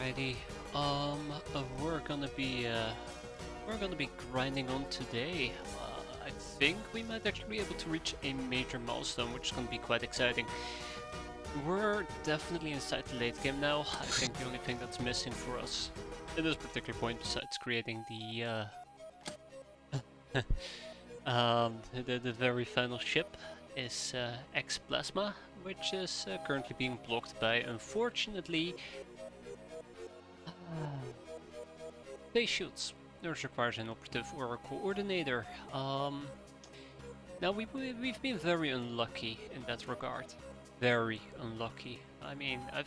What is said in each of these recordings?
Alrighty. We're gonna be grinding on today. I think we might actually be able to reach a major milestone, which is gonna be quite exciting. We're definitely inside the late game now. I think the only thing that's missing for us at this particular point, besides creating the very final ship, is X-plasma, which is currently being blocked by, unfortunately, base shoots. This requires an operative or a coordinator. Now we've been very unlucky in that regard. Very unlucky. I mean, I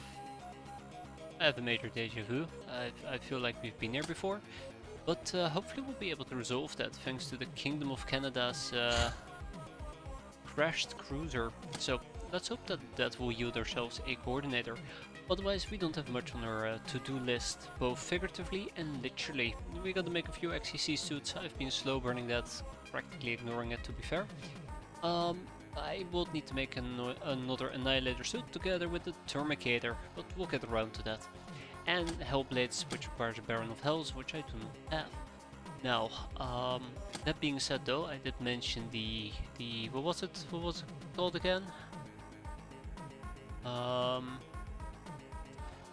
have a major deja vu. I feel like we've been here before, but hopefully we'll be able to resolve that thanks to the Kingdom of Canada's crashed cruiser. So let's hope that that will yield ourselves a coordinator. Otherwise, we don't have much on our to-do list, both figuratively and literally. We gotta make a few XCC suits. I've been slow burning that, practically ignoring it to be fair. I will need to make another Annihilator suit together with the Termicator, but we'll get around to that. And Hellblades, which requires a Baron of Hells, which I do not have. Now, that being said though, I did mention the what was it called again?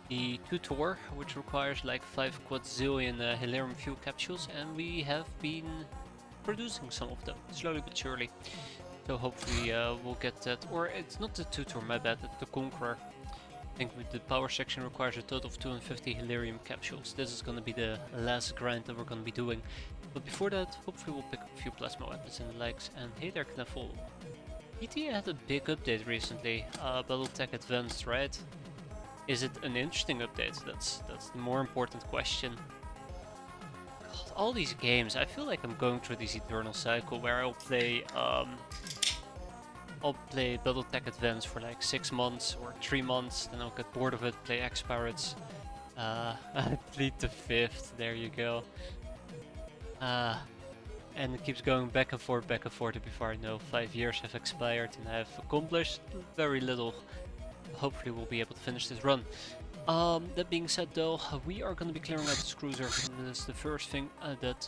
The tutor, which requires like 5 quadzillion Hilarium fuel capsules, and we have been producing some of them, slowly but surely. So hopefully we'll get that, or it's not the tutor, my bad, it's the Conqueror. I think with the power section requires a total of 250 Hilarium capsules. This is going to be the last grind that we're going to be doing. But before that, hopefully we'll pick up a few plasma weapons and the likes. And hey there, Knuffle. ETA had a big update recently, Battletech Advanced, right? Is it an interesting update? That's the more important question. God, all these games, I feel like I'm going through this eternal cycle where I'll play Battletech Advanced for like 6 months or 3 months, then I'll get bored of it, play X-piratez. I plead the 5th, there you go. And it keeps going back and forth, before I know 5 years have expired and I've accomplished very little. Hopefully we'll be able to finish this run. That being said though, we are going to be clearing out this cruiser. That's the first thing that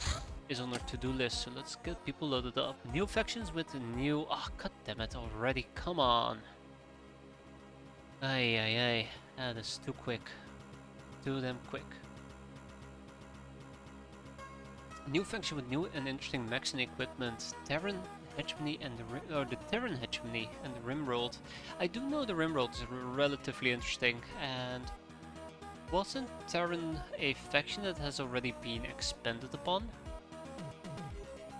is on our to-do list, so let's get people loaded up. New factions with the new... Ah, oh, god damn it already, come on. Ay. That is too quick. Too damn quick. New faction with new and interesting mechs and equipment. Terran hegemony and the Terran hegemony and the Rimworld. I do know the Rimworld is relatively interesting, and wasn't Terran a faction that has already been expanded upon?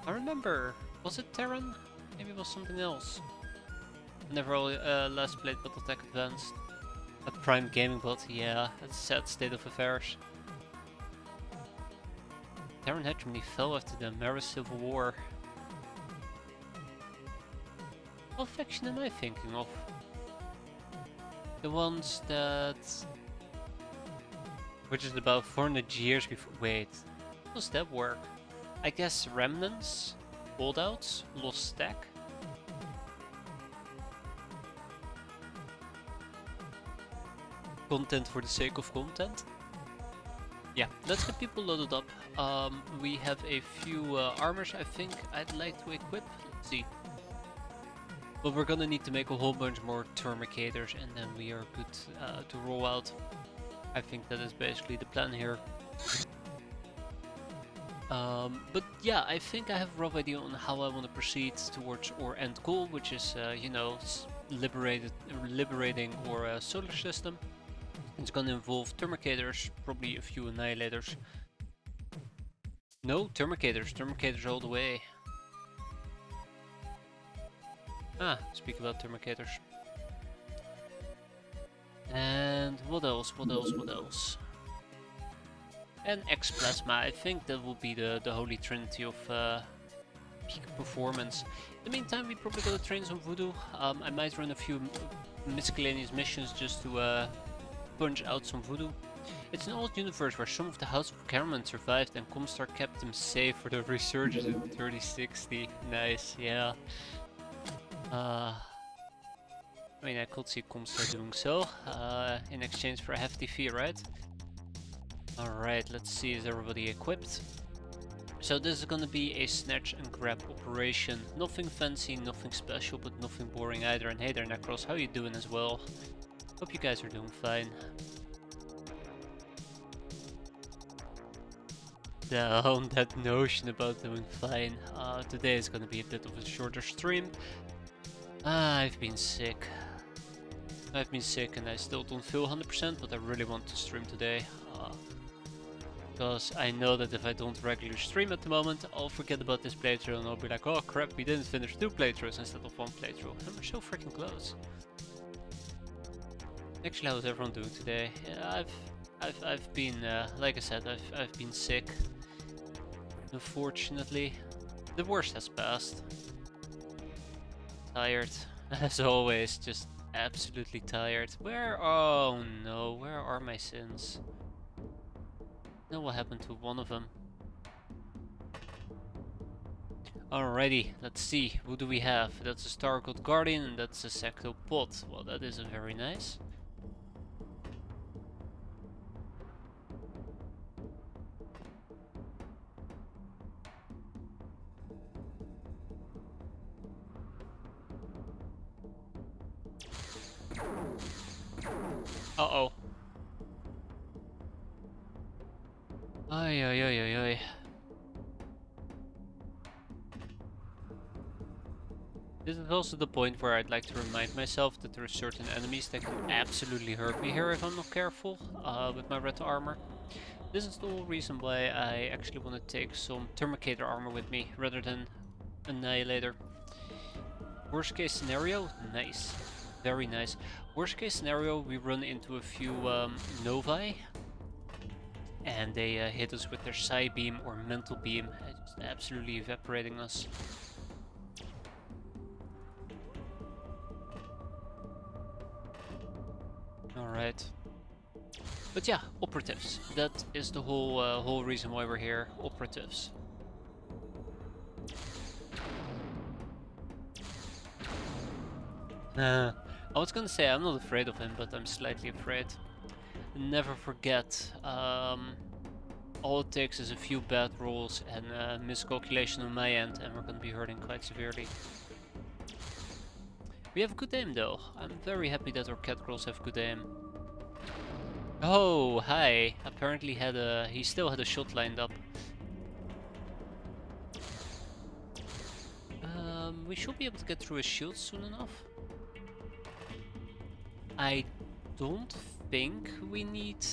I remember, was it Terran? Maybe it was something else. Never last played Battletech Advanced. A Prime Gaming bot, yeah, that's a sad state of affairs. Terran hegemony fell after the Maris Civil War. What faction am I thinking of? The ones that... Which is about 400 years before... Wait, how does that work? I guess Remnants, Holdouts, Lost Stack. Content for the sake of content. Yeah, let's get people loaded up. We have a few armors I think I'd like to equip. Let's see. But we're gonna need to make a whole bunch more Termicators and then we are good to roll out. I think that is basically the plan here. But yeah, I think I have a rough idea on how I want to proceed towards our end goal, which is, you know, liberating our solar system. It's gonna involve Termicators, probably a few Annihilators. No, Termicators all the way. Ah, speak about Termicators. And what else? And X-plasma, I think that will be the holy trinity of peak performance. In the meantime, we probably gotta train some voodoo. I might run a few miscellaneous missions just to punch out some voodoo. It's an old universe where some of the House of Caramon survived and Comstar kept them safe for the resurgence in 3060. Nice, yeah. I mean, I could see Comstar doing so, in exchange for a hefty fee, right? Alright, let's see, is everybody equipped? So this is gonna be a snatch and grab operation. Nothing fancy, nothing special, but nothing boring either. And hey there, Necros, how you doing as well? Hope you guys are doing fine. Down that notion about doing fine. Today is gonna be a bit of a shorter stream. I've been sick. And I still don't feel 100%, but I really want to stream today. Because I know that if I don't regularly stream at the moment, I'll forget about this playthrough and I'll be like, oh crap, we didn't finish 2 playthroughs instead of 1 playthrough. And we're so freaking close. Actually, how's everyone doing today? Yeah, I've been, like I said, I've been sick. Unfortunately, the worst has passed. Tired, as always, just absolutely tired. Oh no, where are my sins? Know what happened to one of them. Alrighty, let's see, who do we have? That's a Star God Guardian and that's a Sectopod. Well, that isn't very nice. Uh-oh. Ay, ay, ay, ay, ay. This is also the point where I'd like to remind myself that there are certain enemies that can absolutely hurt me here if I'm not careful with my red armor. This is the whole reason why I actually want to take some Thermicator armor with me rather than Annihilator. Worst case scenario, nice. Very nice. Worst case scenario, we run into a few Novae. And they hit us with their Psi Beam or Mental Beam, just absolutely evaporating us. Alright. But yeah, operatives. That is the whole reason why we're here. Operatives. I was gonna say I'm not afraid of him, but I'm slightly afraid. Never forget, all it takes is a few bad rolls and miscalculation on my end and we're gonna be hurting quite severely. We have good aim though. I'm very happy that our cat girls have good aim. Oh, hi. Apparently he still had a shot lined up. We should be able to get through his shield soon enough. I don't think we need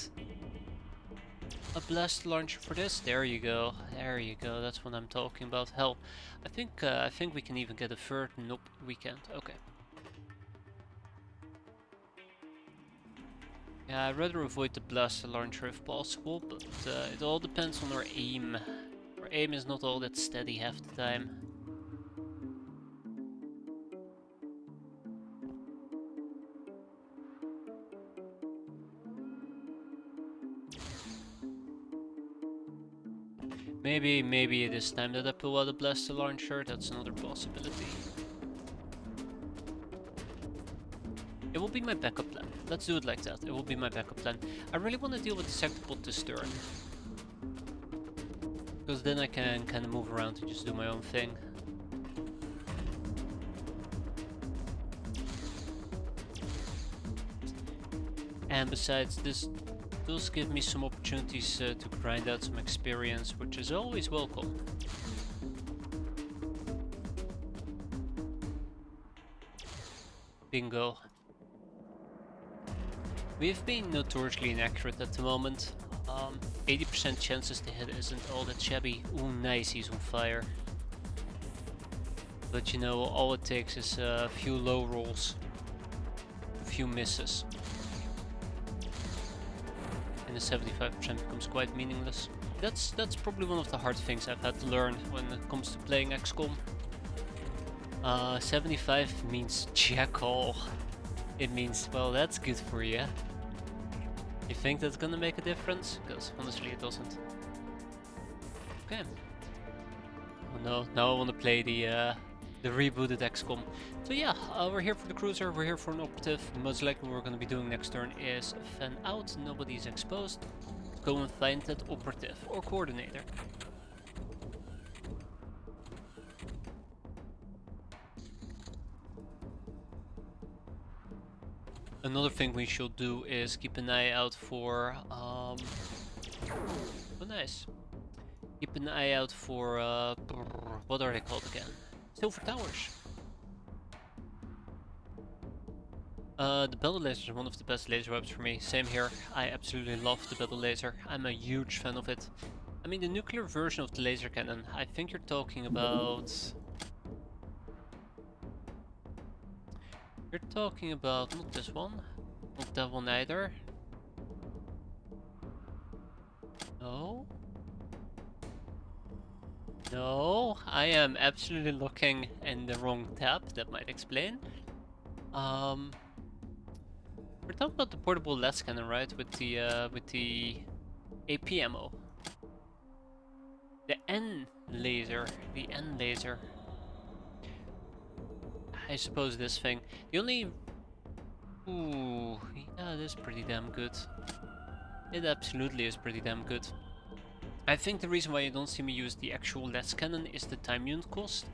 a blast launcher for this. There you go. There you go. That's what I'm talking about. Hell, I think we can even get a third. Nope, we can't. Okay. Yeah, I'd rather avoid the blast launcher if possible, but it all depends on our aim. Our aim is not all that steady half the time. Maybe it is time that I pull out a blaster launcher. That's another possibility. It will be my backup plan. Let's do it like that. It will be my backup plan. I really want to deal with the Sectopod this turn. Because then I can kind of move around and just do my own thing. And besides, this does give me some opportunities to grind out some experience, which is always welcome. Bingo. We've been notoriously inaccurate at the moment. 80% chances to hit isn't all that shabby. Ooh, nice, he's on fire. But you know, all it takes is a few low rolls, a few misses. And the 75% becomes quite meaningless. That's probably one of the hard things I've had to learn when it comes to playing XCOM. 75 means jack all. It means, well, that's good for you. You think that's gonna make a difference? Because honestly it doesn't. Okay. Oh no, now I want to play the rebooted XCOM. So yeah, we're here for the cruiser, we're here for an operative. Most likely what we're gonna be doing next turn is fan out, nobody's exposed. go and find that operative or coordinator. Another thing we should do is keep an eye out for oh nice. Keep an eye out for what are they called again? Silver towers. The battle laser is one of the best laser weapons for me. Same here. I absolutely love the battle laser. I'm a huge fan of it. I mean, the nuclear version of the laser cannon. I think you're talking about. You're talking about not this one, not that one either. No. No, I am absolutely looking in the wrong tab. That might explain. We're talking about the portable las cannon, right? With the AP ammo. The N laser. The N laser. I suppose this thing. The only... Ooh, yeah, it is pretty damn good. It absolutely is pretty damn good. I think the reason why you don't see me use the actual las cannon is the time unit cost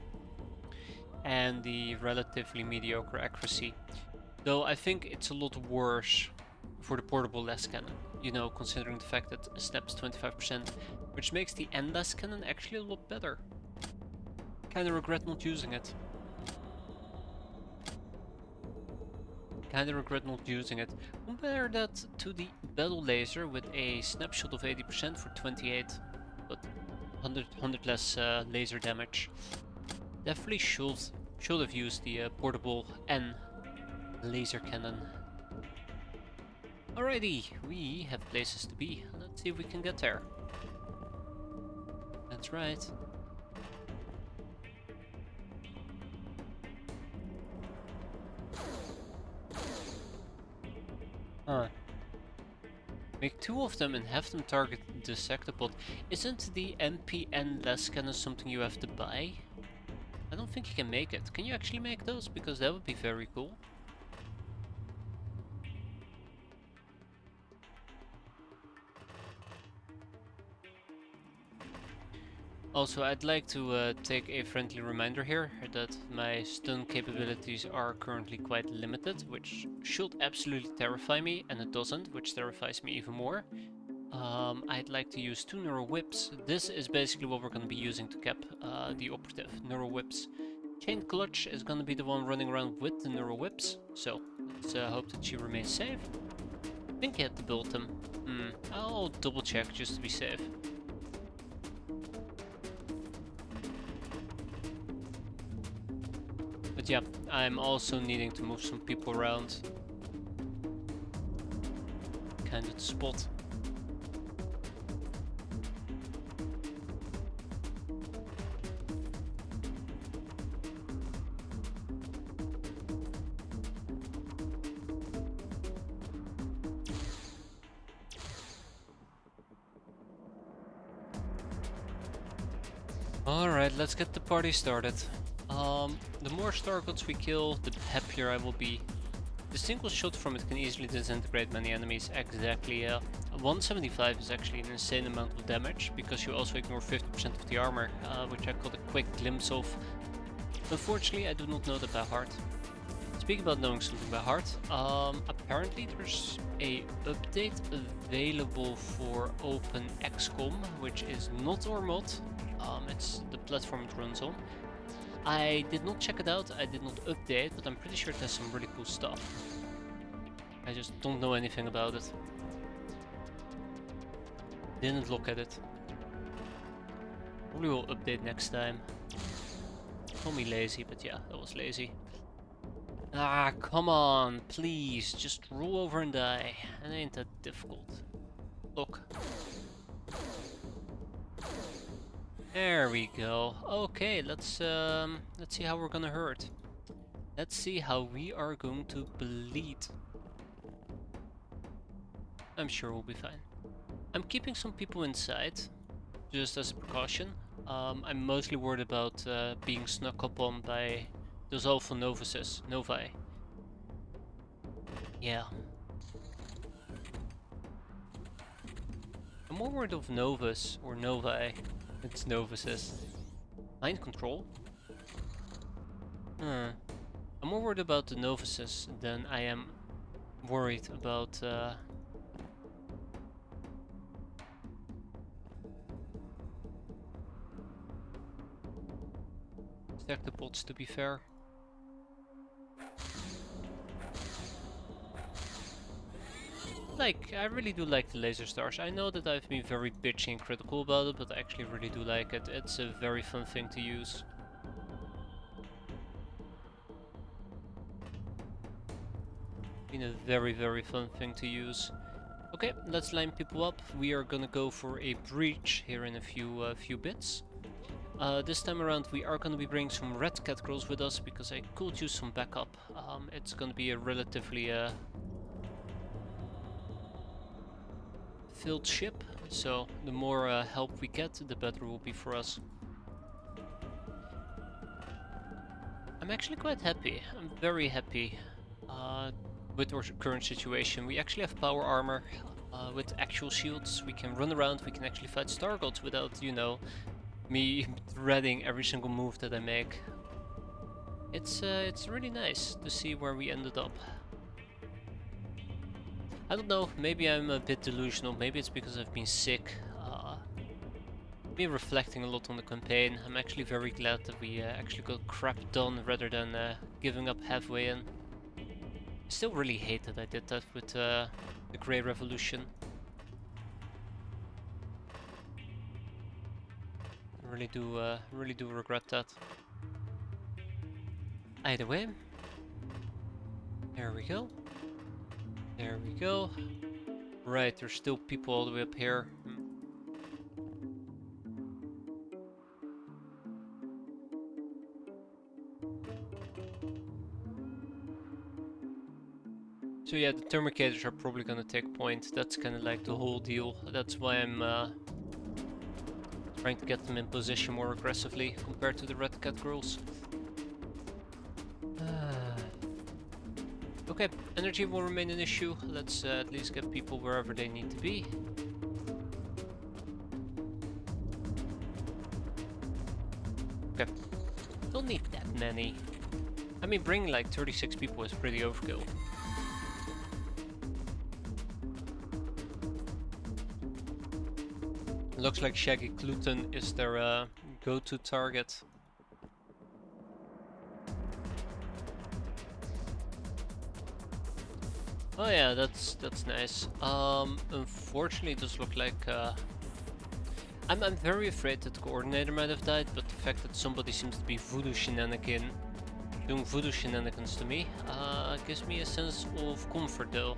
and the relatively mediocre accuracy. Though I think it's a lot worse for the portable las cannon, you know, considering the fact that snaps 25%, which makes the N las cannon actually a lot better. Kinda regret not using it. Compare that to the battle laser with a snapshot of 80% for 28, but 100 less laser damage. Definitely should have used the portable N laser cannon. Alrighty, we have places to be. Let's see if we can get there. That's right. Huh. Make 2 of them and have them target the sectopod. Isn't the MPN las cannon something you have to buy? I don't think you can make it. Can you actually make those? Because that would be very cool. Also, I'd like to take a friendly reminder here that my stun capabilities are currently quite limited, which should absolutely terrify me, and it doesn't, which terrifies me even more. I'd like to use 2 neural whips. This is basically what we're going to be using to cap the operative, neural whips. Chain Clutch is going to be the one running around with the neural whips, so let's hope that she remains safe. I think you had to build them. I'll double check just to be safe. But yeah, I'm also needing to move some people around. Kind of the spot. Alright, let's get the party started. The more star gods we kill, the happier I will be. The single shot from it can easily disintegrate many enemies. Exactly, 175 is actually an insane amount of damage, because you also ignore 50% of the armor, which I got a quick glimpse of. Unfortunately, I do not know that by heart. Speaking about knowing something by heart, apparently there's a update available for Open XCOM, which is not our mod. It's the platform it runs on. I did not check it out, I did not update, but I'm pretty sure it has some really cool stuff. I just don't know anything about it. Didn't look at it. Probably will update next time. Call me lazy, but yeah, that was lazy. Ah, come on, please, just roll over and die. It ain't that difficult. Look. There we go. Okay, let's see how we're gonna hurt. Let's see how we are going to bleed. I'm sure we'll be fine. I'm keeping some people inside, just as a precaution. I'm mostly worried about being snuck up on by those alpha novi. Yeah. I'm more worried of Novus or Novae. It's Novuses. Mind control? I'm more worried about the Novuses than I am worried about Sectopods, to be fair. I really do like the laser stars. I know that I've been very bitchy and critical about it, but I actually really do like it. It's a very fun thing to use. Been a very, very fun thing to use. Okay, let's line people up. We are gonna go for a breach here in a few bits. This time around we are gonna be bringing some red cat girls with us because I could use some backup. It's gonna be a relatively filled ship, so the more help we get, the better it will be for us. I'm actually quite happy. I'm very happy with our current situation. We actually have power armor with actual shields. We can run around, we can actually fight star gods without, you know, me dreading every single move that I make. It's really nice to see where we ended up. I don't know, maybe I'm a bit delusional, maybe it's because I've been sick. Me reflecting a lot on the campaign. I'm actually very glad that we actually got crap done rather than giving up halfway in. I still really hate that I did that with the Grey Revolution. I really do regret that. Either way, there we go. There we go. Right, there's still people all the way up here. So yeah, the Thermicators are probably gonna take point. That's kind of like the whole deal. That's why I'm trying to get them in position more aggressively compared to the Red Cat girls. Okay, energy will remain an issue. Let's at least get people wherever they need to be. Okay, don't need that many. I mean, bringing like 36 people is pretty overkill. Looks like Shaggy Cluton is their go-to target. Oh yeah, that's nice. Unfortunately, it does look like I'm very afraid that the coordinator might have died, but the fact that somebody seems to be doing voodoo shenanigans to me, gives me a sense of comfort though.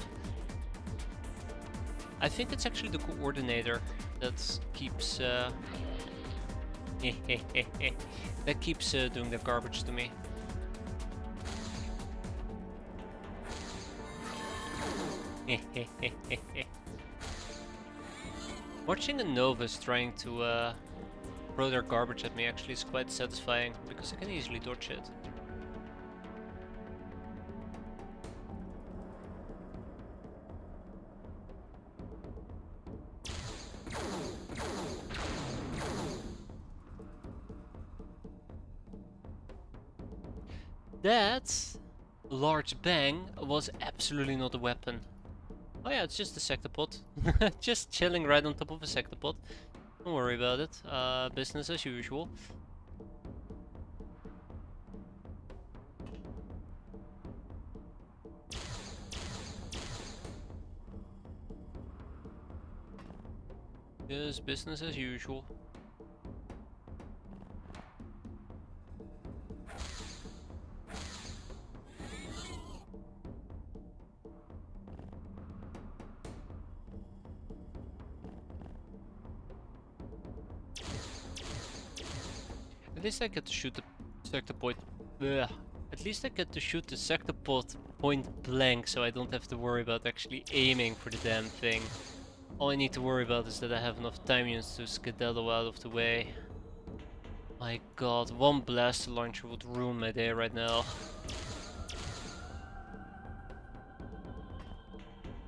I think it's actually the coordinator that keeps that keeps doing the garbage to me. Watching a Novus trying to throw their garbage at me actually is quite satisfying because I can easily dodge it. That large bang was absolutely not a weapon. Oh yeah, it's just a sectopod. Just chilling right on top of a sectopod. Don't worry about it. Business as usual. Just business as usual. At least I get to shoot the sector point. Ugh. At least I get to shoot the sector point blank, so I don't have to worry about actually aiming for the damn thing. All I need to worry about is that I have enough time units to skedaddle out of the way. My god, one blaster launcher would ruin my day right now.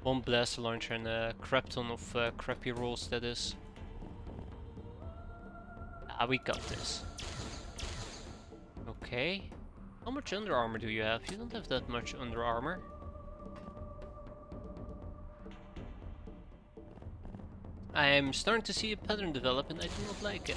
One blaster launcher and a crap ton of crappy rolls, that is. Ah, we got this. Okay. How much under armor do you have? You don't have that much under armor. I am starting to see a pattern develop and I do not like it.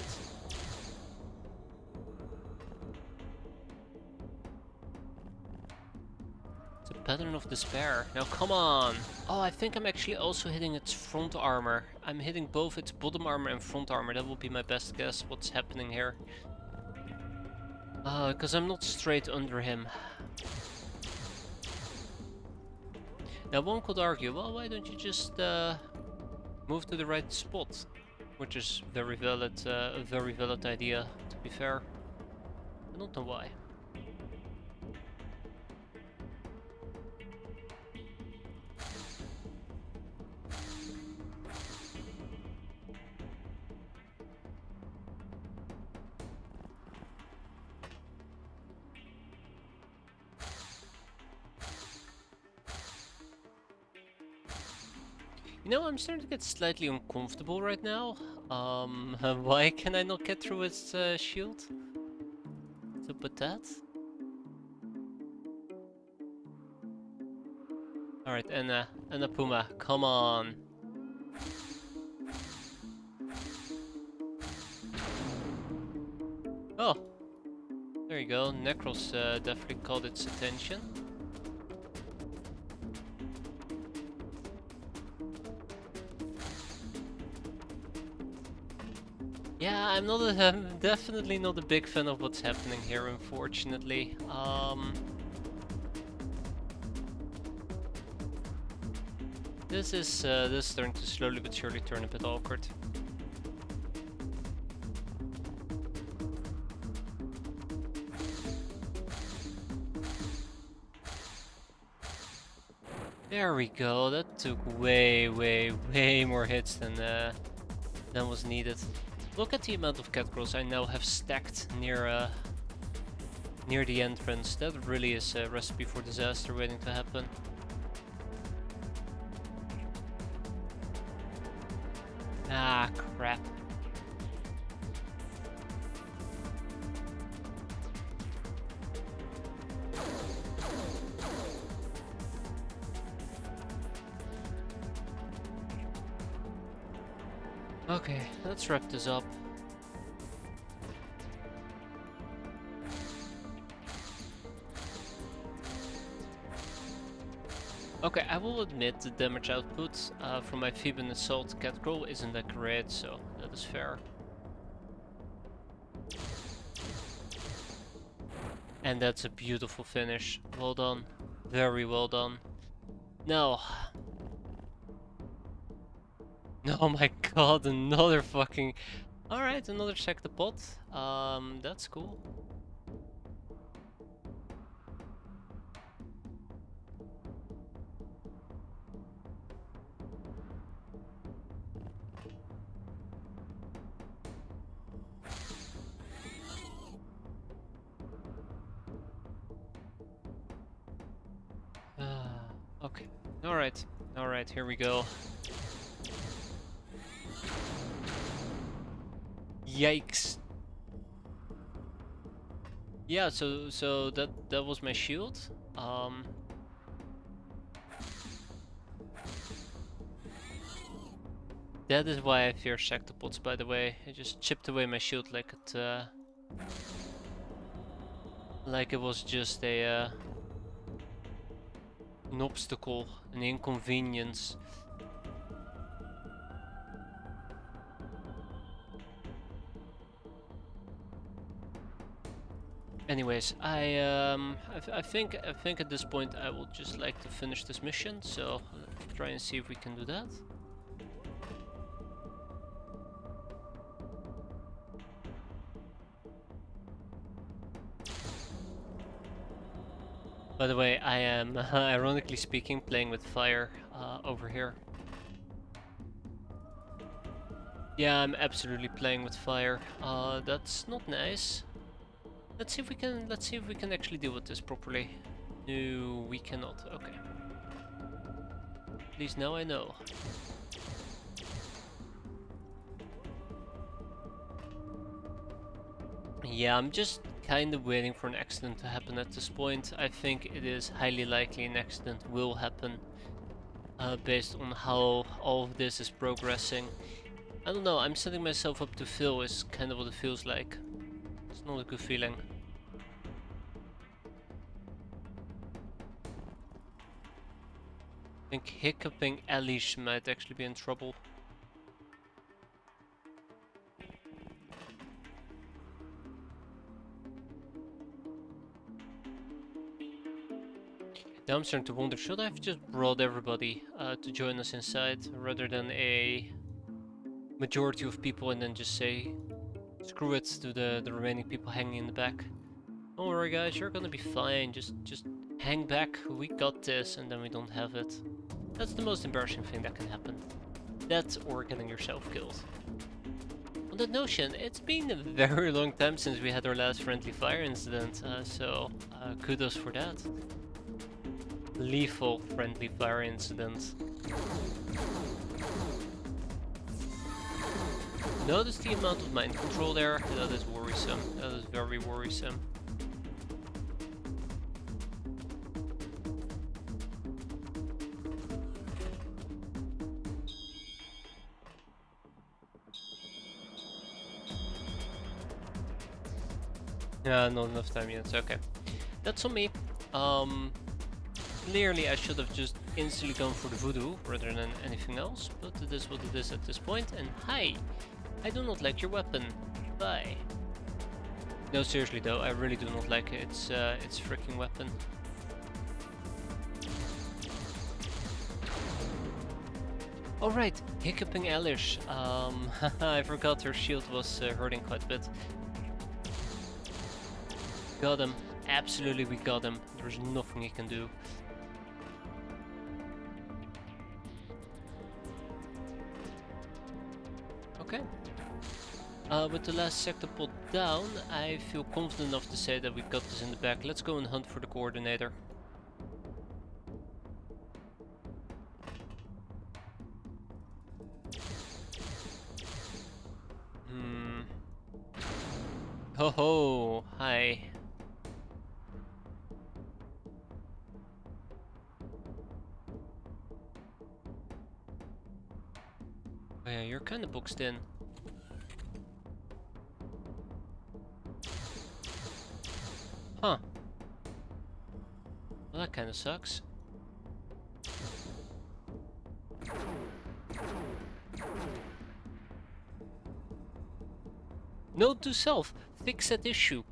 It's a pattern of despair. Now come on! Oh, I think I'm actually also hitting its front armor. I'm hitting both its bottom armor and front armor. That will be my best guess what's happening here. Because I'm not straight under him. Now one could argue, well, why don't you just move to the right spot? Which is very valid, a very valid idea, to be fair. I don't know why. You know, I'm starting to get slightly uncomfortable right now. Why can I not get through its shield? What's up with that? Alright, and a Puma, come on. Oh, there you go. Necros definitely caught its attention. Yeah, I'm definitely not a big fan of what's happening here, unfortunately. This is starting to slowly but surely turn a bit awkward. There we go. That took way more hits than was needed. Look at the amount of catcalls I now have stacked near the entrance. That really is a recipe for disaster waiting to happen. Ah, crap. Okay, let's wrap this up. Okay, I will admit the damage output from my Theban Assault Catcrow isn't that great, so that is fair. And that's a beautiful finish. Well done. Very well done. Now... Oh my god, another fucking... Alright, another Sectopod. That's cool. Okay. Alright, here we go. Yikes. Yeah, so that was my shield. That is why I fear Sectopods, by the way. It just chipped away my shield like it was just a an obstacle, an inconvenience. Anyways, I think at this point I would just like to finish this mission, so let's try and see if we can do that. By the way, I am, ironically speaking, playing with fire over here. Yeah, I'm absolutely playing with fire. That's not nice. Let's see if we can actually deal with this properly. No, we cannot. Okay. At least now I know. Yeah, I'm just kind of waiting for an accident to happen at this point. I think it is highly likely an accident will happen, based on how all of this is progressing. I don't know, I'm setting myself up to fail is kind of what it feels like. It's not a good feeling. I think hiccuping Alish might actually be in trouble. Now I'm starting to wonder, should I have just brought everybody to join us inside rather than a majority of people and then just say screw it to the remaining people hanging in the back. Don't worry guys, you're gonna be fine, just hang back, we got this, and then we don't have it. That's the most embarrassing thing that can happen. That or getting yourself killed. On that notion, it's been a very long time since we had our last friendly fire incident, so kudos for that. Lethal friendly fire incident. Notice the amount of mind control there, that is worrisome, that is very worrisome. Yeah, not enough time yet, okay. That's on me. Clearly I should have just instantly gone for the voodoo rather than anything else, but it is what it is at this point, and hi! I do not like your weapon. Bye. No, seriously though, I really do not like its freaking weapon. Alright, hiccuping Elish. I forgot her shield was hurting quite a bit. Got him. Absolutely, we got him. There's nothing he can do. Okay. With the last sector pod down, I feel confident enough to say that we got this in the back. Let's go and hunt for the coordinator. Ho ho! Hi. Oh yeah, you're kinda boxed in. Huh. Well, that kinda sucks. Note to self, fix that issue.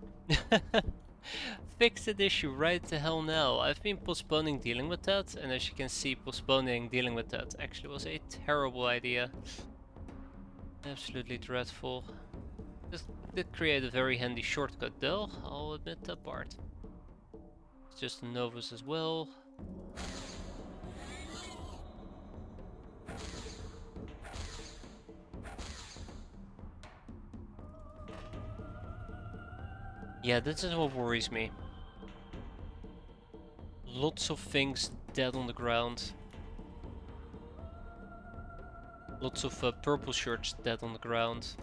Fix that issue right the hell now. I've been postponing dealing with that, and as you can see, postponing dealing with that actually was a terrible idea. Absolutely dreadful. This did create a very handy shortcut though, I'll admit that part. It's just a Novus as well. Yeah, this is what worries me. Lots of things dead on the ground. Lots of purple shirts dead on the ground.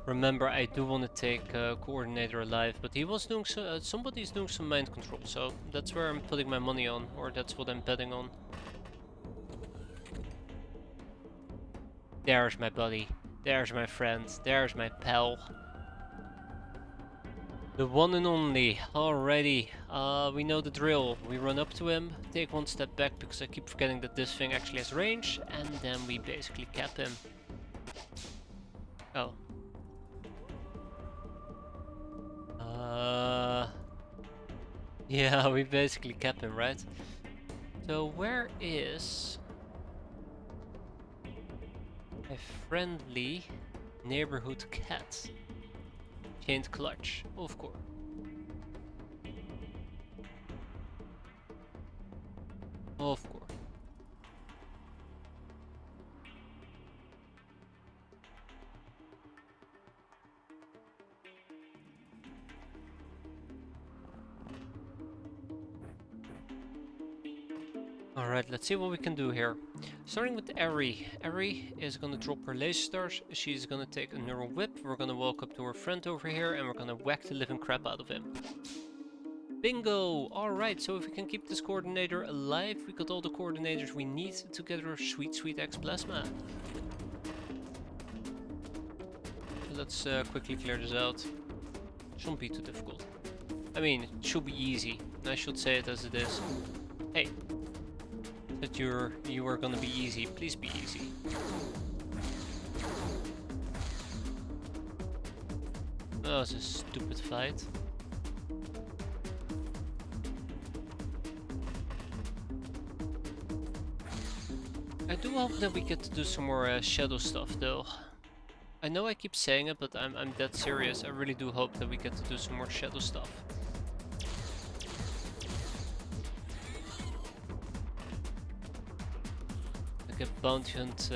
Remember, I do want to take Coordinator alive, but he was doing so. Somebody's doing some mind control, so that's where I'm putting my money on, or that's what I'm betting on. There's my buddy. There's my friend. There's my pal. The one and only. Alrighty. We know the drill. We run up to him, take one step back because I keep forgetting that this thing actually has range, and then we basically cap him. Oh. Yeah, we basically cap him, right? So where is a friendly neighborhood cat? Chained clutch, of course. Of course. Alright, let's see what we can do here. Starting with Eri. Eri is gonna drop her laser stars. She's gonna take a neural whip. We're gonna walk up to her friend over here and we're gonna whack the living crap out of him. Bingo! Alright, so if we can keep this coordinator alive, we got all the coordinators we need to get our sweet, sweet X-plasma. Let's quickly clear this out. Shouldn't be too difficult. I mean, it should be easy. I should say it as it is. Hey. That you are gonna be easy. Please be easy. Oh, it's a stupid fight. I do hope that we get to do some more shadow stuff though. I know I keep saying it, but I'm dead serious. I really do hope that we get to do some more shadow stuff. Like a bounty hunt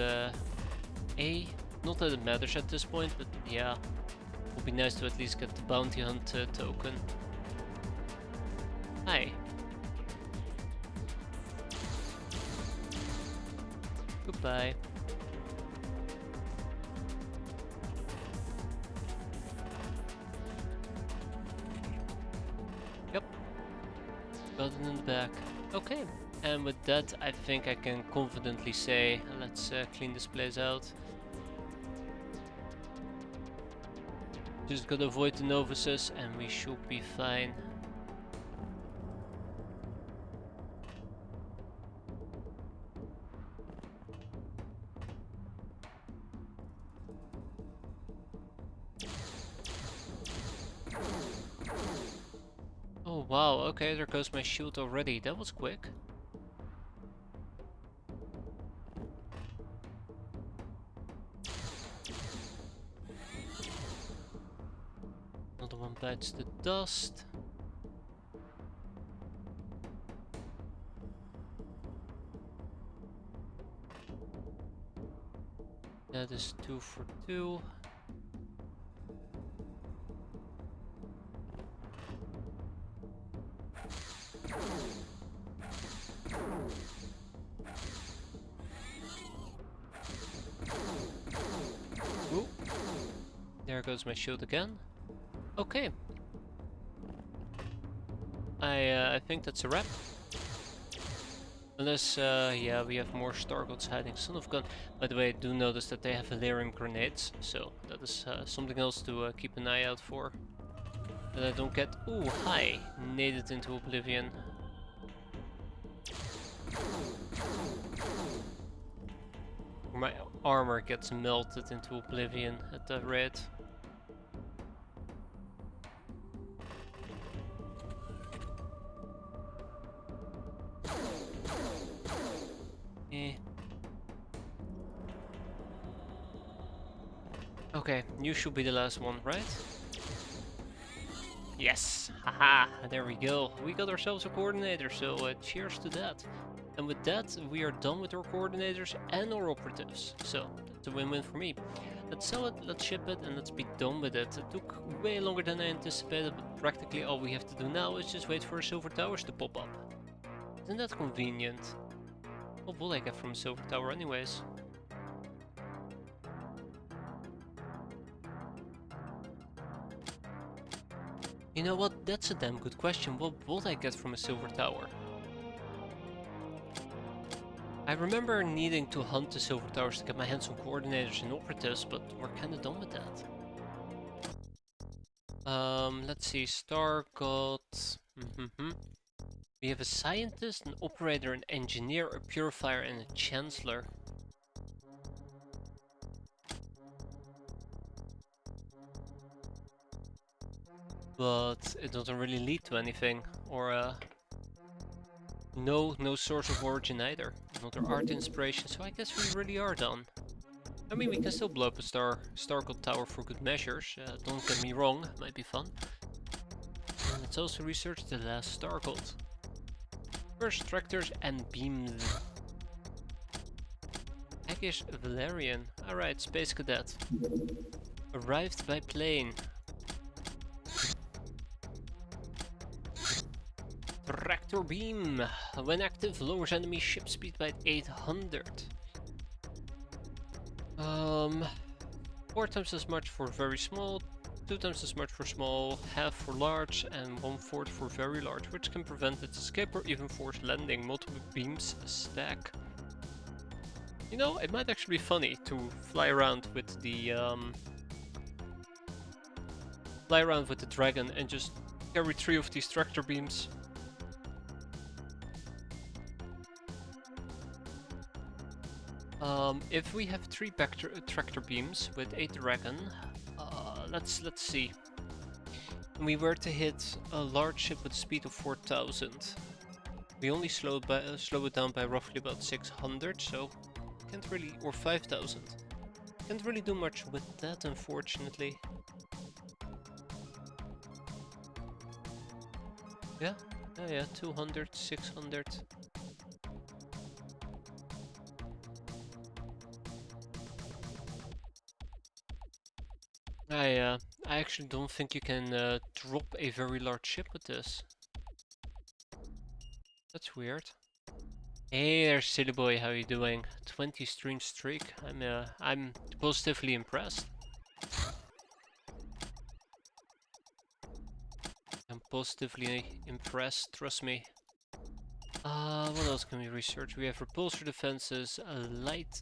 A. Not that it matters at this point, but yeah. It would be nice to at least get the bounty hunt token. Hi. Goodbye. Yep. Got it in the back. Okay. And with that, I think I can confidently say, let's clean this place out. Just gotta avoid the novices and we should be fine. Oh wow, okay, there goes my shield already. That was quick. Another one bites the dust. That is 2 for 2. Ooh. There goes my shield again. Okay. I think that's a wrap. Unless, yeah, we have more Star Gods hiding. Son of gun. By the way, I do notice that they have Valerian grenades, so that is something else to keep an eye out for. That I don't get. Ooh, hi! Naded into oblivion. My armor gets melted into oblivion at that rate. Okay, you should be the last one, right? Yes! Haha! There we go. We got ourselves a coordinator, so cheers to that. And with that, we are done with our coordinators and our operatives. So, that's a win-win for me. Let's sell it, let's ship it, and let's be done with it. It took way longer than I anticipated, but practically all we have to do now is just wait for silver towers to pop up. Isn't that convenient? What will I get from a silver tower anyways? You know what, that's a damn good question. What would I get from a silver tower? I remember needing to hunt the silver towers to get my hands on coordinators and operatives, but we're kinda done with that. Let's see, Star God. We have a scientist, an operator, an engineer, a purifier, and a chancellor. But it doesn't really lead to anything, or no source of origin either. Another art inspiration, so I guess we really are done. I mean, we can still blow up a Star God Tower for good measures, don't get me wrong, might be fun. And let's also research the last Star God. First tractors and beams. Haggish Valerian. Alright, Space Cadet. Arrived by plane. Tractor beam. When active, lowers enemy ship speed by 800. 4 times as much for very small, 2 times as much for small, half for large, and 1/4 for very large, which can prevent its escape or even force landing. Multiple beams stack. You know, it might actually be funny to fly around with the dragon and just carry 3 of these tractor beams. If we have 3 tractor beams with a dragon, let's see. We were to hit a large ship with a speed of 4,000. We only slow it down by roughly about 600, so can't really, or 5,000. Can't really do much with that, unfortunately. Yeah, 200, 600. I actually don't think you can drop a very large ship with this. That's weird. Hey there, silly boy, how you doing? 20 stream streak. I'm positively impressed. I'm positively impressed, trust me. What else can we research? We have repulsor defenses, light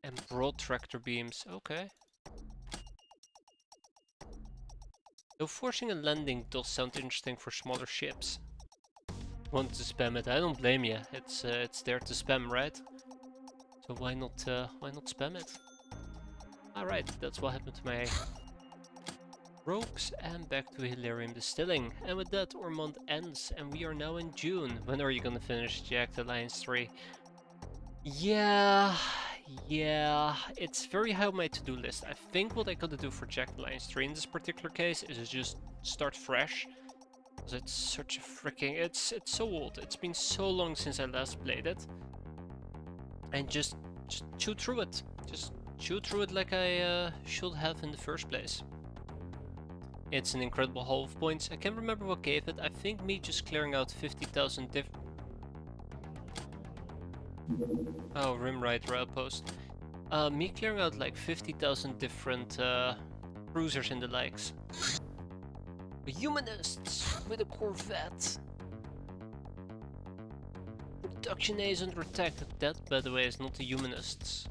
and broad tractor beams. Okay. Though forcing a landing does sound interesting for smaller ships. Want to spam it? I don't blame you. It's there to spam, right? So why not spam it? All right, that's what happened to my ropes, and back to Hilarium Distilling. And with that, our month ends, and we are now in June. When are you gonna finish Jack the Alliance 3? Yeah, it's very high on my to-do list. I think what I gotta do for Jack the Alliance 3 in this particular case is just start fresh. Because it's such a freaking... It's so old. It's been so long since I last played it. And just chew through it. Just chew through it like I should have in the first place. It's an incredible haul of points. I can't remember what gave it. I think me just clearing out 50,000 different... Oh, Rimrider outpost. Me clearing out like 50,000 different cruisers and the likes. The humanists with a Corvette. Production A is under attack. That, by the way, is not the humanists.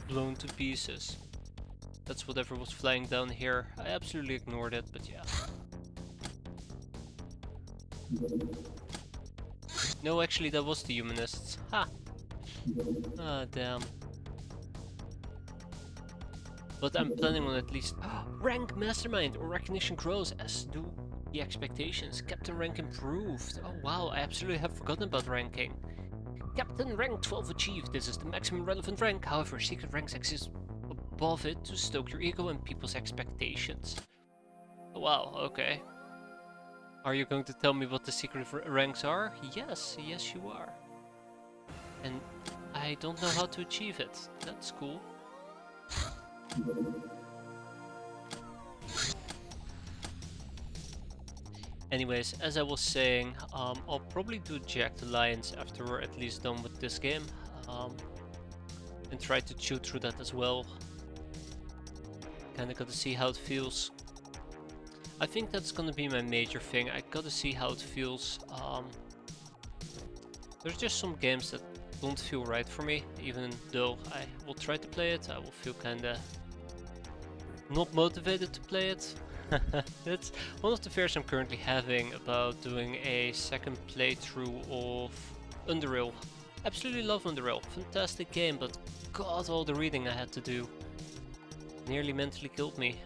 Blown to pieces. That's whatever was flying down here. I absolutely ignored it, but yeah. No, actually, that was the humanists. Ha! Ah, damn. But I'm planning on at least rank mastermind or recognition grows as do the expectations. Captain rank improved. Oh wow, I absolutely have forgotten about ranking. Captain rank 12 achieved. This is the maximum relevant rank. However, secret ranks exist above it to stoke your ego and people's expectations. Oh, wow, okay. Are you going to tell me what the secret ranks are? Yes, yes you are. And I don't know how to achieve it. That's cool. Anyways, as I was saying, I'll probably do Jacked Alliance after we're at least done with this game. And try to chew through that as well. Kinda gotta see how it feels. I think that's gonna be my major thing. I gotta see how it feels. There's just some games that don't feel right for me. Even though I will try to play it, I will feel kinda not motivated to play it. That's one of the fears I'm currently having about doing a second playthrough of Underrail. Absolutely love Underrail, fantastic game, but god, all the reading I had to do nearly mentally killed me.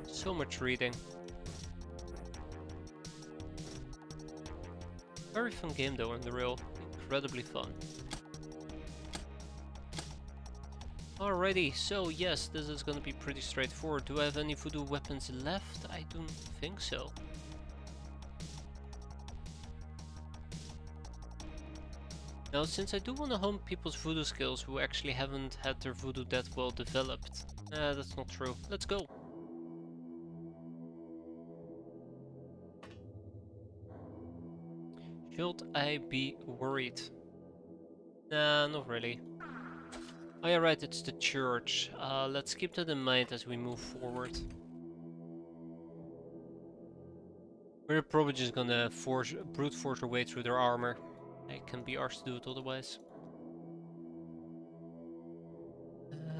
So much reading. Very fun game though, Underrail, incredibly fun. Alrighty, so yes, this is gonna be pretty straightforward. Do I have any voodoo weapons left? I don't think so. Now, since I do want to hone people's voodoo skills who actually haven't had their voodoo that well developed. That's not true. Let's go. Should I be worried? Nah, not really. Oh yeah, right, it's the church. Let's keep that in mind as we move forward. We're probably just gonna brute force our way through their armor. It can be ours to do it otherwise.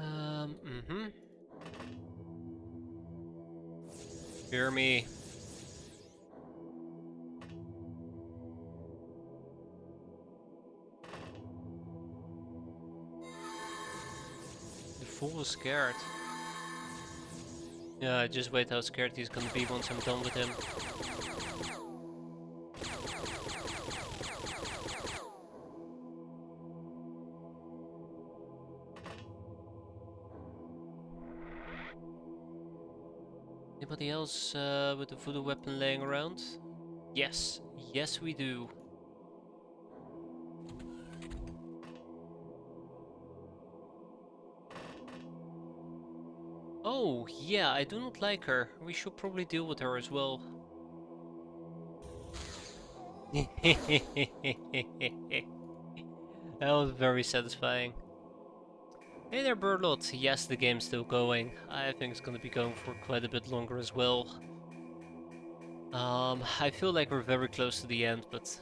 Mm-hmm. Hear me. The fool was scared. Yeah, just wait how scared he's gonna be once I'm done with him. Anybody else with a voodoo weapon laying around? Yes, yes we do. Oh, yeah, I do not like her. We should probably deal with her as well. That was very satisfying. Hey there, Birdlot. Yes, the game's still going. I think it's gonna be going for quite a bit longer as well. I feel like we're very close to the end, but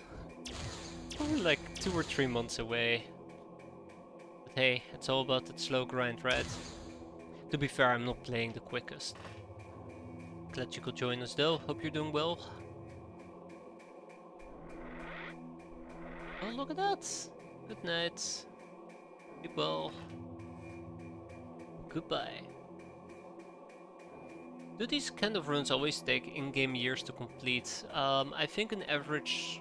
probably like 2 or 3 months away. But hey, it's all about that slow grind, right? To be fair, I'm not playing the quickest. Glad you could join us though. Hope you're doing well. Oh, look at that! Good night. Sleep well. Goodbye. Do these kind of runs always take in-game years to complete? I think an average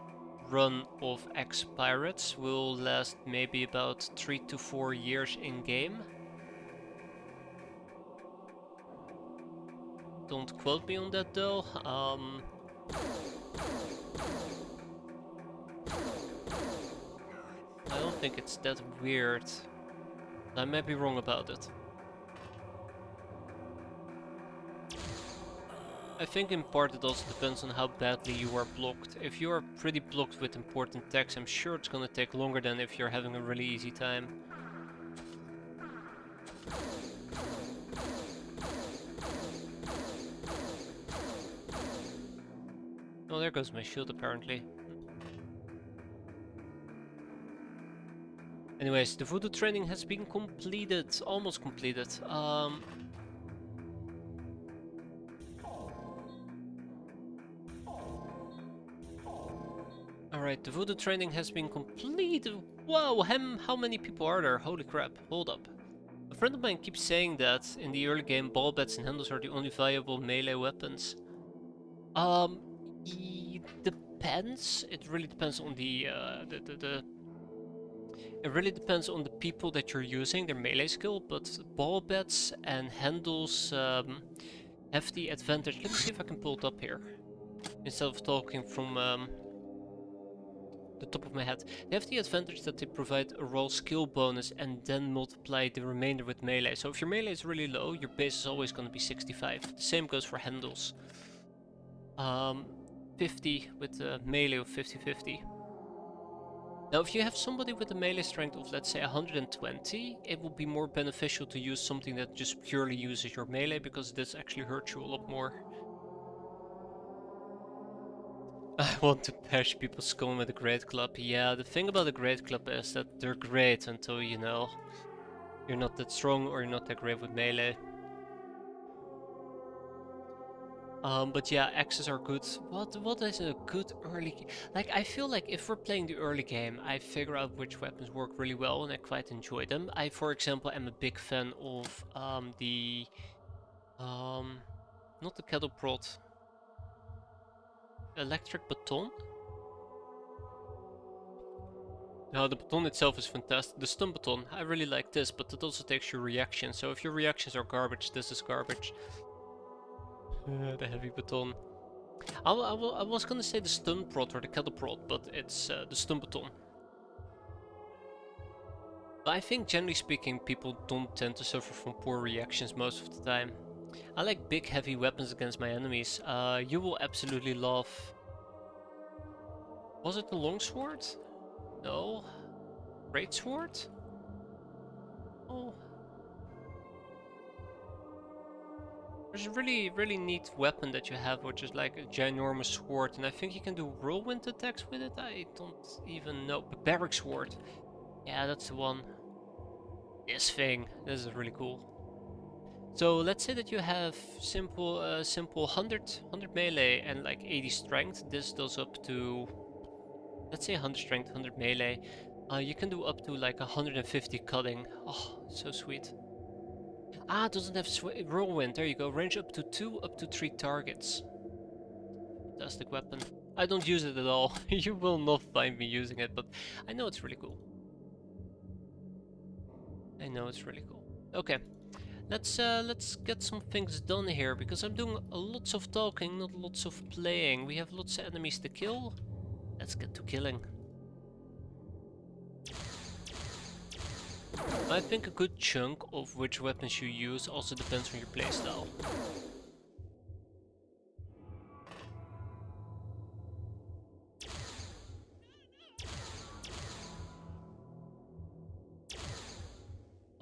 run of X-piratez will last maybe about 3 to 4 years in-game. Don't quote me on that though. I don't think it's that weird. I might be wrong about it. I think in part it also depends on how badly you are blocked. If you are pretty blocked with important text, I'm sure it's gonna take longer than if you're having a really easy time. Oh, there goes my shield apparently. Anyways, the voodoo training has been completed, almost completed. Alright, the voodoo training has been completed. Wow, how many people are there? Holy crap, hold up. A friend of mine keeps saying that in the early game, ball bats and handles are the only viable melee weapons. It depends. It really depends on it really depends on the people that you're using, their melee skill, but ball bats and handles have the advantage. Let me see if I can pull it up here. Instead of talking from the top of my head. They have the advantage that they provide a raw skill bonus and then multiply the remainder with melee. So if your melee is really low, your base is always going to be 65. The same goes for handles. 50 with a melee of 50-50. Now if you have somebody with a melee strength of let's say 120, it will be more beneficial to use something that just purely uses your melee because this actually hurts you a lot more. I want to bash people's skull with a great club. Yeah, the thing about a great club is that they're great until, you know, you're not that strong or you're not that great with melee. But yeah, axes are good. What is a good early game? Like, I feel like if we're playing the early game, I figure out which weapons work really well and I quite enjoy them. I, for example, am a big fan of not the kettle prod, electric baton. Now the baton itself is fantastic. The stun baton, I really like this, but it also takes your reaction. So if your reactions are garbage, this is garbage. The heavy baton. I was gonna say the stun prod or the kettle prod, but it's the stun baton. But I think generally speaking, people don't tend to suffer from poor reactions most of the time. I like big heavy weapons against my enemies. You will absolutely love... Was it the longsword? No. Greatsword? Oh. There's a really neat weapon that you have, which is like a ginormous sword, and I think you can do whirlwind attacks with it. I don't even know. Barbaric sword. Yeah, that's the one. This thing. This is really cool. So let's say that you have simple 100 melee and like 80 strength. This does up to, let's say 100 strength, 100 melee. You can do up to like 150 cutting. Oh, so sweet. Ah, it doesn't have whirlwind. There you go. Range up to 2, up to 3 targets. Fantastic weapon. I don't use it at all. You will not find me using it, but I know it's really cool. I know it's really cool. Okay, let's get some things done here, because I'm doing lots of talking, not lots of playing. We have lots of enemies to kill. Let's get to killing. I think a good chunk of which weapons you use also depends on your playstyle.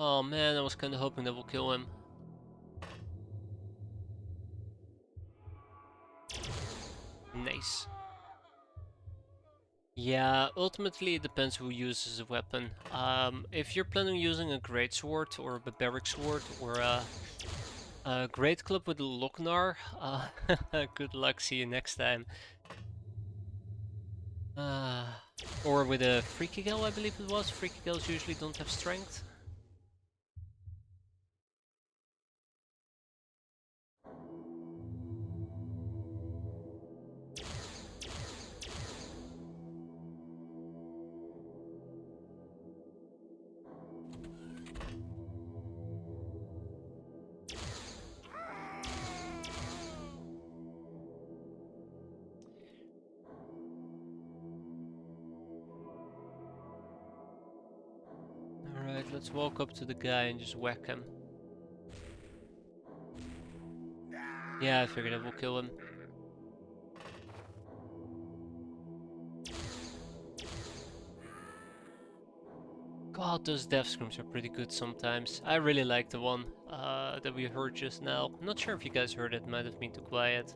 Oh man, I was kinda hoping that we'll kill him. Nice. Yeah, ultimately it depends who uses a weapon. If you're planning on using a greatsword or a barbaric sword or a great club with a Lochnar, good luck, see you next time. Or with a Freaky Girl, I believe it was. Freaky Girls usually don't have strength. Alright, let's walk up to the guy and just whack him. Yeah, I figured I will kill him. God, those death screams are pretty good sometimes. I really like the one that we heard just now. I'm not sure if you guys heard it, might have been too quiet.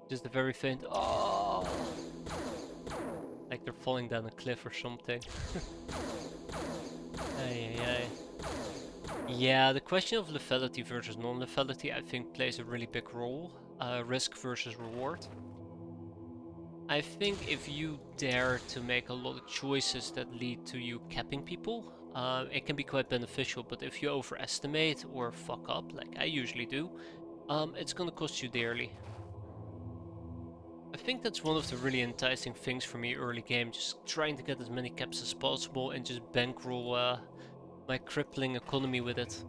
Just a very faint oh, like they're falling down a cliff or something. Ay, ay, ay. Yeah, the question of lethality versus non-lethality I think plays a really big role. Risk versus reward. I think if you dare to make a lot of choices that lead to you capping people, it can be quite beneficial, but if you overestimate or fuck up, like I usually do, it's gonna cost you dearly. I think that's one of the really enticing things for me early game, just trying to get as many caps as possible and just bankroll my crippling economy with it.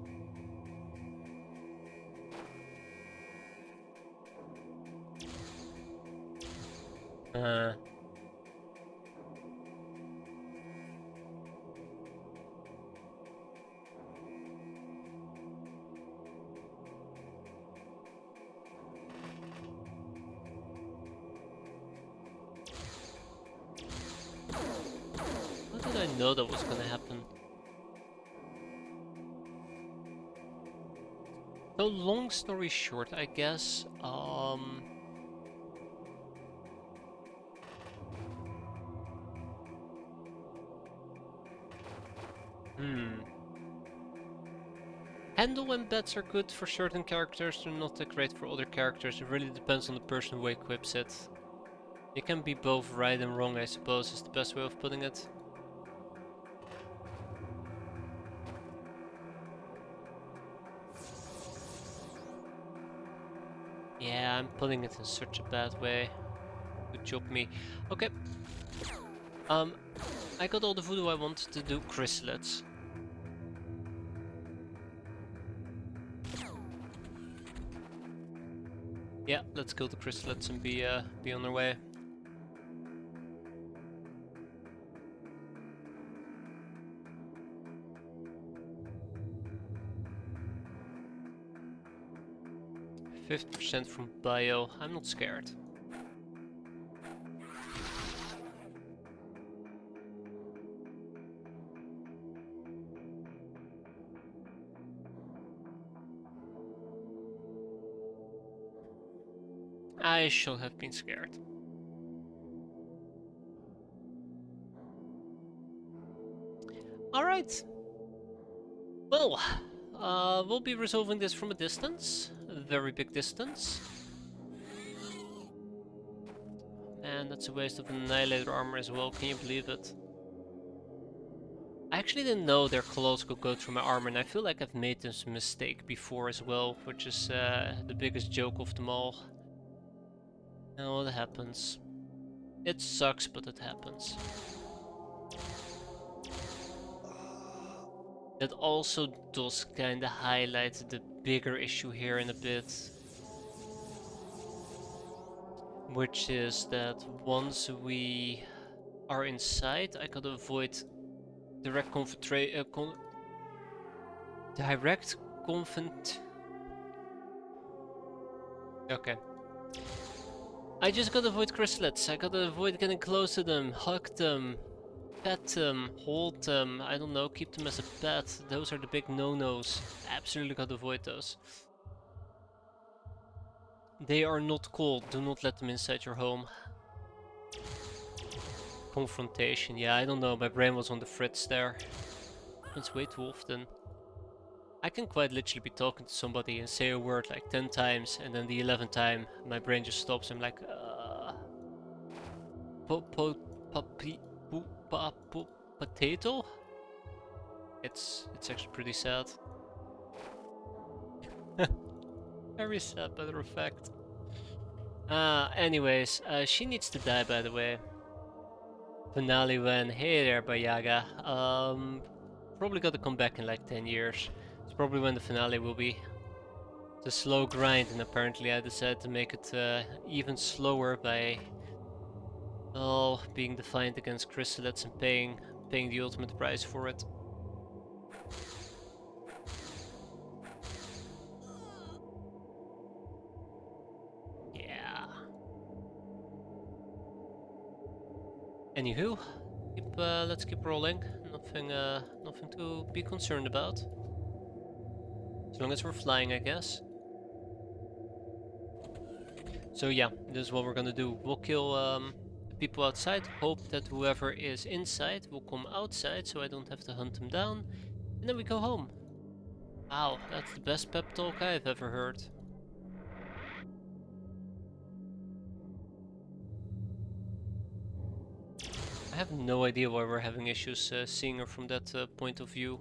Uh, how did I know that was gonna happen? So long story short, I guess, handle embeds are good for certain characters, they're not that great for other characters. It really depends on the person who equips it. It can be both right and wrong, I suppose, is the best way of putting it. Yeah, I'm putting it in such a bad way. Good job, me. Okay. I got all the voodoo I wanted to do chrysalids. Yeah, let's kill the chrysalids and be on our way. 50% from bio. I'm not scared. I should have been scared. Alright. Well, we'll be resolving this from a distance. A very big distance. And that's a waste of Annihilator armor as well, can you believe it? I actually didn't know their claws could go through my armor, and I feel like I've made this mistake before as well, which is the biggest joke of them all. Oh, it happens. It sucks, but it happens. That also does kinda highlight the bigger issue here in a bit. Which is that once we are inside, I could avoid direct direct confront. Okay. I just gotta avoid chrysalids. I gotta avoid getting close to them, hug them, pet them, hold them. I don't know, keep them as a pet. Those are the big no-nos. Absolutely gotta avoid those. They are not cold. Do not let them inside your home. Confrontation. Yeah, I don't know. My brain was on the fritz there. It's way too often. I can quite literally be talking to somebody and say a word like 10 times, and then the 11th time my brain just stops. I'm like, potato? It's actually pretty sad. Very sad, matter of fact. Anyways, she needs to die, by the way. Finale when, hey there, Bayaga. Probably gotta come back in like 10 years. It's probably when the finale will be. It's a slow grind, and apparently I decided to make it even slower by being defiant against chrysalids and paying the ultimate price for it. Yeah. Anywho, let's keep rolling. Nothing to be concerned about. As long as we're flying, I guess. So yeah, this is what we're gonna do. We'll kill the people outside, hope that whoever is inside will come outside so I don't have to hunt them down, and then we go home. Wow, that's the best pep talk I've ever heard. I have no idea why we're having issues seeing her from that point of view.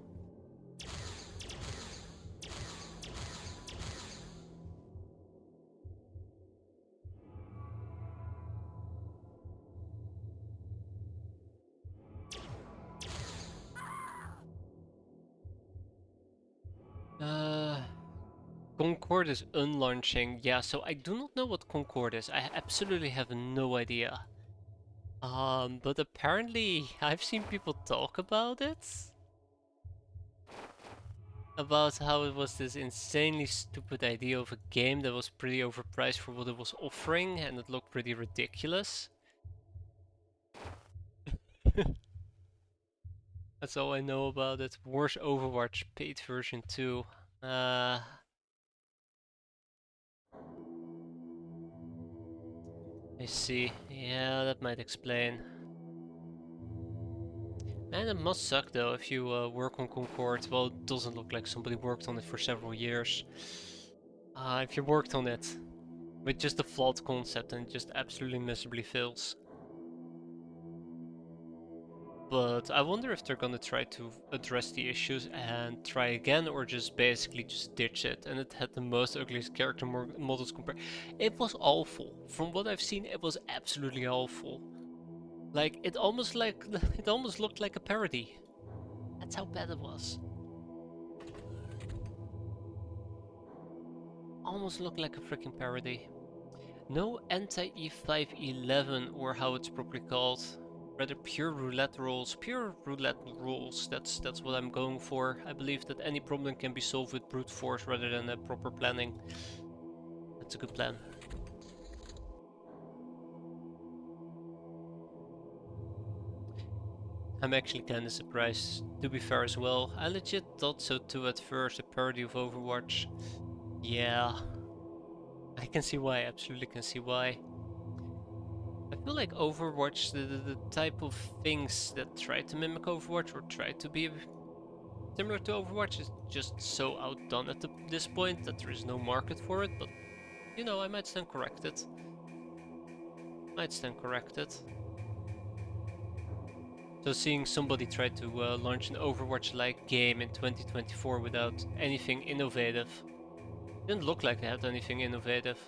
Concord is unlaunching. Yeah, so I do not know what Concord is. I absolutely have no idea. But apparently I've seen people talk about it. About how it was this insanely stupid idea of a game that was pretty overpriced for what it was offering, and it looked pretty ridiculous. That's all I know about it. Worse Overwatch paid version 2. I see. Yeah, that might explain. Man, it must suck though if you work on Concord. Well, it doesn't look like somebody worked on it for several years. If you worked on it with just a flawed concept and it just absolutely miserably fails. But I wonder if they're gonna try to address the issues and try again, or just basically just ditch it. And it had the most ugliest character models compared. It was awful. From what I've seen, it was absolutely awful. Like it almost looked like a parody. That's how bad it was. Almost looked like a freaking parody. No anti-E511, or how it's properly called. Rather pure roulette rules. Pure roulette rules. That's what I'm going for. I believe that any problem can be solved with brute force rather than proper planning. That's a good plan. I'm actually kinda surprised, to be fair as well. I legit thought so too at first, a parody of Overwatch. Yeah, I can see why, absolutely can see why. I feel like Overwatch, the type of things that try to mimic Overwatch or try to be similar to Overwatch is just so outdone at this point that there is no market for it, but you know, I might stand corrected. Might stand corrected. So seeing somebody try to launch an Overwatch-like game in 2024 without anything innovative, didn't look like they had anything innovative,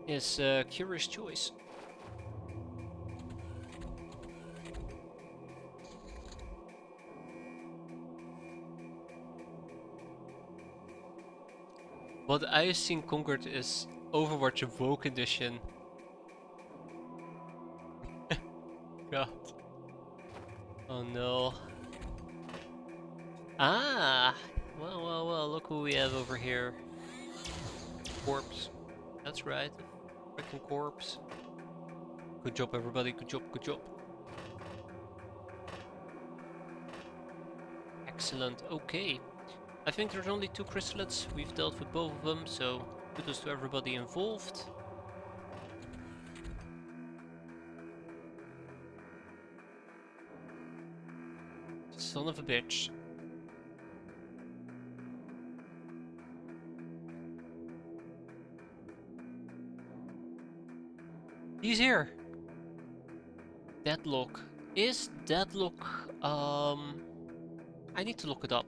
is a curious choice. What I've seen conquered is Overwatch Evoke Edition. God. Oh no. Ah! Well, well, well, look who we have over here. Corpse. That's right. Freaking corpse. Good job, everybody. Good job, good job. Excellent. Okay. I think there's only 2 chrysalids. We've dealt with both of them, so kudos to everybody involved. Son of a bitch. He's here. Deadlock. Is Deadlock... I need to look it up.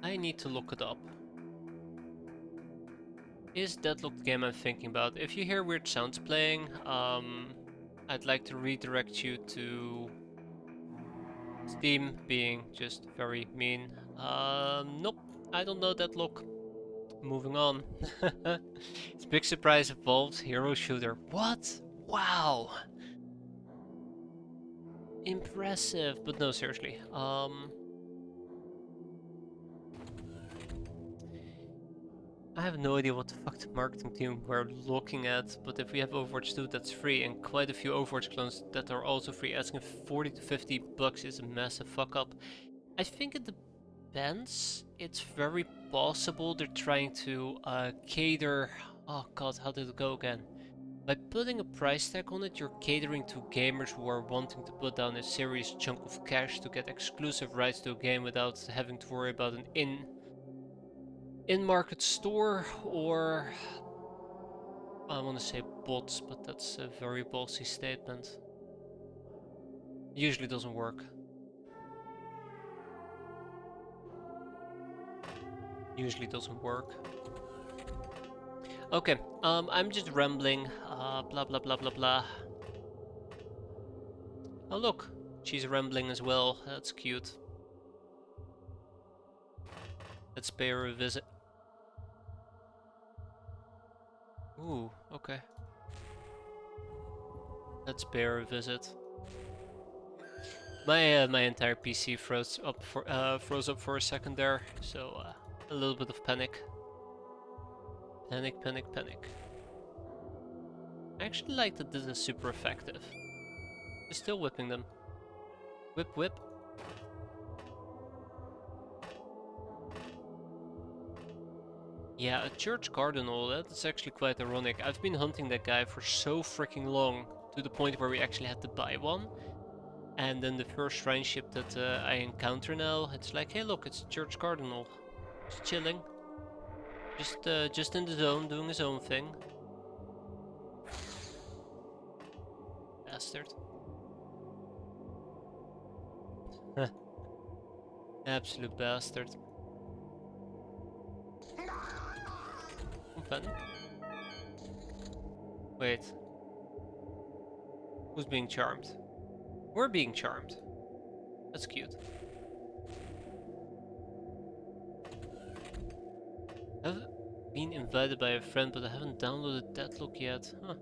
I need to look it up. Is Deadlock the game I'm thinking about? If you hear weird sounds playing, I'd like to redirect you to Steam being just very mean. Nope, I don't know Deadlock. Moving on. It's Big Surprise Evolved Hero Shooter. What? Wow! Impressive, but no, seriously. I have no idea what the fuck the marketing team we're looking at, but if we have Overwatch 2 that's free and quite a few Overwatch clones that are also free, asking 40 to 50 bucks is a massive fuck up. I think it depends. It's very possible they're trying to cater... Oh god, how did it go again? By putting a price tag on it, you're catering to gamers who are wanting to put down a serious chunk of cash to get exclusive rights to a game without having to worry about an in-market store, or I want to say bots, but that's a very ballsy statement. Usually doesn't work. Usually doesn't work. Okay, I'm just rambling, blah blah blah blah blah. Oh look, she's rambling as well, that's cute. Let's pay her a visit. Ooh, okay. Let's pay her a visit. My entire PC froze up for a second there, so a little bit of panic. Panic, panic, panic. I actually like that this is super effective. It's still whipping them. Whip, whip. Yeah, a church cardinal, that's actually quite ironic. I've been hunting that guy for so freaking long, to the point where we actually had to buy one. And then the first shrine ship that I encounter now, it's like, hey look, it's a church cardinal. Just chilling. Just in the zone, doing his own thing. Bastard. Absolute bastard. Open. Wait. Who's being charmed? We're being charmed. That's cute. I've been invited by a friend, but I haven't downloaded Deadlock yet. Huh.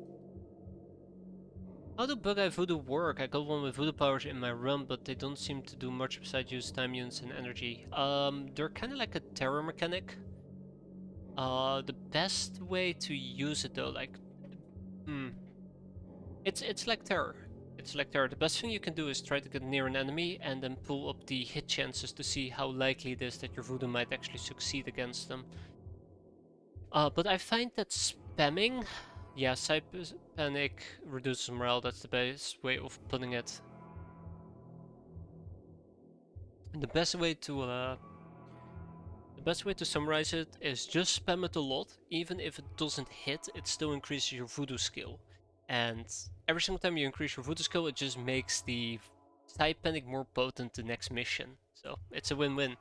How do Bug Eye Voodoo work? I got one with Voodoo powers in my run, but they don't seem to do much besides use time units and energy. They're kinda like a terror mechanic. The best way to use it though, like, it's like terror. It's like terror. The best thing you can do is try to get near an enemy and then pull up the hit chances to see how likely it is that your voodoo might actually succeed against them. But I find that spamming, yeah, panic reduces morale. That's the best way of putting it. The best way to summarize it is just spam it a lot. Even if it doesn't hit, it still increases your voodoo skill. And every single time you increase your voodoo skill, it just makes the side panic more potent the next mission. So it's a win-win.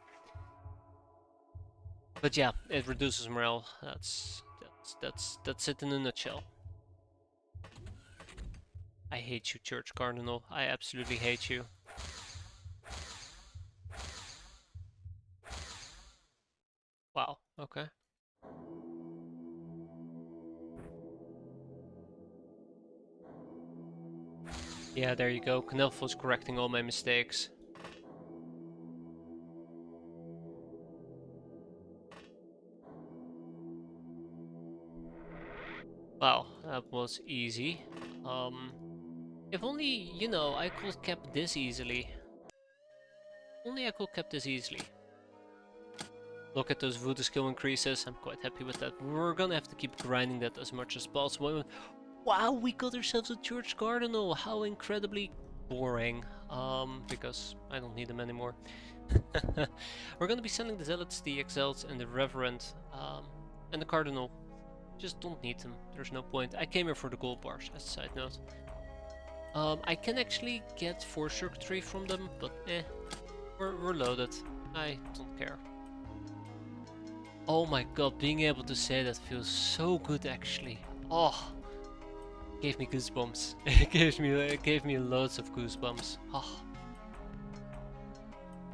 But yeah, it reduces morale. That's it in a nutshell. I hate you, Church Cardinal. I absolutely hate you. Wow, okay. Yeah, there you go. Canelfo's correcting all my mistakes. Wow, that was easy. If only, you know, I could kept this easily. Only I could kept this easily. Look at those voodoo skill increases. I'm quite happy with that. We're gonna have to keep grinding that as much as possible. Wow, we got ourselves a Church Cardinal. How incredibly boring. Because I don't need them anymore. We're gonna be sending the Zealots, the Exalts, and the Reverend, and the Cardinal. Just don't need them. There's no point. I came here for the gold bars, as a side note. I can actually get 4 circuitry from them, but we're loaded. I don't care. Oh my god, being able to say that feels so good actually. Oh, gave me goosebumps. It gave me loads of goosebumps. Oh.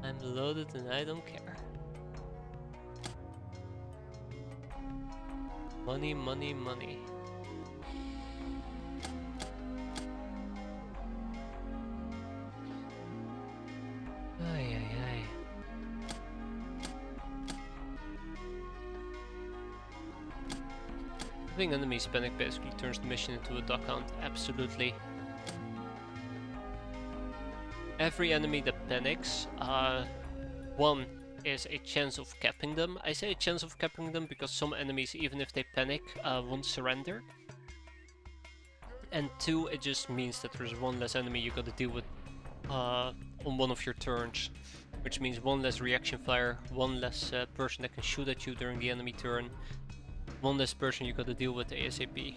I'm loaded and I don't care. Money, money, money. Ay, ay, ay. Having enemies panic basically turns the mission into a duck hunt. Absolutely. Every enemy that panics, one is a chance of capping them. I say a chance of capping them because some enemies, even if they panic, won't surrender. And 2, it just means that there's one less enemy you gotta deal with on one of your turns. Which means one less reaction fire, one less person that can shoot at you during the enemy turn, one less person you gotta deal with ASAP.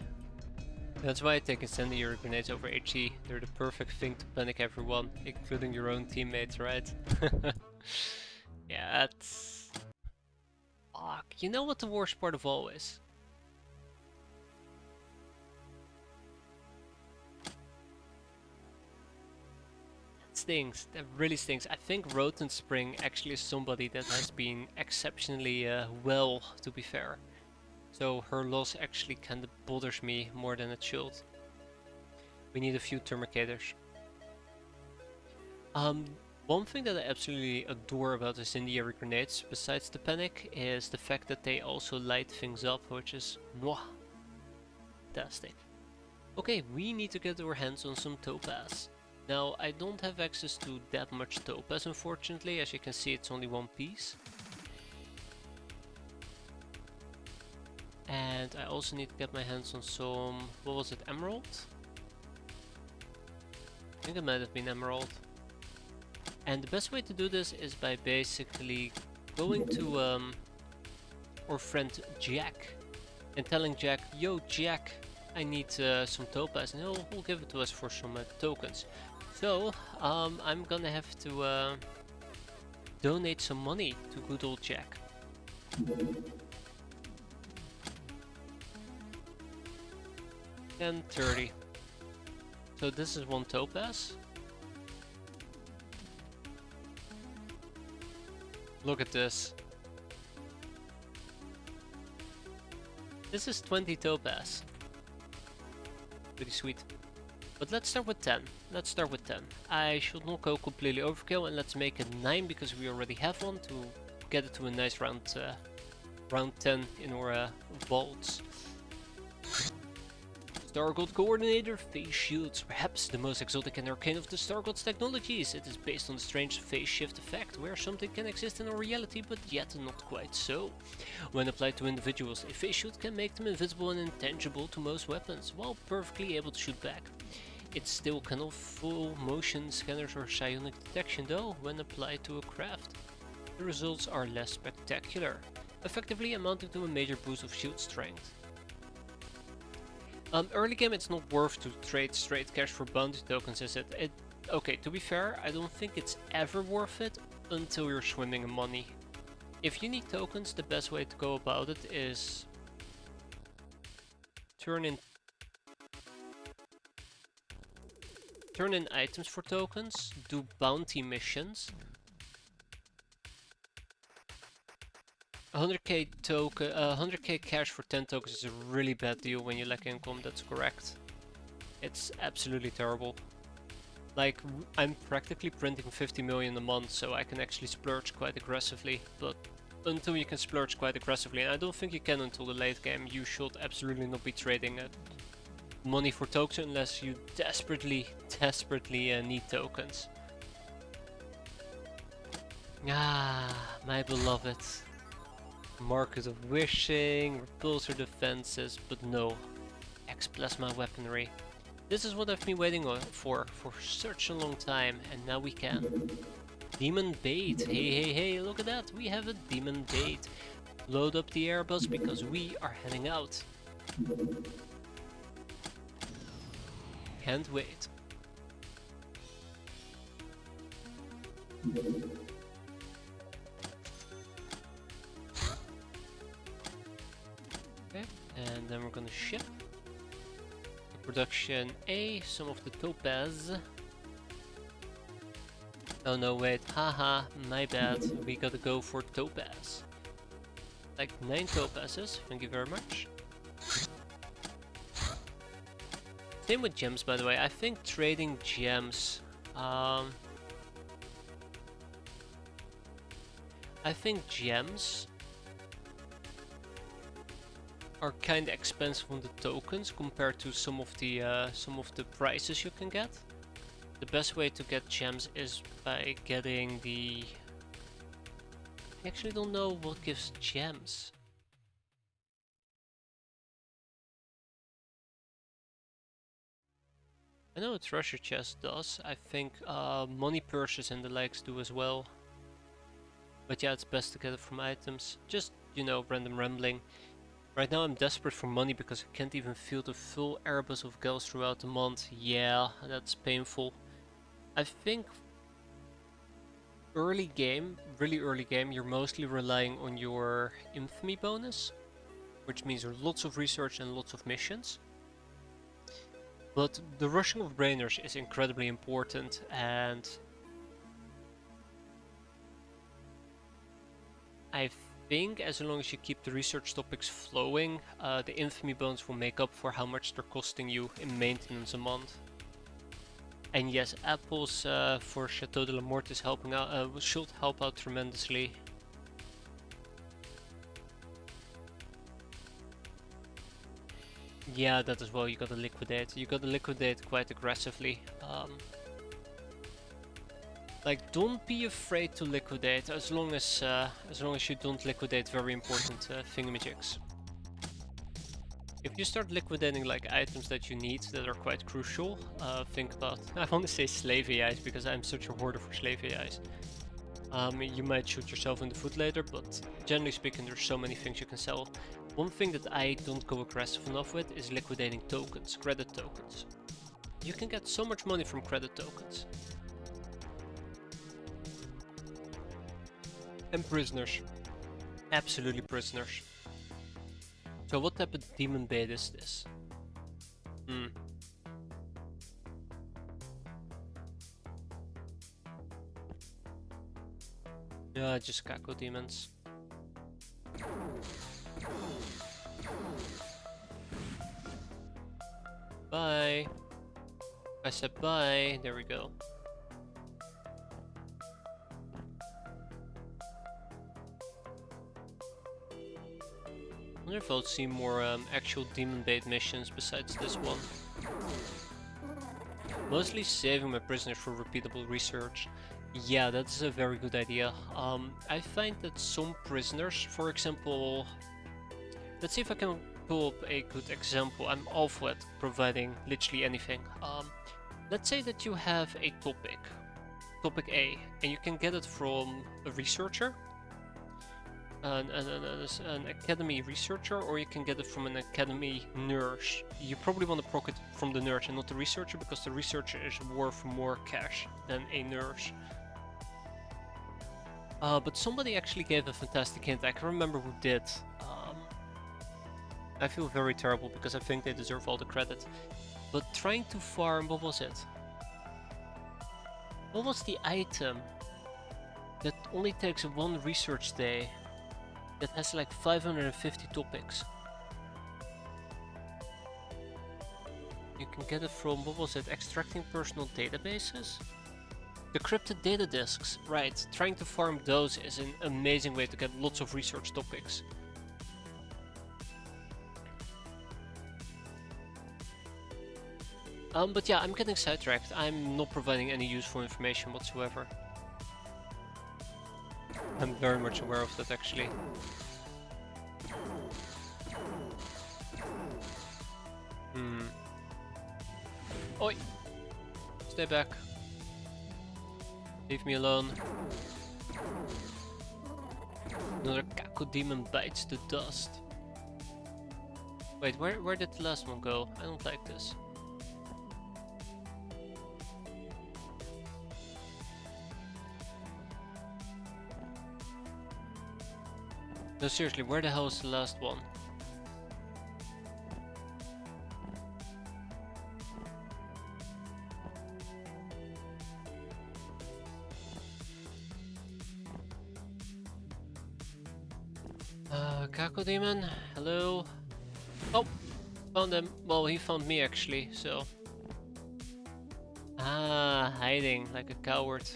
That's why I take incendiary grenades over HE. They're the perfect thing to panic everyone, including your own teammates, right? Yeah, that's... Fuck, you know what the worst part of all is? That stings, that really stings. I think Rotten Spring actually is somebody that has been exceptionally well, to be fair. So her loss actually kinda bothers me more than it should. We need a few Termicators. One thing that I absolutely adore about the incendiary grenades, besides the panic, is the fact that they also light things up, which is mwah, fantastic. Okay, we need to get our hands on some topaz. Now, I don't have access to that much topaz, unfortunately. As you can see, it's only one piece. And I also need to get my hands on some, what was it, emerald? I think it might have been emerald. And the best way to do this is by basically going to our friend Jack and telling Jack, yo Jack, I need some topaz, and he'll give it to us for some tokens. So I'm gonna have to donate some money to good old Jack. 1030. So this is 1 topaz. Look at this. This is 20 topaz. Pretty sweet. But let's start with 10. Let's start with 10. I should not go completely overkill, and let's make it 9 because we already have one to get it to a nice round round 10 in our vaults. Stargold Coordinator Phase Shields, perhaps the most exotic and arcane of the Stargold's technologies. It is based on the strange phase shift effect, where something can exist in our reality but yet not quite so. When applied to individuals, a phase shield can make them invisible and intangible to most weapons, while perfectly able to shoot back. It still cannot full motion scanners or psionic detection though, when applied to a craft. The results are less spectacular, effectively amounting to a major boost of shield strength. Early game it's not worth to trade straight cash for bounty tokens, is it? Okay, to be fair, I don't think it's ever worth it until you're swimming in money. If you need tokens, the best way to go about it is turn in items for tokens, do bounty missions. 100k token, 100k cash for 10 tokens is a really bad deal when you lack income, that's correct. It's absolutely terrible. Like, I'm practically printing 50 million a month, so I can actually splurge quite aggressively, but until you can splurge quite aggressively, and I don't think you can until the late game, you should absolutely not be trading money for tokens unless you desperately need tokens. Ah, my beloved. Market of Wishing, repulsor defenses, but no. X-plasma weaponry. This is what I've been waiting for such a long time, and now we can. Demon bait. Hey, look at that. We have a demon bait. Load up the airbus because we are heading out. Can't wait. Okay, and then we're gonna ship to production A some of the topaz. Oh no, wait, haha, my bad. We gotta go for topaz. Like 9 topazes, thank you very much. Same with gems, by the way. I think trading gems. I think gems are kind of expensive on the tokens compared to some of the prices you can get. The best way to get gems is by getting the... I actually don't know what gives gems. I know a treasure chest does. I think money purses and the likes do as well. But yeah, it's best to get it from items. Just, you know, random rambling. Right now I'm desperate for money because I can't even field a full airbus of girls throughout the month. Yeah, that's painful. I think early game, really early game, you're mostly relying on your infamy bonus, which means there's lots of research and lots of missions. But the rushing of brainers is incredibly important, and I think as long as you keep the research topics flowing, the infamy bonus will make up for how much they're costing you in maintenance a month. And yes, apples for Chateau de la Morte is helping out, should help out tremendously. Yeah, that as well, you gotta liquidate. You gotta liquidate quite aggressively. Like, don't be afraid to liquidate, as long as you don't liquidate very important thingamajigs. If you start liquidating like items that you need that are quite crucial, think about... I want to say slave AIs because I'm such a hoarder for slave AIs. You might shoot yourself in the foot later, but generally speaking there's so many things you can sell. One thing that I don't go aggressive enough with is liquidating tokens, credit tokens. You can get so much money from credit tokens. And prisoners. Absolutely prisoners. So what type of demon bait is this? Yeah, just Kako demons. Bye. I said bye. There we go. wonder if I'll see more actual demon bait missions besides this one. Mostly saving my prisoners for repeatable research. Yeah, that's a very good idea. I find that some prisoners, for example, let's see if I can pull up a good example. I'm awful at providing literally anything. Let's say that you have a topic A, and you can get it from a researcher, an academy researcher, or you can get it from an academy nurse. You probably want to proc it from the nurse and not the researcher, because the researcher is worth more cash than a nurse. But somebody actually gave a fantastic hint. I can remember who did. I feel very terrible because I think they deserve all the credit. But trying to farm, what was it? What was the item that only takes one research day that has like 550 topics? You can get it from, what was it, extracting personal databases? Decrypted data disks, right. Trying to farm those is an amazing way to get lots of research topics. But yeah, I'm getting sidetracked. I'm not providing any useful information whatsoever. I'm very much aware of that, actually. Oi! Stay back. Leave me alone. Another Cacodemon bites the dust. Wait, where did the last one go? I don't like this. No, seriously, where the hell is the last one? Cacodemon, hello? Oh, found him. Well, he found me actually, so... Ah, hiding like a coward.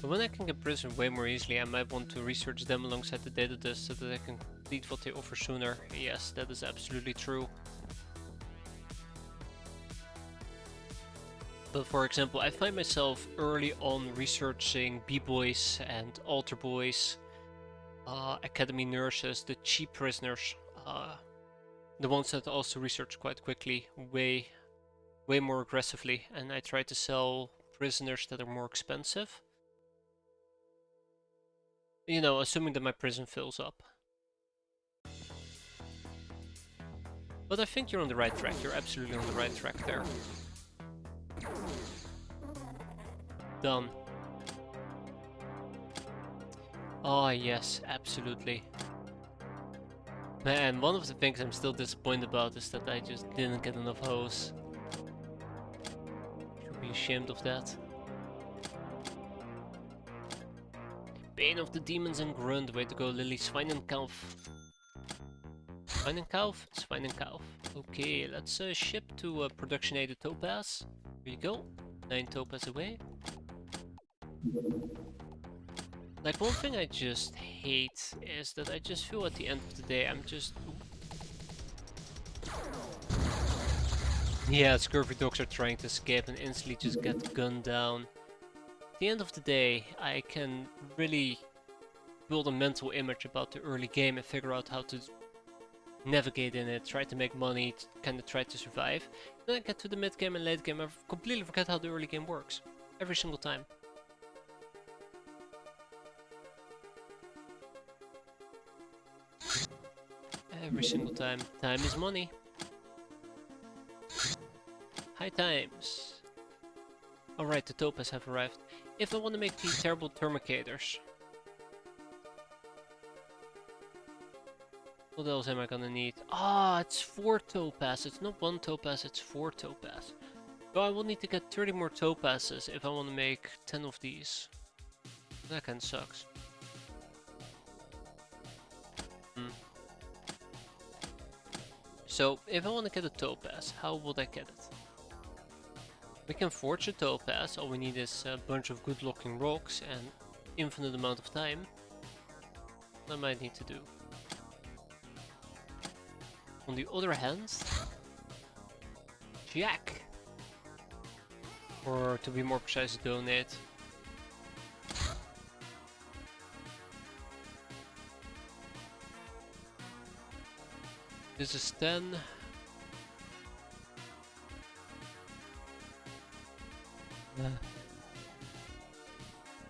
But when I can get prisoners way more easily, I might want to research them alongside the data disk so that I can complete what they offer sooner. Yes, that is absolutely true. But for example, I find myself early on researching B-boys and altar boys, academy nurses, the cheap prisoners, the ones that also research quite quickly, way more aggressively, and I try to sell prisoners that are more expensive. You know, assuming that my prison fills up. But I think you're on the right track. You're absolutely on the right track there. Done. Oh yes, absolutely. Man, one of the things I'm still disappointed about is that I just didn't get enough hose. Should be ashamed of that. Bane of the Demons and Grunt, way to go Lily, Schweinenkauf. Schweinenkauf? Schweinenkauf. Okay, let's ship to Production 8 Topaz. Here you go, 9 Topaz away. Like, one thing I just hate is that I just feel at the end of the day I'm just... Yeah, scurvy dogs are trying to escape and instantly just get gunned down. At the end of the day, I can really build a mental image about the early game and figure out how to navigate in it, try to make money, kind of try to survive. Then I get to the mid game and late game, I completely forget how the early game works. Every single time. Every single time. Time is money. High times. Alright, the Topaz have arrived. If I want to make these terrible Termicators, what else am I gonna need? Ah, it's 4 Topaz. It's not 1 Topaz, it's 4 Topaz. So I will need to get 30 more Topazes if I want to make 10 of these. That kinda sucks. So, if I want to get a Topaz, how would I get it? We can forge a Topaz, all we need is a bunch of good looking rocks and infinite amount of time. I might need to do. On the other hand, Jack, or to be more precise, donate. This is 10.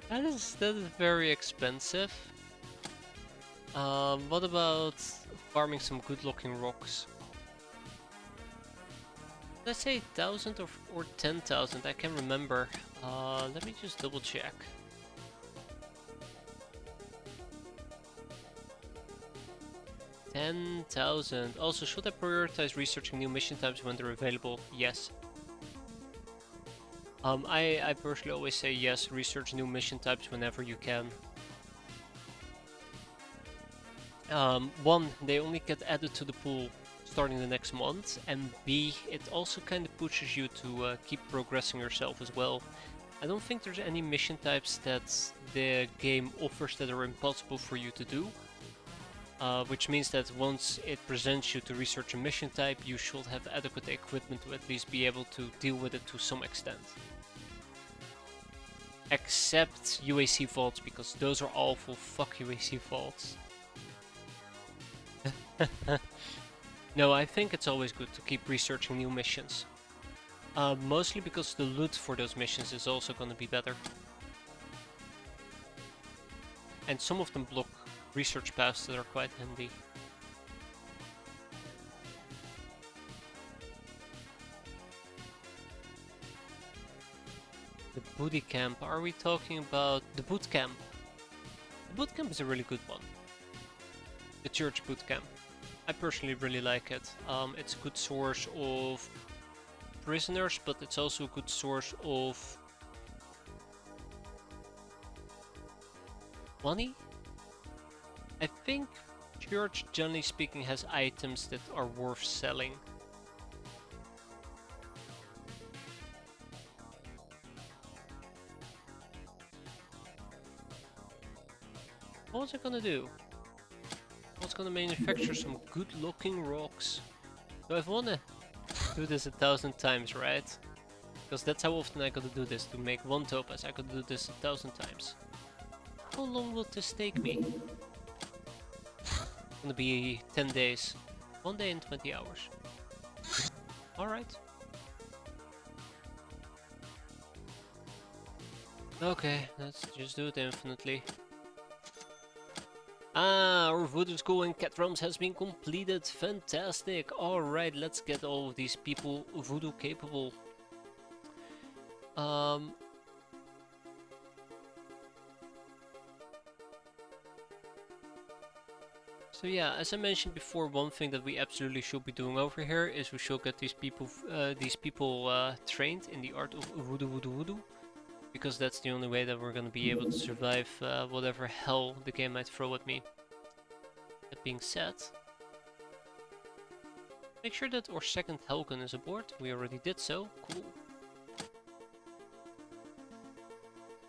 That is very expensive. What about farming some good looking rocks? Let's say 1,000 or 10,000, I can't remember. Let me just double check. $10,000. Also, should I prioritize researching new mission types when they're available? Yes. I personally always say yes, research new mission types whenever you can. One, they only get added to the pool starting the next month, and B, it also kind of pushes you to keep progressing yourself as well. I don't think there's any mission types that the game offers that are impossible for you to do. Which means that once it presents you to research a mission type, you should have adequate equipment to at least be able to deal with it to some extent. Except UAC vaults, because those are awful. Fuck UAC vaults. No, I think it's always good to keep researching new missions. Mostly because the loot for those missions is also going to be better. And some of them block research paths that are quite handy. The booty camp, are we talking about the boot camp? The boot camp is a really good one. The church boot camp. I personally really like it. It's a good source of prisoners, but it's also a good source of money. I think church, generally speaking, has items that are worth selling. What was I gonna do? I was gonna manufacture some good looking rocks. So I wanna do this 1,000 times, right? Because that's how often I gotta do this. To make one topaz, I gotta do this 1,000 times. How long will this take me? It's gonna be 10 days. 1 day and 20 hours. Alright. Okay, let's just do it infinitely. Ah, our voodoo school in Cat Realms has been completed. Fantastic. Alright, let's get all of these people voodoo capable. So yeah, as I mentioned before, one thing that we absolutely should be doing over here is we should get these people trained in the art of voodoo, because that's the only way that we're gonna be able to survive whatever hell the game might throw at me. That being said, make sure that our second Hellgun is aboard. We already did so. Cool.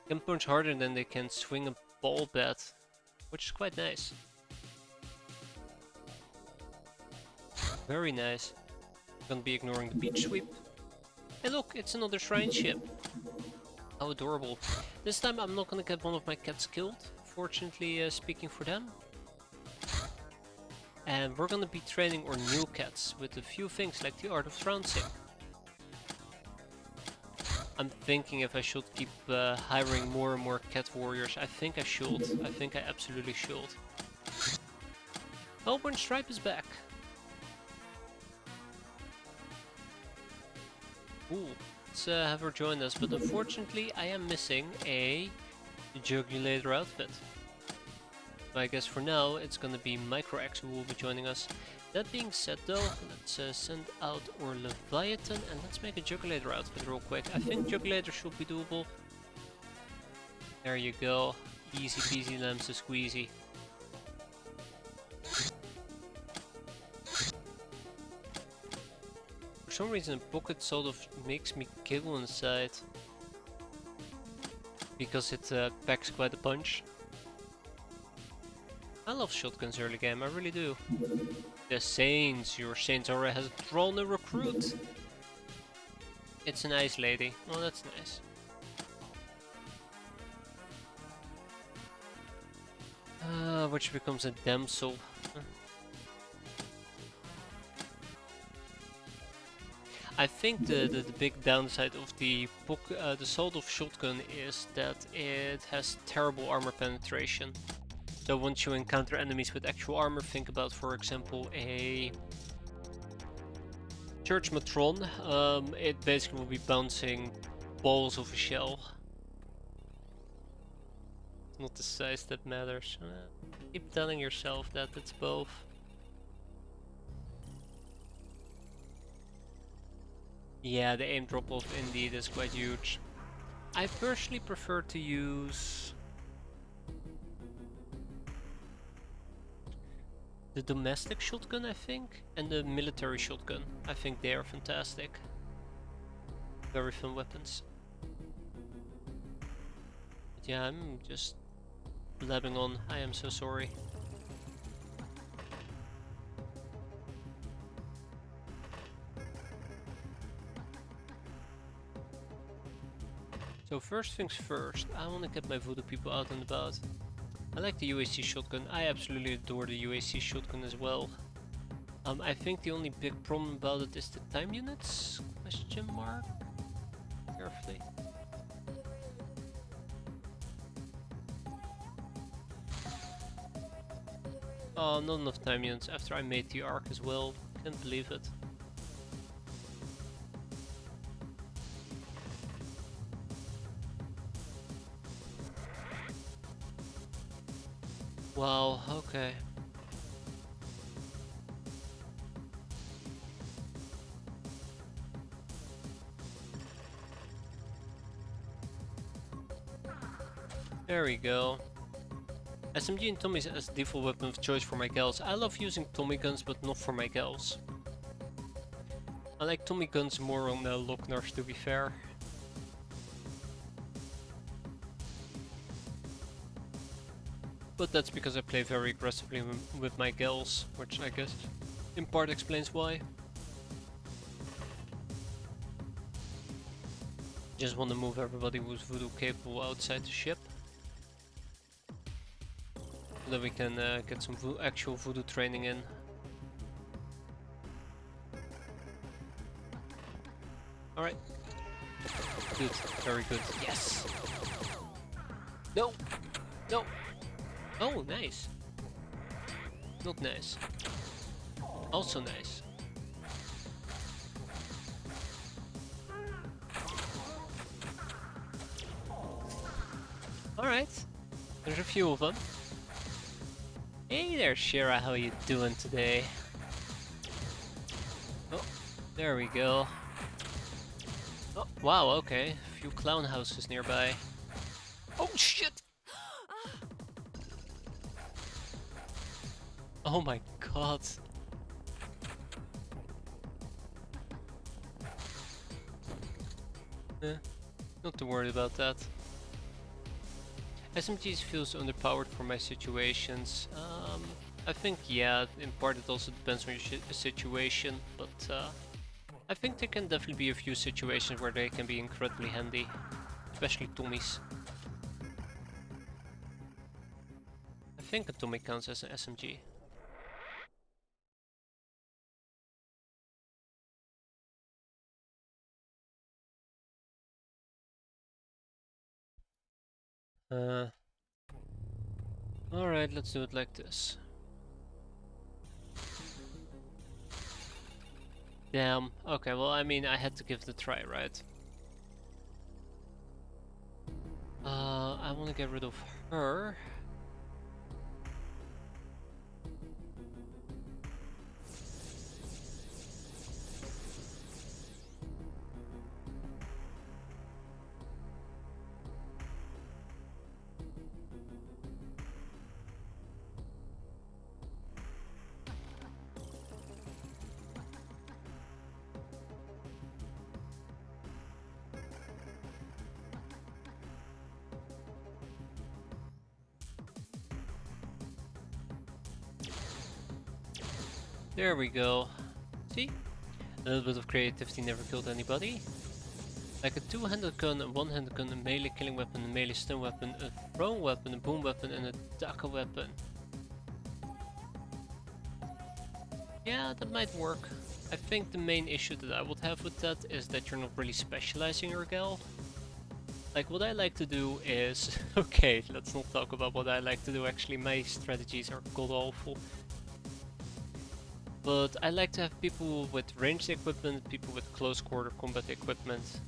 Can punch harder than they can swing a ball bat, which is quite nice. Very nice. Gonna be ignoring the beach sweep. Hey look, it's another shrine ship. How adorable. This time I'm not gonna get one of my cats killed, fortunately speaking for them. And we're gonna be training our new cats with a few things like the art of trouncing. I'm thinking if I should keep hiring more and more cat warriors. I think I should. I think I absolutely should. Melbourne Stripe is back. Cool. Let's have her join us, but unfortunately I am missing a Jugulator outfit. But I guess for now it's gonna be Micro X who will be joining us. That being said though, let's send out our Leviathan and let's make a Jugulator outfit real quick. I think Jugulator should be doable. There you go. Easy peasy lemons squeezy. For some reason Pocket sort of makes me giggle inside. Because it packs quite a punch. I love shotguns early game, I really do. The Saints, your Saints already has drawn a recruit. It's a nice lady. Oh, that's nice. Which becomes a damsel. I think the big downside of the sawed-off shotgun is that it has terrible armor penetration. So once you encounter enemies with actual armor, think about, for example, a Church Matron, it basically will be bouncing balls of a shell. It's not the size that matters. Keep telling yourself that it's both. Yeah, the aim drop-off indeed is quite huge. I personally prefer to use the domestic shotgun, I think, and the military shotgun. I think they are fantastic. Very fun weapons. But yeah, I'm just blabbing on. I am so sorry. So first things first, I want to get my voodoo people out and about. I like the UAC shotgun. I absolutely adore the UAC shotgun as well. I think the only big problem about it is the time units? Question mark? Carefully. Oh, not enough time units after I made the arc as well. Can't believe it. Wow, okay. There we go. SMG and Tommy's as default weapon of choice for my gals. I love using Tommy guns, but not for my gals. I like Tommy guns more on Locknars, to be fair. But that's because I play very aggressively with my gals, which I guess in part explains why. Just want to move everybody who's voodoo capable outside the ship. So that we can get some actual voodoo training in. Alright. Good, very good. Yes! No! No! Oh, nice. Not nice. Also nice. Alright. There's a few of them. Hey there, Shira, how you doing today? Oh, there we go. Oh, wow, okay. A few clown houses nearby. Oh, shit! Oh my god. Not too worried about that. SMGs feels underpowered for my situations. I think, yeah, in part it also depends on your situation, but I think there can definitely be a few situations where they can be incredibly handy, especially Tommies. I think a Tommy counts as an SMG. Alright, let's do it like this. Damn, okay, well, I mean, I had to give it a try, right? I want to get rid of her. There we go. See? A little bit of creativity never killed anybody. Like a two-handed gun, a one-handed gun, a melee killing weapon, a melee stun weapon, a thrown weapon, a boom weapon, and a daka weapon. Yeah, that might work. I think the main issue that I would have with that is that you're not really specializing your gal. Like what I like to do is... okay, let's not talk about what I like to do actually, my strategies are god awful. But I like to have people with ranged equipment, people with close quarter combat equipment.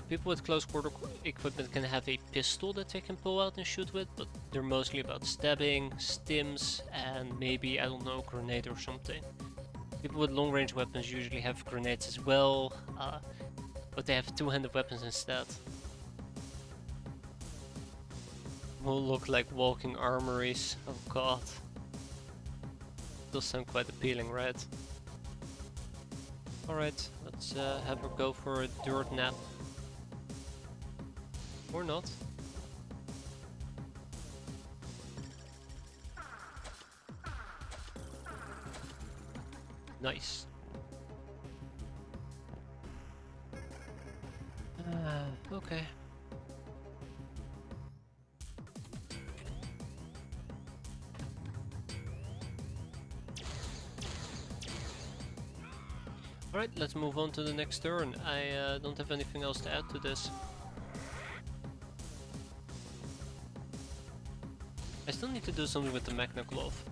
People with close quarter equipment can have a pistol that they can pull out and shoot with, but they're mostly about stabbing, stims, and maybe, I don't know, grenade or something. People with long range weapons usually have grenades as well, but they have two-handed weapons instead. Will look like walking armories, oh god. Does sound quite appealing, right? Alright, let's have her go for a dirt nap. Or not. Nice. Okay. Alright, let's move on to the next turn. I don't have anything else to add to this. I still need to do something with the Magna Glove.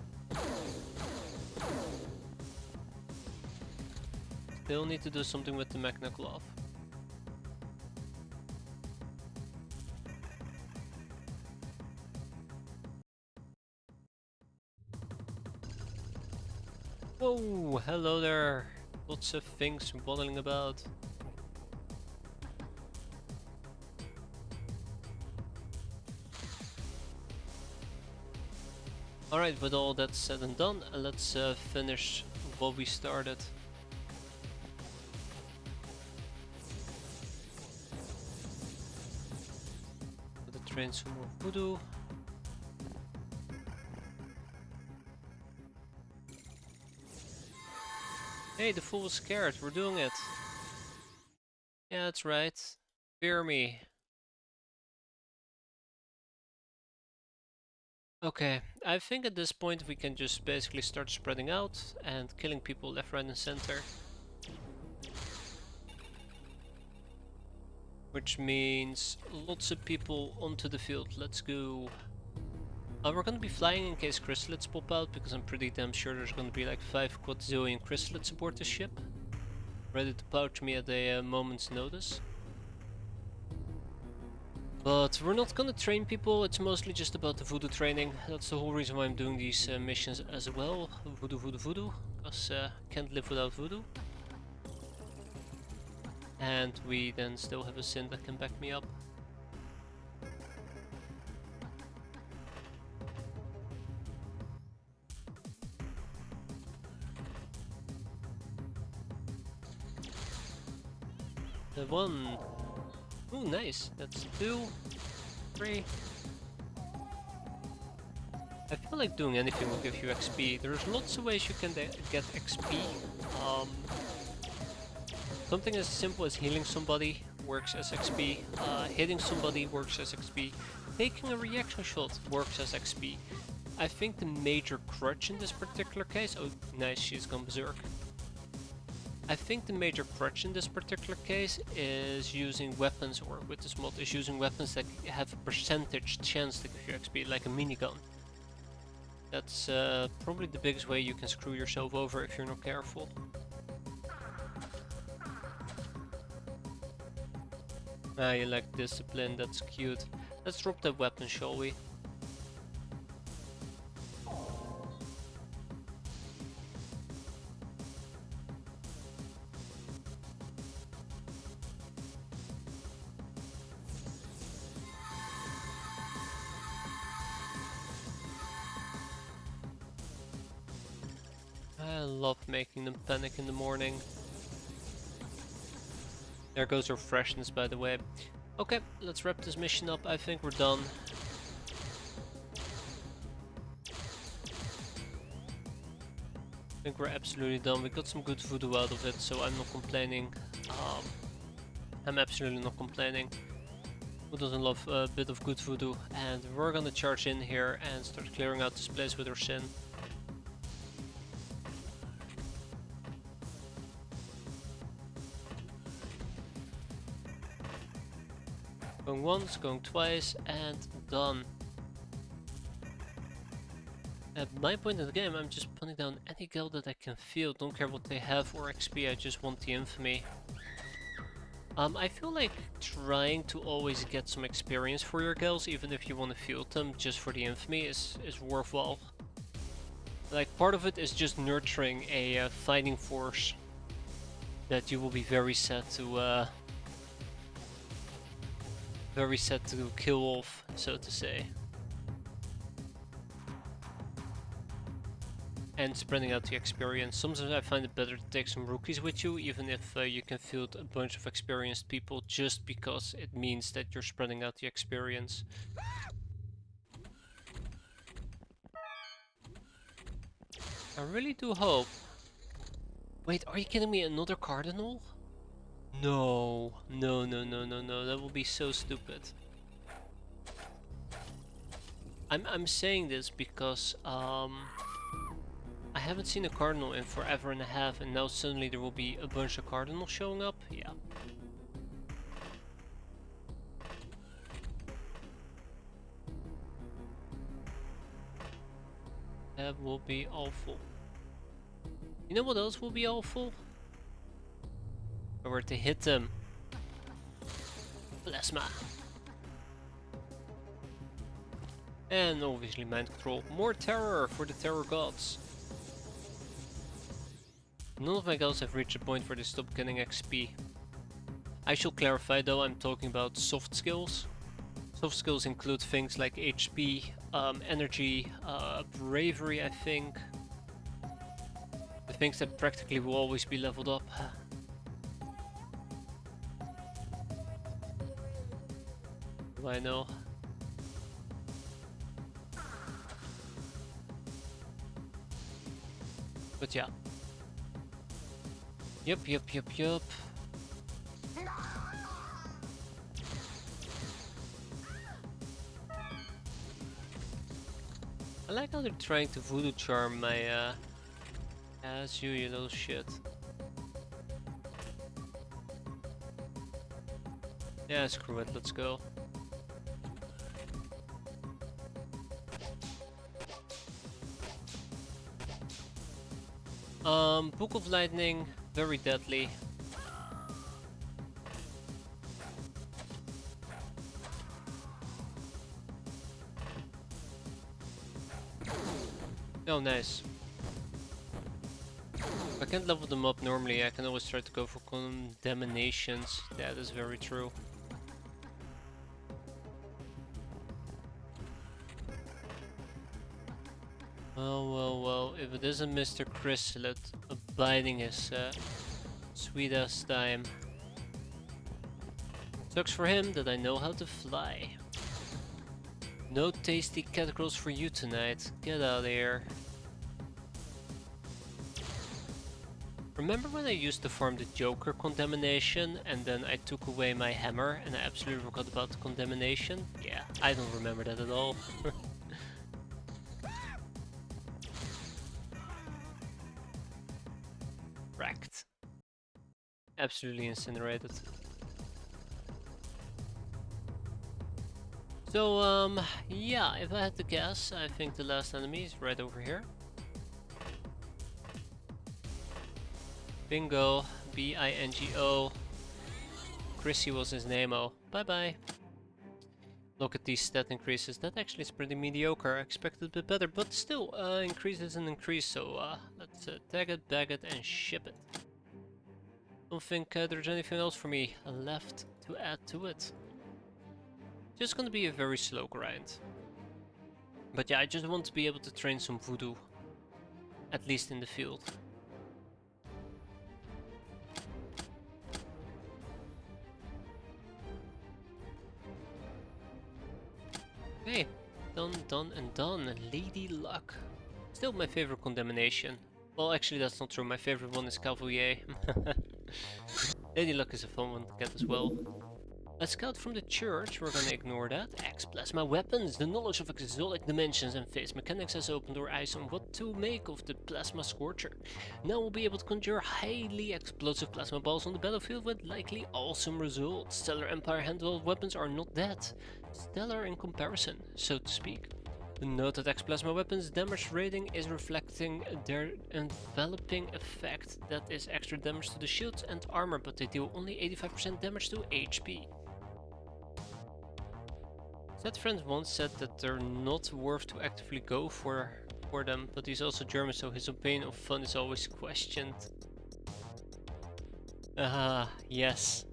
Still need to do something with the Magna Glove. Whoa, hello there. Lots of things waddling about. Alright, with all that said and done, let's finish what we started. Gotta train some more voodoo. Hey, the fool was scared, we're doing it. Yeah, that's right. Fear me. Okay, I think at this point we can just basically start spreading out and killing people left, right and center. Which means lots of people onto the field. Let's go. We're gonna be flying in case chrysalids pop out, because I'm pretty damn sure there's gonna be like 5 quadzillion chrysalids aboard the ship. Ready to pouch me at a moment's notice. But we're not gonna train people, it's mostly just about the voodoo training. That's the whole reason why I'm doing these missions as well. Voodoo, voodoo, voodoo. Because can't live without voodoo. And we then still have a Sin that can back me up. The 1. Ooh, nice. That's 2, 3. I feel like doing anything will give you XP. There's lots of ways you can get XP. Something as simple as healing somebody works as XP. Hitting somebody works as XP. Taking a reaction shot works as XP. I think the major crutch in this particular case... Oh, nice, she's gone berserk. I think the major crutch in this particular case is using weapons, or with this mod, is using weapons that have a percentage chance to give you XP, like a minigun. That's probably the biggest way you can screw yourself over if you're not careful. Ah, you like discipline, that's cute. Let's drop that weapon, shall we? I love making them panic in the morning. There goes our freshness, by the way. Okay, let's wrap this mission up. I think we're done. think we're absolutely done. We got some good voodoo out of it, so I'm not complaining. I'm absolutely not complaining. Who doesn't love a bit of good voodoo? And we're gonna charge in here and start clearing out this place with our sin. Going once, going twice, and done. At my point in the game, I'm just putting down any girl that I can feel. Don't care what they have or XP, I just want the infamy. I feel like trying to always get some experience for your girls, even if you want to field them just for the infamy, is worthwhile. Like, part of it is just nurturing a fighting force that you will be very sad to kill off, so to say. And spreading out the experience. Sometimes I find it better to take some rookies with you, even if you can field a bunch of experienced people, just because it means that you're spreading out the experience. I really do hope... Wait, are you kidding me? Another cardinal? No, no, no, no, no, no, that will be so stupid. I'm saying this because I haven't seen a cardinal in forever and a half, and now suddenly there will be a bunch of cardinals showing up? Yeah. That will be awful. You know what else will be awful? If I were to hit them. Plasma. And obviously mind control. More terror for the terror gods. None of my gods have reached a point where they stop getting XP. I shall clarify though, I'm talking about soft skills. Soft skills include things like HP, energy, bravery, I think. The things that practically will always be leveled up. Do I know? But yeah. Yup. I like how they're trying to voodoo charm my ass, you little shit. Yeah, screw it, let's go. Book of Lightning, very deadly. Oh, nice. If I can't level them up normally, I can always try to go for condemnations. That is very true. Well, if it isn't Mr. Chrysalit abiding his sweet ass time. Sucks for him that I know how to fly. No tasty cat girls for you tonight. Get out of here. Remember when I used to farm the Joker condemnation and then I took away my hammer and I absolutely forgot about the condemnation? Yeah, I don't remember that at all. Wrecked. Absolutely incinerated. So, yeah, if I had to guess, I think the last enemy is right over here. Bingo, B-I-N-G-O. Chrissy was his name-o. Bye-bye. Look at these stat increases. That actually is pretty mediocre. I expected a bit better, but still, increase is an increase. So, let's tag it, bag it, and ship it. Don't think there's anything else for me left to add to it. Just gonna be a very slow grind. But yeah, I just want to be able to train some voodoo. At least in the field. Okay, done and done. Lady Luck. Still my favorite condemnation. Well, actually that's not true. My favorite one is Cavalier. Lady Luck is a fun one to get as well. A scout from the church, we're gonna ignore that. X-plasma weapons. The knowledge of exotic dimensions and phase mechanics has opened our eyes on what to make of the plasma scorcher. Now we'll be able to conjure highly explosive plasma balls on the battlefield with likely awesome results. Stellar Empire handheld weapons are not that stellar in comparison, so to speak. Note that X-plasma weapons damage rating is reflecting their enveloping effect, that is extra damage to the shields and armor, but they deal only 85% damage to HP. That friend once said that they're not worth to actively go for them, but he's also German, so his opinion of fun is always questioned. Yes.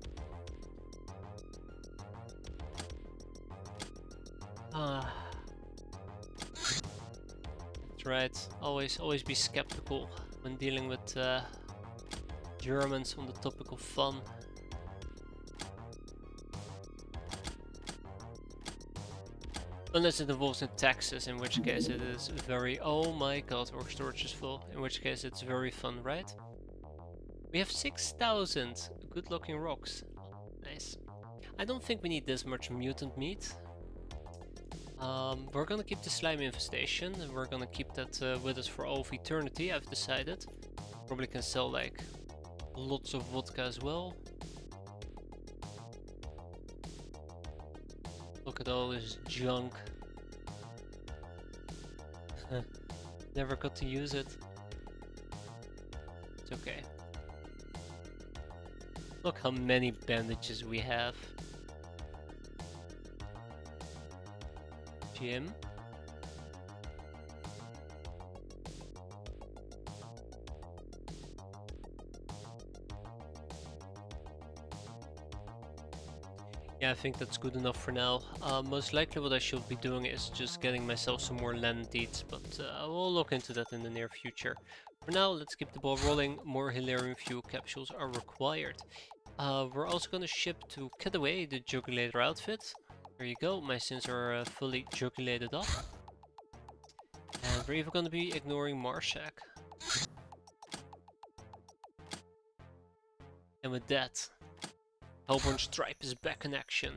That's right. Always be skeptical when dealing with Germans on the topic of fun. Unless it involves in taxes, in which case it is very... Oh my god, our storage is full. In which case it's very fun, right? We have 6,000 good looking rocks. Nice. I don't think we need this much mutant meat. We're gonna keep the slime infestation, and we're gonna keep that with us for all of eternity, I've decided. Probably can sell like lots of vodka as well. Look at all this junk. Never got to use it. It's okay. Look how many bandages we have. Jim. Yeah, I think that's good enough for now. Most likely what I should be doing is just getting myself some more land deeds, but we'll look into that in the near future. For now, let's keep the ball rolling. More Hilarium fuel capsules are required. We're also going to ship to Kitaway the Jugulator outfit. There you go, my sins are fully jugulated up. And we're even going to be ignoring Marshak. And with that, Hellborn Stripe is back in action.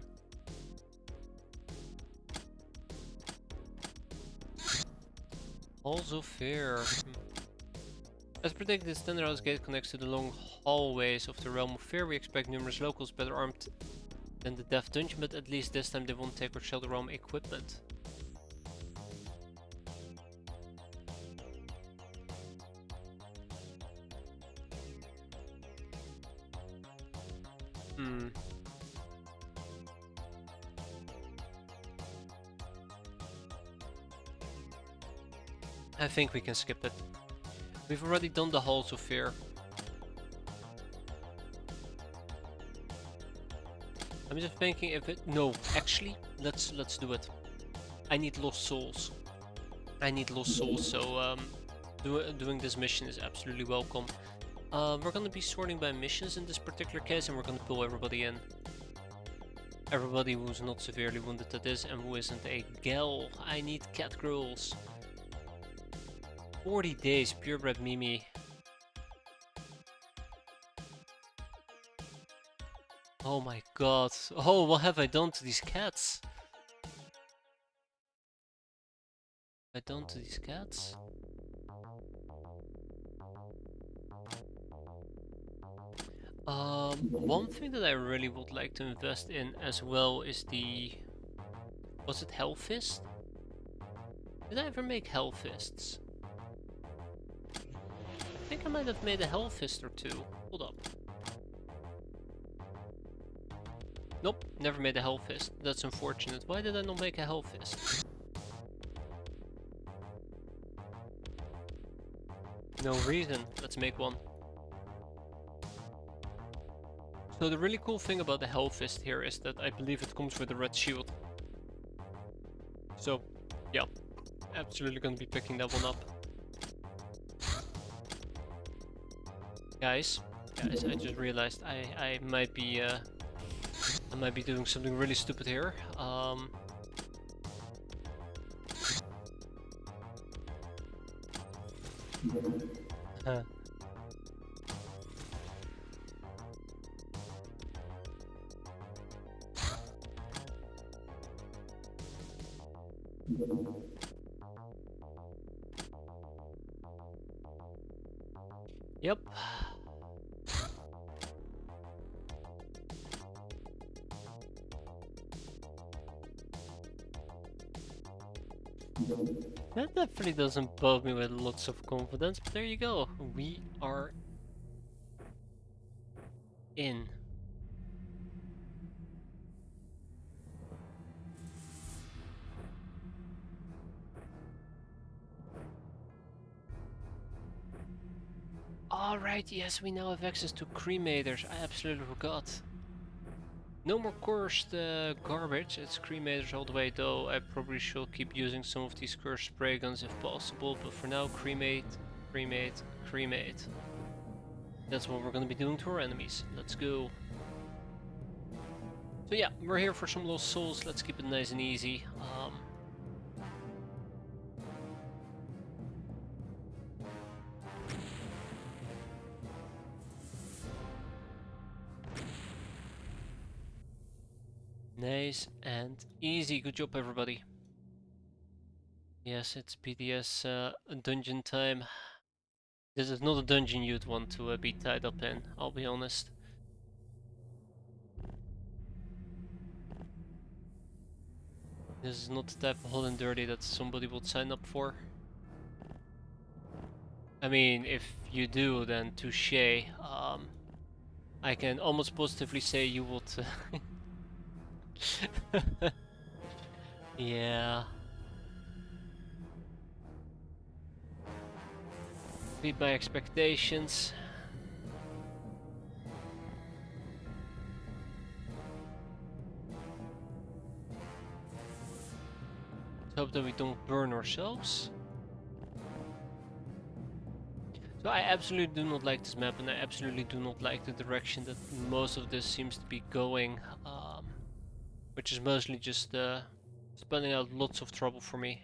Halls of Fear. As predicted, the Standard House Gate connects to the long hallways of the Realm of Fear. We expect numerous locals better armed than the Death Dungeon, but at least this time they won't take or shell the realm equipment. I think we can skip it. We've already done the Halls of Fear. I'm just thinking if it... No, actually, let's do it. I need lost souls. So doing this mission is absolutely welcome. We're gonna be sorting by missions in this particular case, and we're gonna pull everybody in. Everybody who's not severely wounded to this and who isn't a gal. I need cat girls. 40 days, purebred Mimi. Oh my god. Oh, what have I done to these cats? One thing that I really would like to invest in as well is the... Was it Hellfist? Did I ever make Hellfists? I think I might have made a Hellfist or two. Hold up. Nope, never made a Hellfist. That's unfortunate. Why did I not make a Hellfist? No reason. Let's make one. So the really cool thing about the Hellfist here is that I believe it comes with a red shield. So, yeah. Absolutely gonna be picking that one up. Guys, I just realized I might be doing something really stupid here. Yep. That definitely doesn't bug me with lots of confidence, but there you go. We are in. Alright, yes, we now have access to cremators. I absolutely forgot. No more cursed garbage, it's cremators all the way, though I probably should keep using some of these cursed spray guns if possible, but for now, cremate, cremate, cremate. That's what we're gonna be doing to our enemies. Let's go. So yeah, we're here for some lost souls, let's keep it nice and easy. Nice and easy, good job everybody. Yes, it's PDS dungeon time. This is not a dungeon you'd want to be tied up in, I'll be honest. This is not the type of hot and dirty that somebody would sign up for. I mean, if you do, then touche. I can almost positively say you would... yeah. Beat my expectations. Let's hope that we don't burn ourselves. So I absolutely do not like this map, and I absolutely do not like the direction that most of this seems to be going, which is mostly just spelling out lots of trouble for me.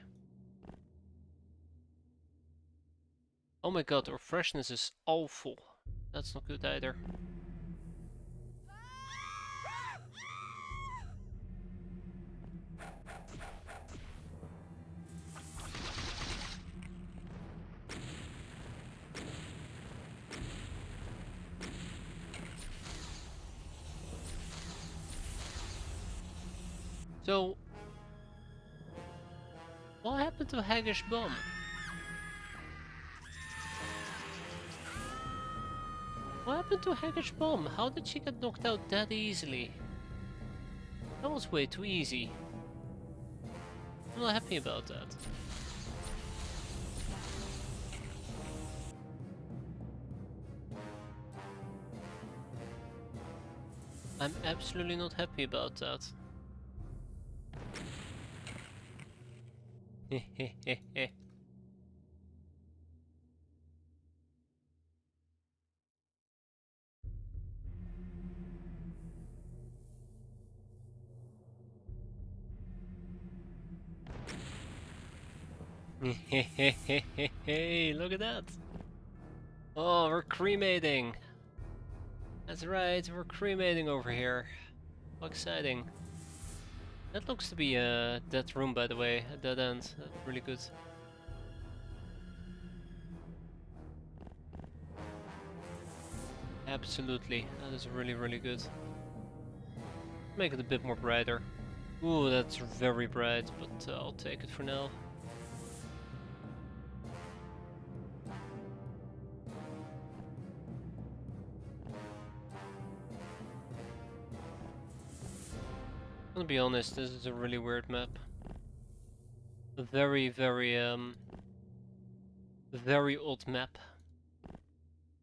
Oh my god, our freshness is awful. That's not good either. So, what happened to Haggish Bomb? What happened to Haggish Bomb? How did she get knocked out that easily? That was way too easy. I'm not happy about that. I'm absolutely not happy about that. Hehehehe. Hey, look at that! Oh, we're cremating! That's right, we're cremating over here. How exciting. That looks to be a dead room, by the way, a dead end. That's really good. Absolutely, that is really, really good. Make it a bit more brighter. Ooh, that's very bright, but I'll take it for now. I'm gonna be honest, this is a really weird map. A very, very odd map.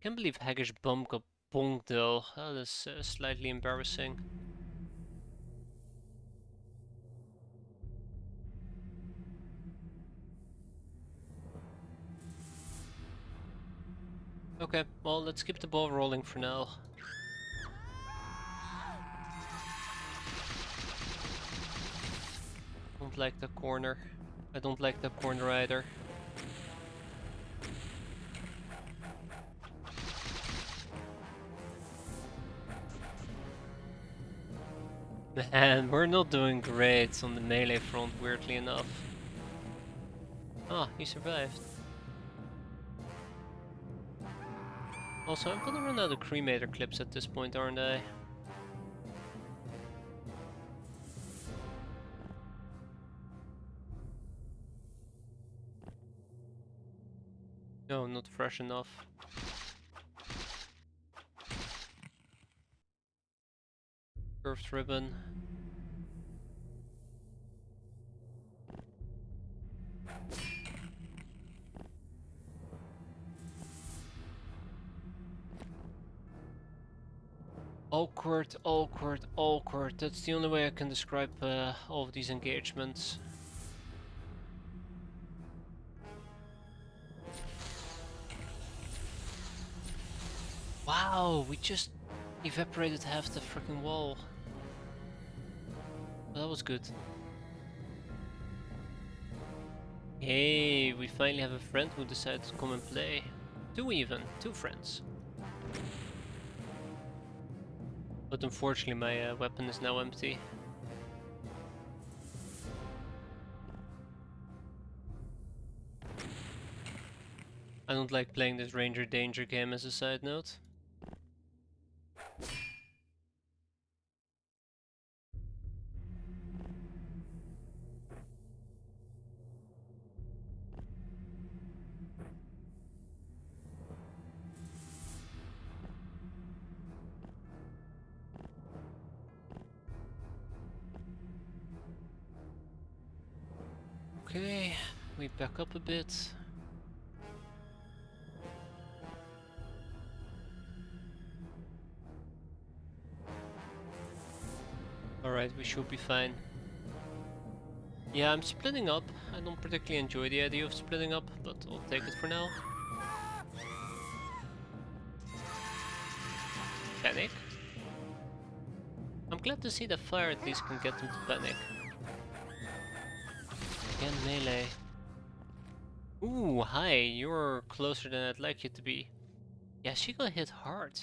Can't believe Haggish Bomb got bonked though. That is slightly embarrassing. Okay, well, let's keep the ball rolling for now. Don't like the corner. I don't like the corner either. Man, we're not doing great on the melee front, weirdly enough. Ah, he survived. Also, I'm gonna run out of cremator clips at this point, aren't I? No, not fresh enough. Curved ribbon. Awkward, awkward, awkward. That's the only way I can describe all of these engagements. Wow, we just evaporated half the freaking wall. Well, that was good. Hey, we finally have a friend who decided to come and play. Two even, two friends. But unfortunately my weapon is now empty. I don't like playing this Ranger Danger game as a side note. Okay, we back up a bit. Alright, we should be fine. Yeah, I'm splitting up. I don't particularly enjoy the idea of splitting up, but I'll take it for now. Panic. I'm glad to see that fire at least can get them to panic. Again, melee. Ooh, hi, you're closer than I'd like you to be. Yeah, she got hit hard.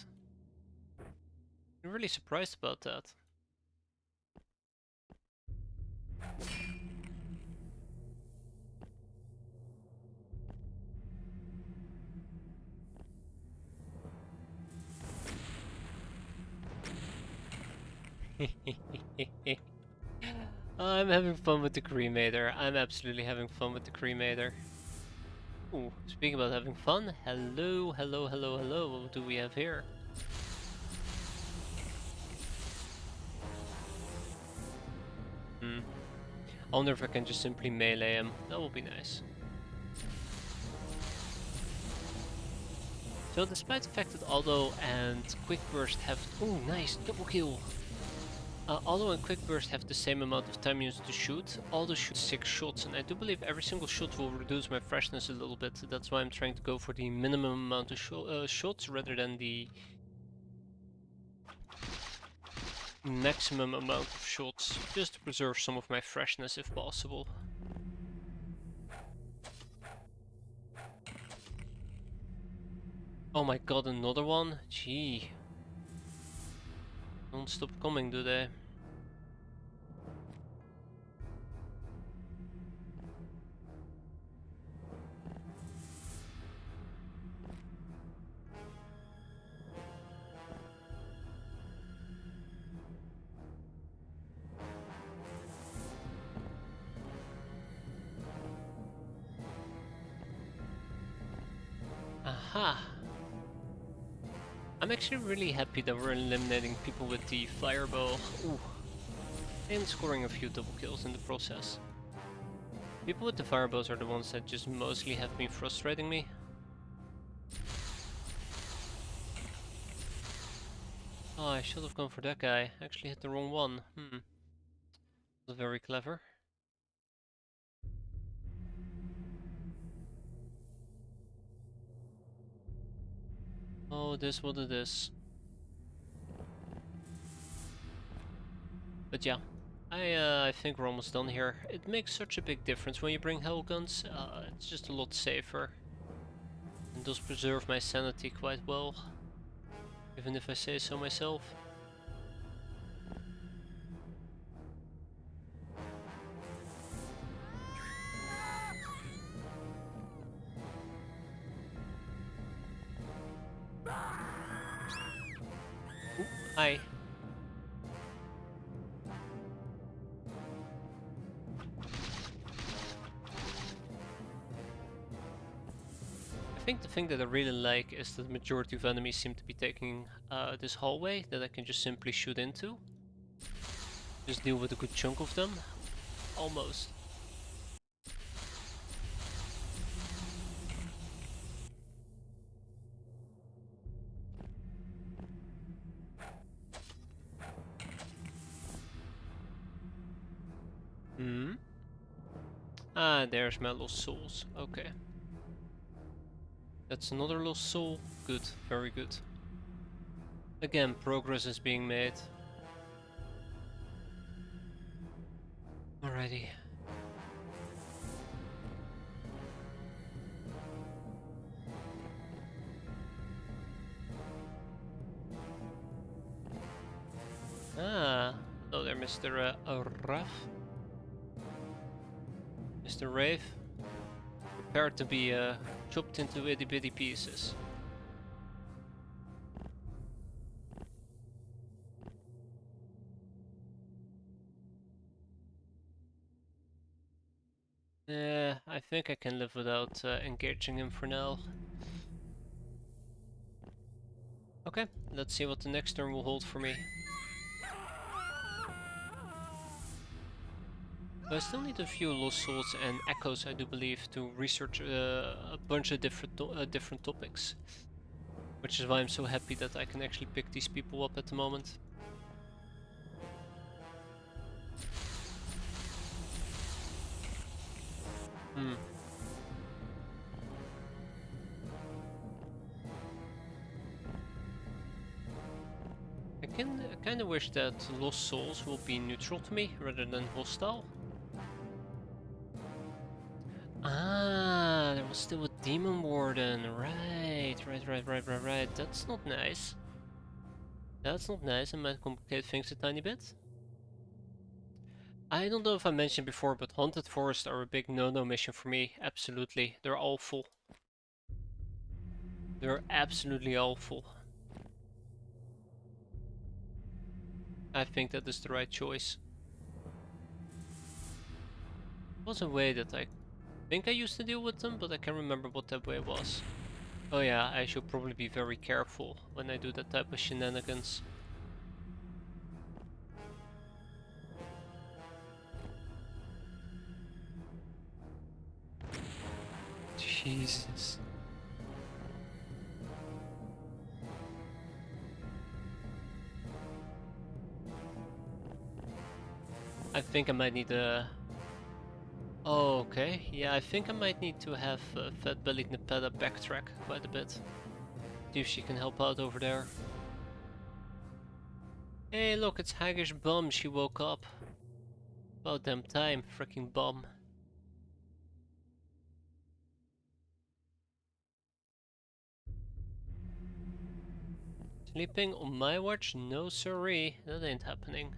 I'm really surprised about that. I'm having fun with the cremator. I'm absolutely having fun with the cremator. Ooh, speaking about having fun, hello, hello, hello, hello, what do we have here? I wonder if I can just simply melee him. That would be nice. So despite the fact that Aldo and Quick Burst have... Ooh, nice, double kill! Aldo and Quick Burst have the same amount of time used to shoot. Aldo shoots 6 shots, and I do believe every single shot will reduce my freshness a little bit. That's why I'm trying to go for the minimum amount of shots rather than the maximum amount of shots, just to preserve some of my freshness if possible. Oh my god, another one? Gee. Don't stop coming, do they? Aha! I'm actually really happy that we're eliminating people with the fireball. Ooh. And scoring a few double kills in the process. People with the fireballs are the ones that just mostly have been frustrating me. Oh, I should have gone for that guy. Actually hit the wrong one. Was very clever. Oh, this what it is. But yeah, I think we're almost done here. It makes such a big difference when you bring hell guns. It's just a lot safer. And does preserve my sanity quite well. Even if I say so myself. Hi. I think the thing that I really like is that the majority of enemies seem to be taking this hallway that I can just simply shoot into. Just deal with a good chunk of them. Almost. Hmm. Ah, there's my lost souls. Okay. That's another lost soul. Good. Very good. Again, progress is being made. Alrighty. Ah. Hello there, Mr. Raff. Mr. Rave. Prepare to be chopped into itty bitty pieces. Yeah, I think I can live without engaging him for now. Okay, let's see what the next turn will hold for me. I still need a few lost souls and echoes, I do believe, to research a bunch of different topics. Which is why I'm so happy that I can actually pick these people up at the moment. Hmm. I kind of wish that lost souls will be neutral to me rather than hostile. Ah, there was still a demon warden. Right. That's not nice. That's not nice. It might complicate things a tiny bit. I don't know if I mentioned before, but haunted forests are a big no-no mission for me. Absolutely. They're awful. They're absolutely awful. I think that is the right choice. There was a way that I think I used to deal with them, but I can't remember what that way was. Oh yeah, I should probably be very careful when I do that type of shenanigans. Jesus. I think I might need a... Oh, okay. Yeah, I think I might need to have Fat-Bellied Nepeta backtrack quite a bit. See if she can help out over there. Hey, look, it's Haggish Bum. She woke up. About damn time, freaking bum. Sleeping on my watch? No siree, that ain't happening.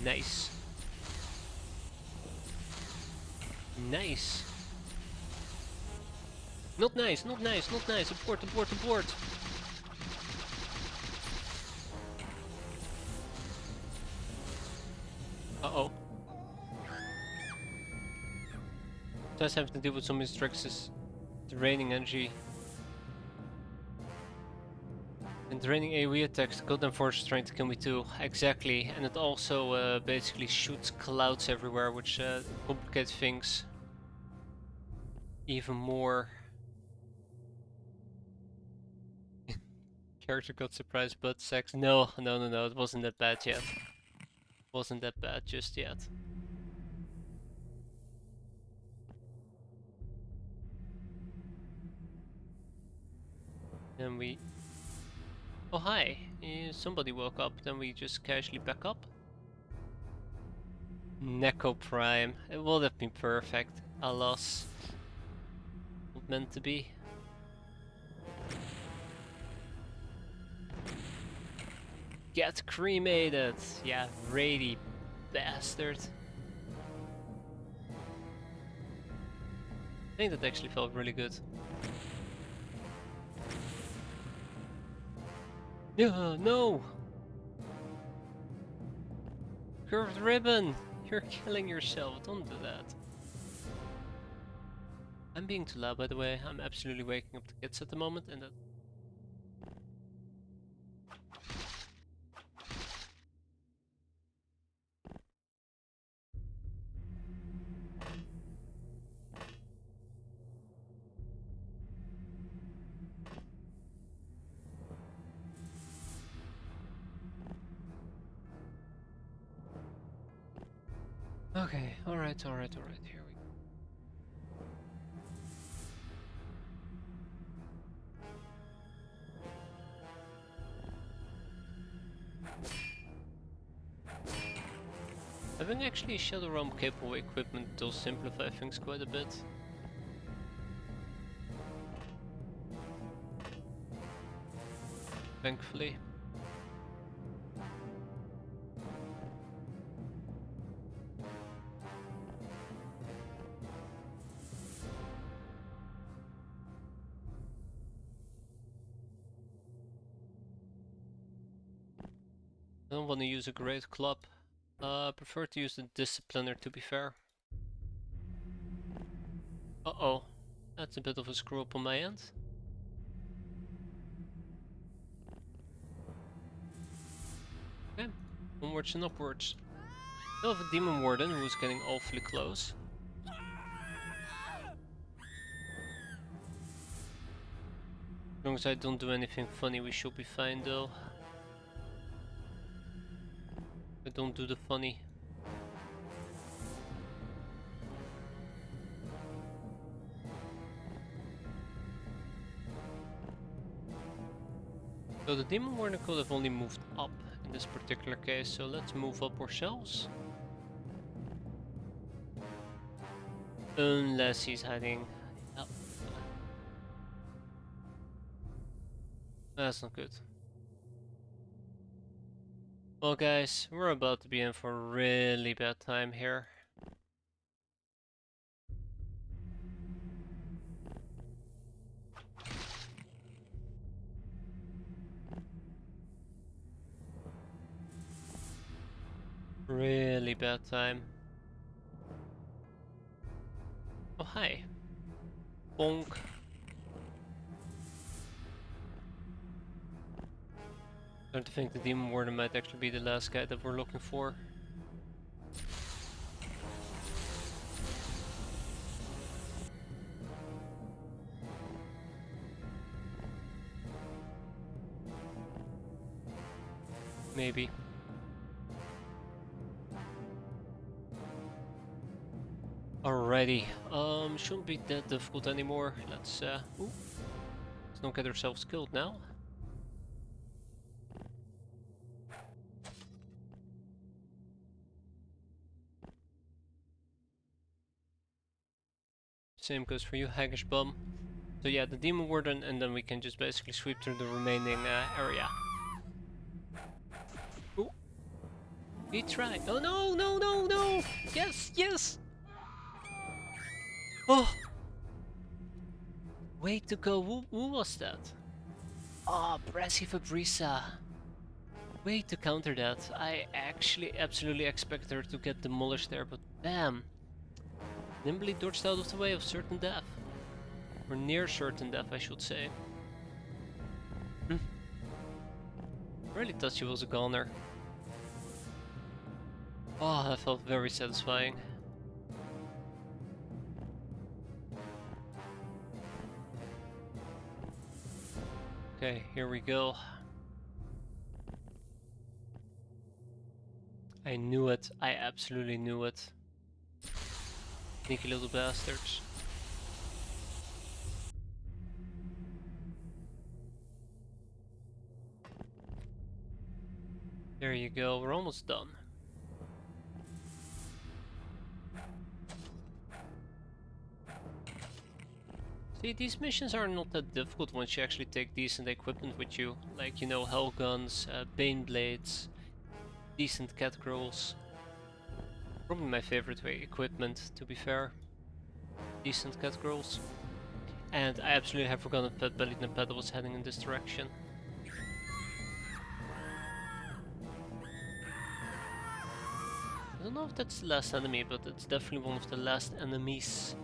Nice. Nice. Not nice, not nice, not nice. Abort, abort, abort. Uh-oh. Just have to deal with some Instructions draining energy. And draining AoE attacks, Goddamn Force is trying to kill me too. Exactly, and it also basically shoots clouds everywhere, which complicates things even more. Character got surprised butt sex. No, it wasn't that bad yet. Wasn't that bad just yet. Then we... Oh hi! Somebody woke up, then we just casually back up. Neko Prime. It would have been perfect. Alas. Not meant to be. Get cremated! Yeah, really bastard. think that actually felt really good. Yeah, no! Curved ribbon! You're killing yourself, don't do that. I'm being too loud, by the way. I'm absolutely waking up the kids at the moment, and that... Okay, alright, here we go. Having actually Shadow Realm capable equipment does simplify things quite a bit. Thankfully. I don't want to use a great club. I prefer to use the discipliner, to be fair. Uh-oh. That's a bit of a screw up on my end. Okay. Onwards and upwards. Still have a Demon Warden who's getting awfully close. As long as I don't do anything funny, we should be fine though. I don't do the funny. So the Demon Warden could have only moved up in this particular case, so let's move up ourselves. Unless he's hiding up. That's not good. Well guys, we're about to be in for a really bad time here. Really bad time. Oh hi. Bonk. Starting to think the Demon Warden might actually be the last guy that we're looking for. Maybe. Alrighty, shouldn't be that difficult anymore. Let's not get ourselves killed now. Same goes for you, Haggish Bum. So yeah, the Demon Warden, and then we can just basically sweep through the remaining area. Ooh. We tried. Oh no, no, no, no! Yes, yes! Oh! Way to go, who was that? Ah, oh, Brassy Fabrisa. Way to counter that. I actually absolutely expected her to get demolished there, but damn. Nimbly dodged out of the way of certain death. Or near certain death, I should say. Really thought she was a goner. Oh, that felt very satisfying. Okay, here we go. I knew it. I absolutely knew it. Sneaky little bastards. There you go, we're almost done. See, these missions are not that difficult once you actually take decent equipment with you. Like, you know, Hell Guns, Bane Blades, decent Catgirls. Probably my favorite equipment, to be fair. decent cat girls. And I absolutely have forgotten that Belly the Pedal was heading in this direction. I don't know if that's the last enemy, but it's definitely one of the last enemies.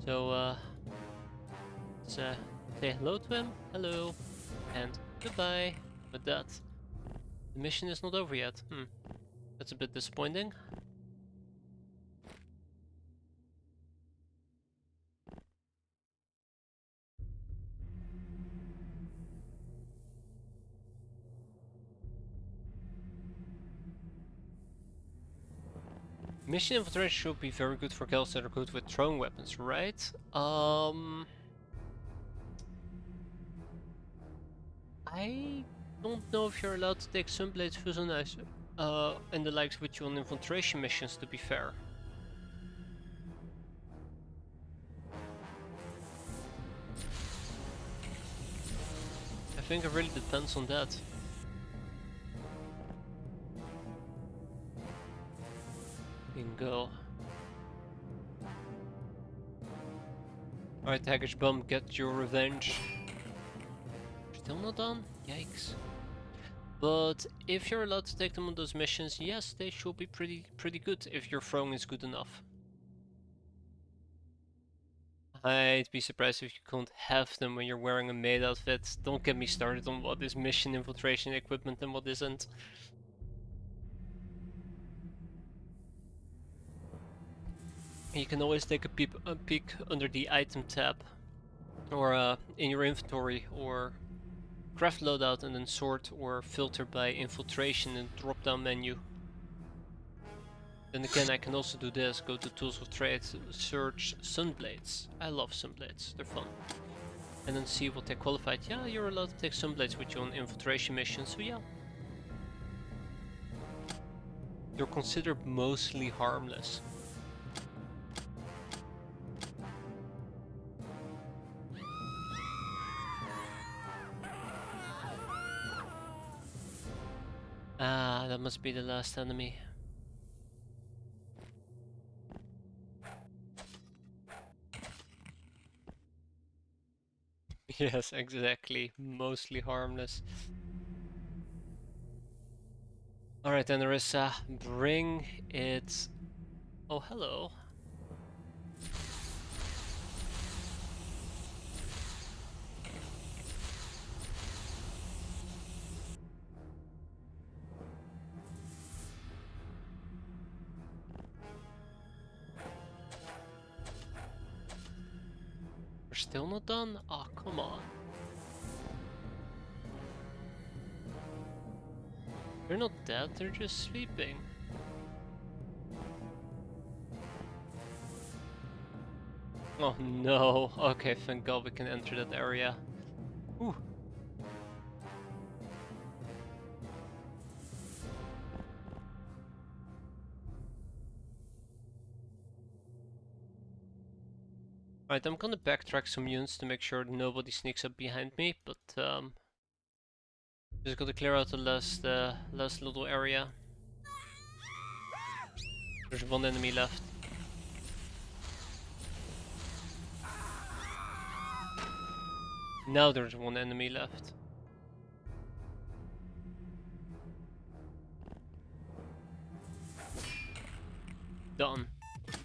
So, let's say hello to him, hello, and goodbye. With that, the mission is not over yet. That's a bit disappointing. Mission infiltration should be very good for girls that are good with throwing weapons, right? I don't know if you're allowed to take Sunblade's Fusionizer and the likes with you on infiltration missions, to be fair. I think it really depends on that. Bingo. Alright, Haggish Bum, get your revenge. Still not done? Yikes. But if you're allowed to take them on those missions, yes, they should be pretty good if your throwing is good enough. I'd be surprised if you can't have them when you're wearing a maid outfit. Don't get me started on what is mission infiltration equipment and what isn't. You can always take a peek under the item tab, or in your inventory, or craft loadout and then sort or filter by infiltration in the drop down menu. Then again, I can also do this, go to tools of trade, search Sunblades. I love Sunblades, they're fun. And then see what they qualified. Yeah, you're allowed to take Sunblades with you on infiltration missions, so yeah. They're considered mostly harmless. Ah, that must be the last enemy. Yes, exactly. Mostly harmless. Alright then, Narissa, bring it... Oh, hello. We're still not done? Oh, come on. They're not dead, they're just sleeping. Oh no. Okay, thank God we can enter that area. Ooh. Right, I'm gonna backtrack some units to make sure nobody sneaks up behind me, but just gotta clear out the last little area. There's one enemy left. Now there's one enemy left. Done.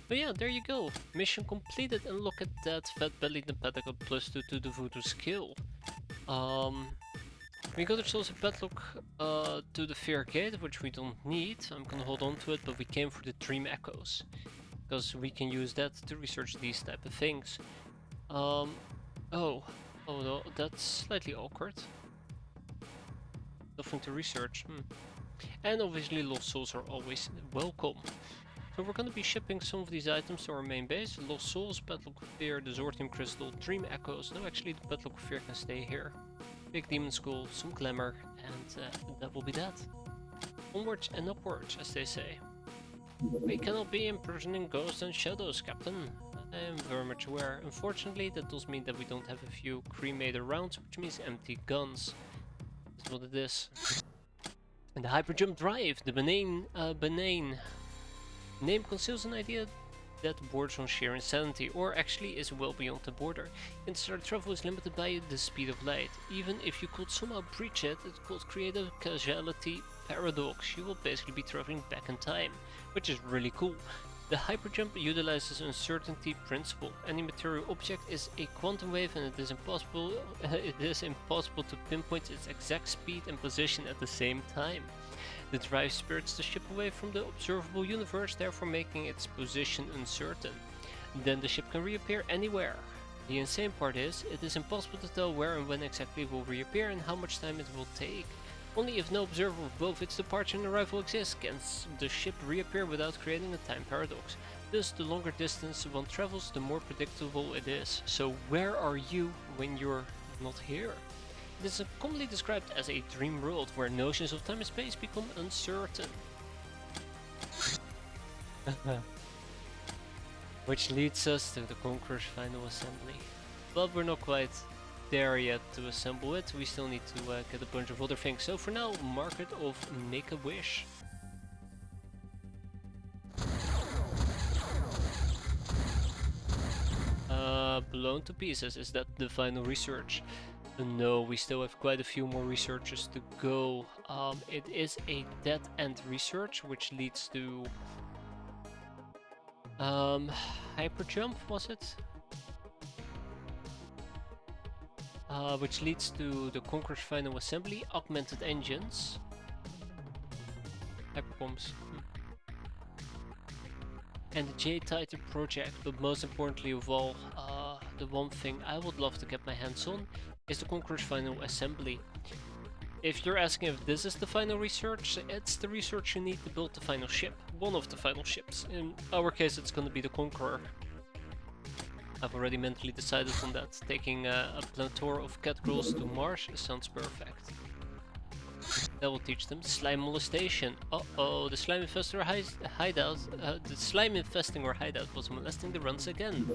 But yeah, there you go. Mission completed, and look at that, Fat Belly the Pet got +2 to the voodoo skill. We got ourselves a padlock to the Fair Gate, which we don't need. I'm gonna hold on to it, but we came for the Dream Echoes, because we can use that to research these type of things. Oh no, that's slightly awkward. Nothing to research. And obviously lost souls are always welcome. So we're gonna be shipping some of these items to our main base. Lost souls, Padlock of Fear, the Zortium Crystal, Dream Echoes. No, actually the Padlock of Fear can stay here. Big Demon Skull, some Glamour, and that will be that. Onwards and upwards, as they say. We cannot be imprisoning ghosts and shadows, Captain. I am very much aware. Unfortunately, that does mean that we don't have a few cremated rounds, which means empty guns. That's what it is. And the Hyperjump Drive, the benign name conceals an idea that borders on sheer insanity, or actually is well beyond the border. Interstellar travel is limited by the speed of light. Even if you could somehow breach it, it could create a causality paradox. You will basically be traveling back in time, which is really cool. The hyperjump utilizes uncertainty principle. Any material object is a quantum wave, and it is impossible to pinpoint its exact speed and position at the same time. The drive spirits the ship away from the observable universe, therefore making its position uncertain. Then the ship can reappear anywhere. The insane part is, it is impossible to tell where and when exactly it will reappear and how much time it will take. Only if no observer of both its departure and arrival exists can the ship reappear without creating a time paradox. Thus, the longer distance one travels, the more predictable it is. So where are you when you're not here? It is commonly described as a dream world where notions of time and space become uncertain. Which leads us to the Conqueror's final assembly. But we're not quite there yet to assemble it. We still need to get a bunch of other things. So for now, Market of Make-A-Wish. Blown to pieces. Is that the final research? No, we still have quite a few more researches to go. It is a dead-end research, which leads to hyperjump, was it? Which leads to the Conqueror's final assembly, augmented engines, hyperbombs, and the J-Titan project. But most importantly of all, the one thing I would love to get my hands on is the Conqueror's final assembly. If you're asking if this is the final research, it's the research you need to build the final ship. One of the final ships. In our case, it's going to be the Conqueror. I've already mentally decided on that. Taking a plethora of cat girls to Mars sounds perfect. That will teach them slime molestation. Uh-oh, the slime infestor hideout. The slime infesting our hideout was molesting the runs again.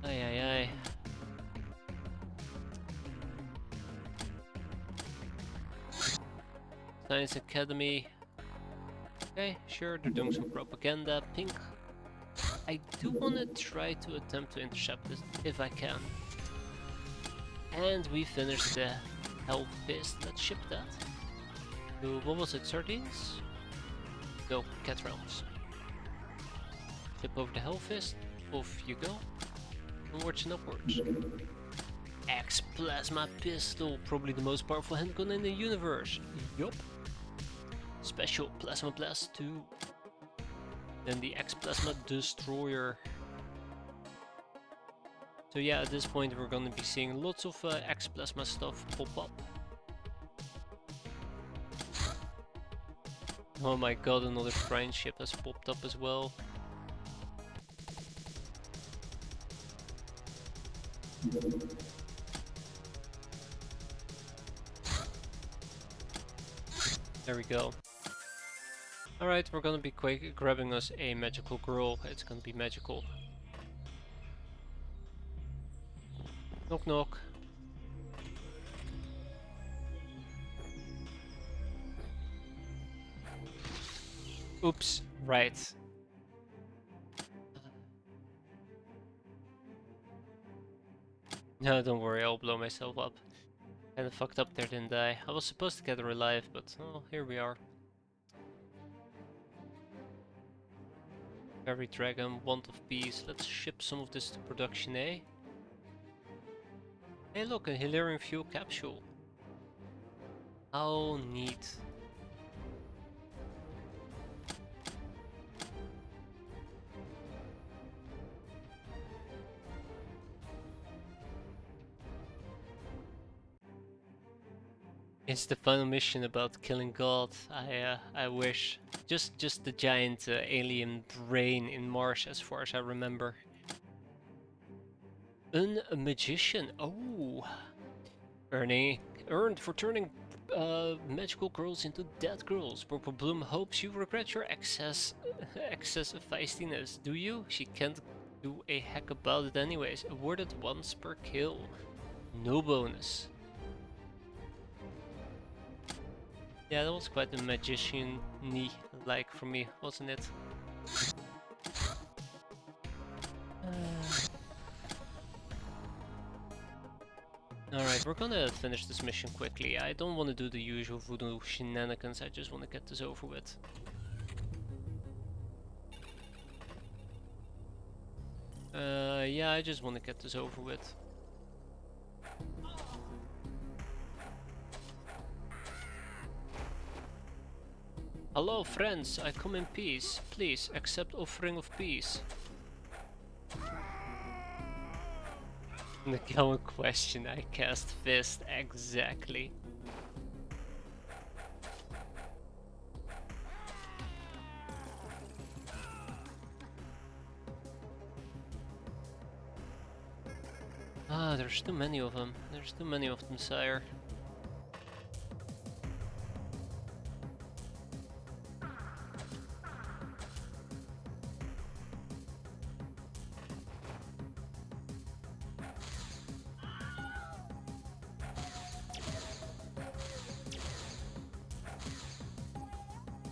Ay ay ay. Science Academy. Okay, sure, they're doing some propaganda. Pink. I do want to try to attempt to intercept this if I can. And we finished the Hell Fist. Let's ship that. To, what was it, sardines? No, cat realms. Flip over the Hell Fist. Off you go. Onwards and upwards. X-plasma pistol, probably the most powerful handgun in the universe. Yup. Special plasma blast 2. Then the X-plasma destroyer. So yeah, at this point we're gonna be seeing lots of X-plasma stuff pop up. Oh my god, another shrine ship has popped up as well. There we go. Alright, we're gonna be grabbing us a magical girl. It's gonna be magical. Knock knock. Oops, right. No, don't worry, I'll blow myself up. Kinda fucked up there, didn't I? I was supposed to get her alive, but oh, here we are. Fairy Dragon, Wand of Peace. Let's ship some of this to production, eh? Hey look, a Hilarion fuel capsule. How neat. It's the final mission about killing God. I wish. Just the giant alien brain in Mars, as far as I remember. A magician. Oh, earned for turning magical girls into dead girls. Purple Bloom hopes you regret your excess of feistiness. Do you? She can't do a heck about it anyways. Awarded once per kill. No bonus. Yeah, that was quite a magician-y like for me, wasn't it? Alright, we're gonna finish this mission quickly. I don't want to do the usual voodoo shenanigans, I just want to get this over with. Yeah, I just want to get this over with. Hello friends, I come in peace. Please accept offering of peace. The common question, I cast fist, exactly. Ah, there's too many of them. There's too many of them, sire.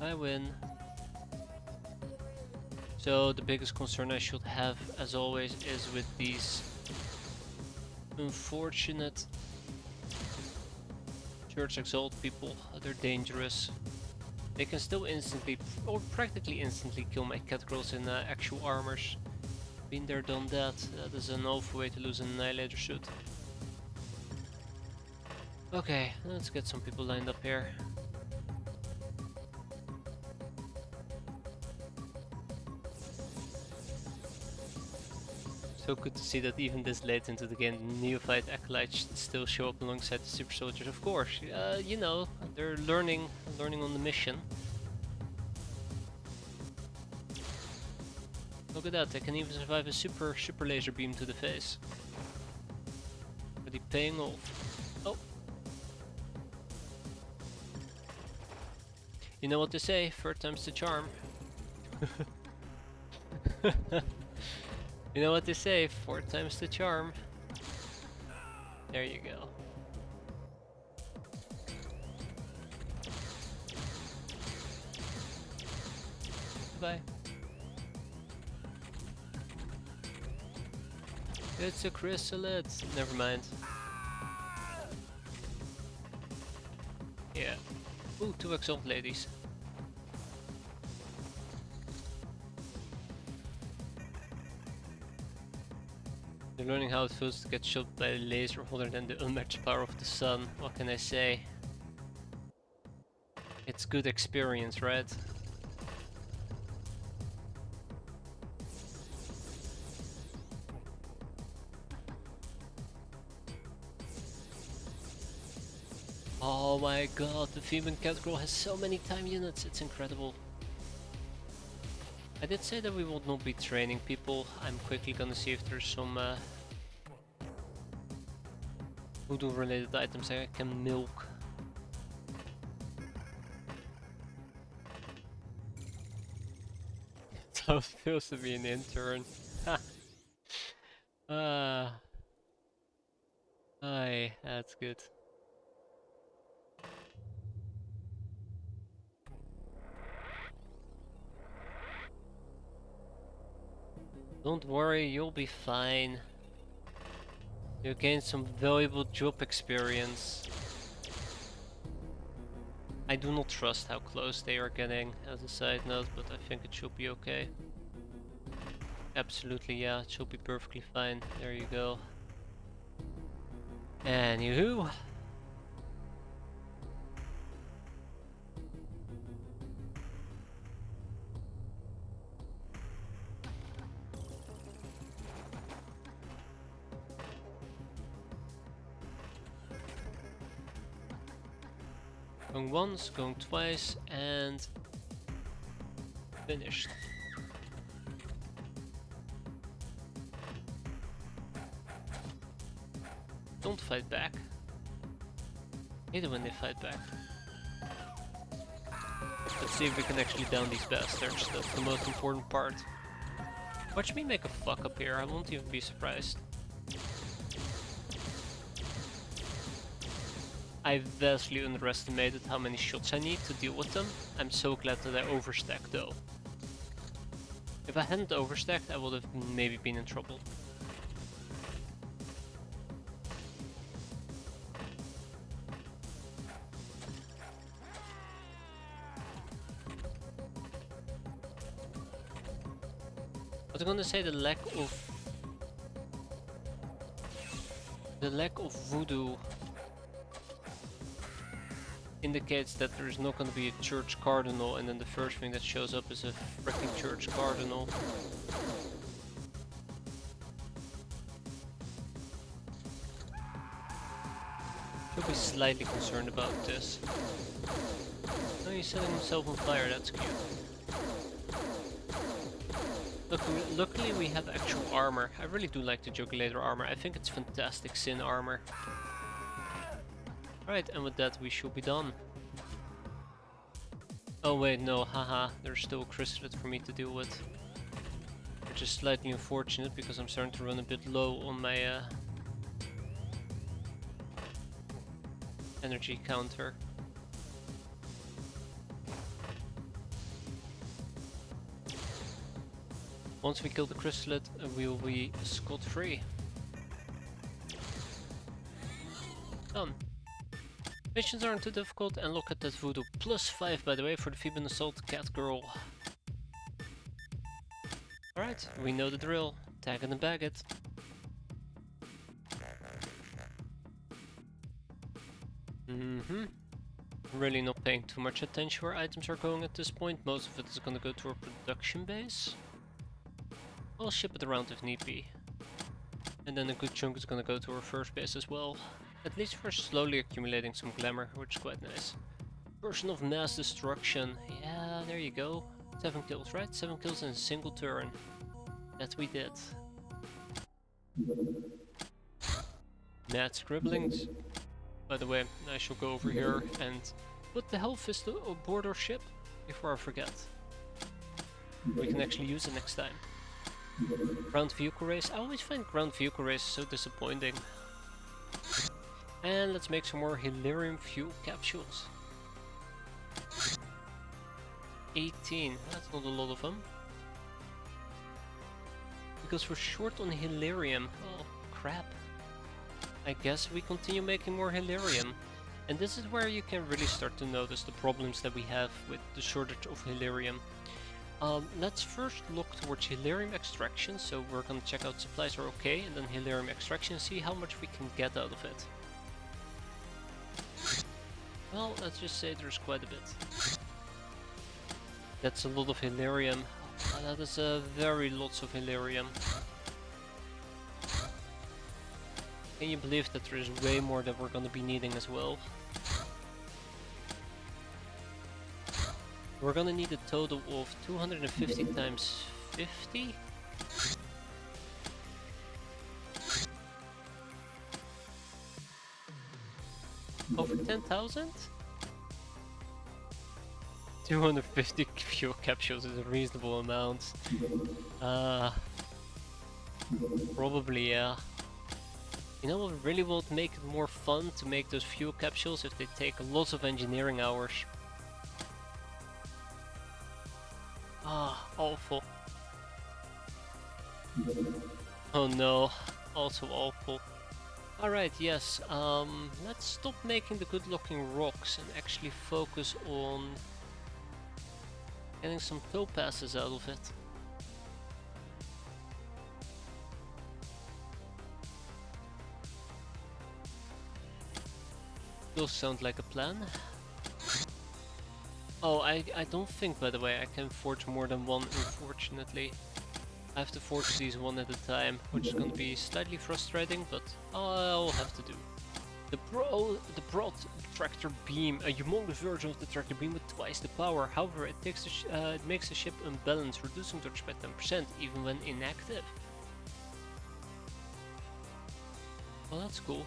I win. So the biggest concern I should have, as always, is with these unfortunate Church Exalt people. They're dangerous. They can still instantly, or practically instantly, kill my catgirls in actual armors. Been there, done that. That is an awful way to lose an Annihilator suit. Okay, let's get some people lined up here. So good to see that even this late into the game, the Neophyte Acolytes still show up alongside the Super Soldiers. Of course, you know, they're learning on the mission. Look at that, they can even survive a super laser beam to the face. Really paying off. Oh. You know what they say, third time's the charm. You know what they say, fourth time's the charm. There you go. Bye. It's a chrysalid. Never mind. Yeah. Ooh, 2 Exalt ladies. They're learning how it feels to get shot by a laser other than the unmatched power of the sun. What can I say? It's good experience, right? Oh my god, the female catgirl has so many time units, it's incredible. I did say that we will not be training people. I'm quickly gonna see if there's some voodoo related items I can milk. It's how it feels to be an intern. Aye, that's good. Don't worry, you'll be fine. You gain some valuable job experience. I do not trust how close they are getting as a side note, but I think it should be okay. Absolutely, yeah, it should be perfectly fine. There you go. Anywho. Going once, going twice, and finished. Don't fight back. Hate it when they fight back. Let's see if we can actually down these bastards. That's the most important part. Watch me make a fuck up here, I won't even be surprised. I vastly underestimated how many shots I need to deal with them. I'm so glad that I overstacked though. If I hadn't overstacked, I would have maybe been in trouble. I was gonna say the lack of voodoo indicates that there is not going to be a church cardinal, and then the first thing that shows up is a freaking church cardinal. Should be slightly concerned about this. Oh, he's setting himself on fire, that's cute. Luckily we have actual armor. I really do like the Jugulator armor. I think it's fantastic Sin armor. Alright, and with that we should be done. Oh wait, no, haha, there's still a Chrysalid for me to deal with. Which is slightly unfortunate because I'm starting to run a bit low on my energy counter. Once we kill the Chrysalid, we will be scot-free. Done. Missions aren't too difficult, and look at that voodoo. +5 by the way for the Theban Assault Cat Girl. Alright, we know the drill. Tag it and bag it. Really not paying too much attention where items are going at this point. Most of it is gonna go to our production base. I'll ship it around if need be. And then a good chunk is gonna go to our first base as well. At least we're slowly accumulating some glamour, which is quite nice. Person of mass destruction. Yeah, there you go. 7 kills, right? 7 kills in a single turn. That we did. Mad scribblings. By the way, I shall go over here and put the Hellfist aboard our ship before I forget. We can actually use it next time. Ground vehicle race. I always find ground vehicle race so disappointing. And let's make some more Hilarium fuel capsules. 18. That's not a lot of them. Because we're short on Hilarium. Oh, crap. I guess we continue making more Hilarium. And this is where you can really start to notice the problems that we have with the shortage of Hilarium. Let's first look towards Hilarium extraction. So we're gonna check out supplies are okay, and then Hilarium extraction, see how much we can get out of it. Well, let's just say there's quite a bit. That's a lot of Hilarium. That is very lots of Hilarium. Can you believe that there is way more that we're gonna be needing as well? We're gonna need a total of 250 times 50? Over 10,000? 250 fuel capsules is a reasonable amount. Probably, yeah. You know what really will make it more fun to make those fuel capsules if they take lots of engineering hours. Ah, awful. Oh no, also awful. Alright, yes, let's stop making the good looking rocks and actually focus on getting some topazes out of it. Those sound like a plan. Oh, I don't think, by the way, I can forge more than one, unfortunately. I have to forge these one at a time, which is going to be slightly frustrating, but I'll have to do. The broad tractor beam, a humongous version of the tractor beam with twice the power. However, it makes the ship unbalanced, reducing torch by 10%, even when inactive. Well, that's cool.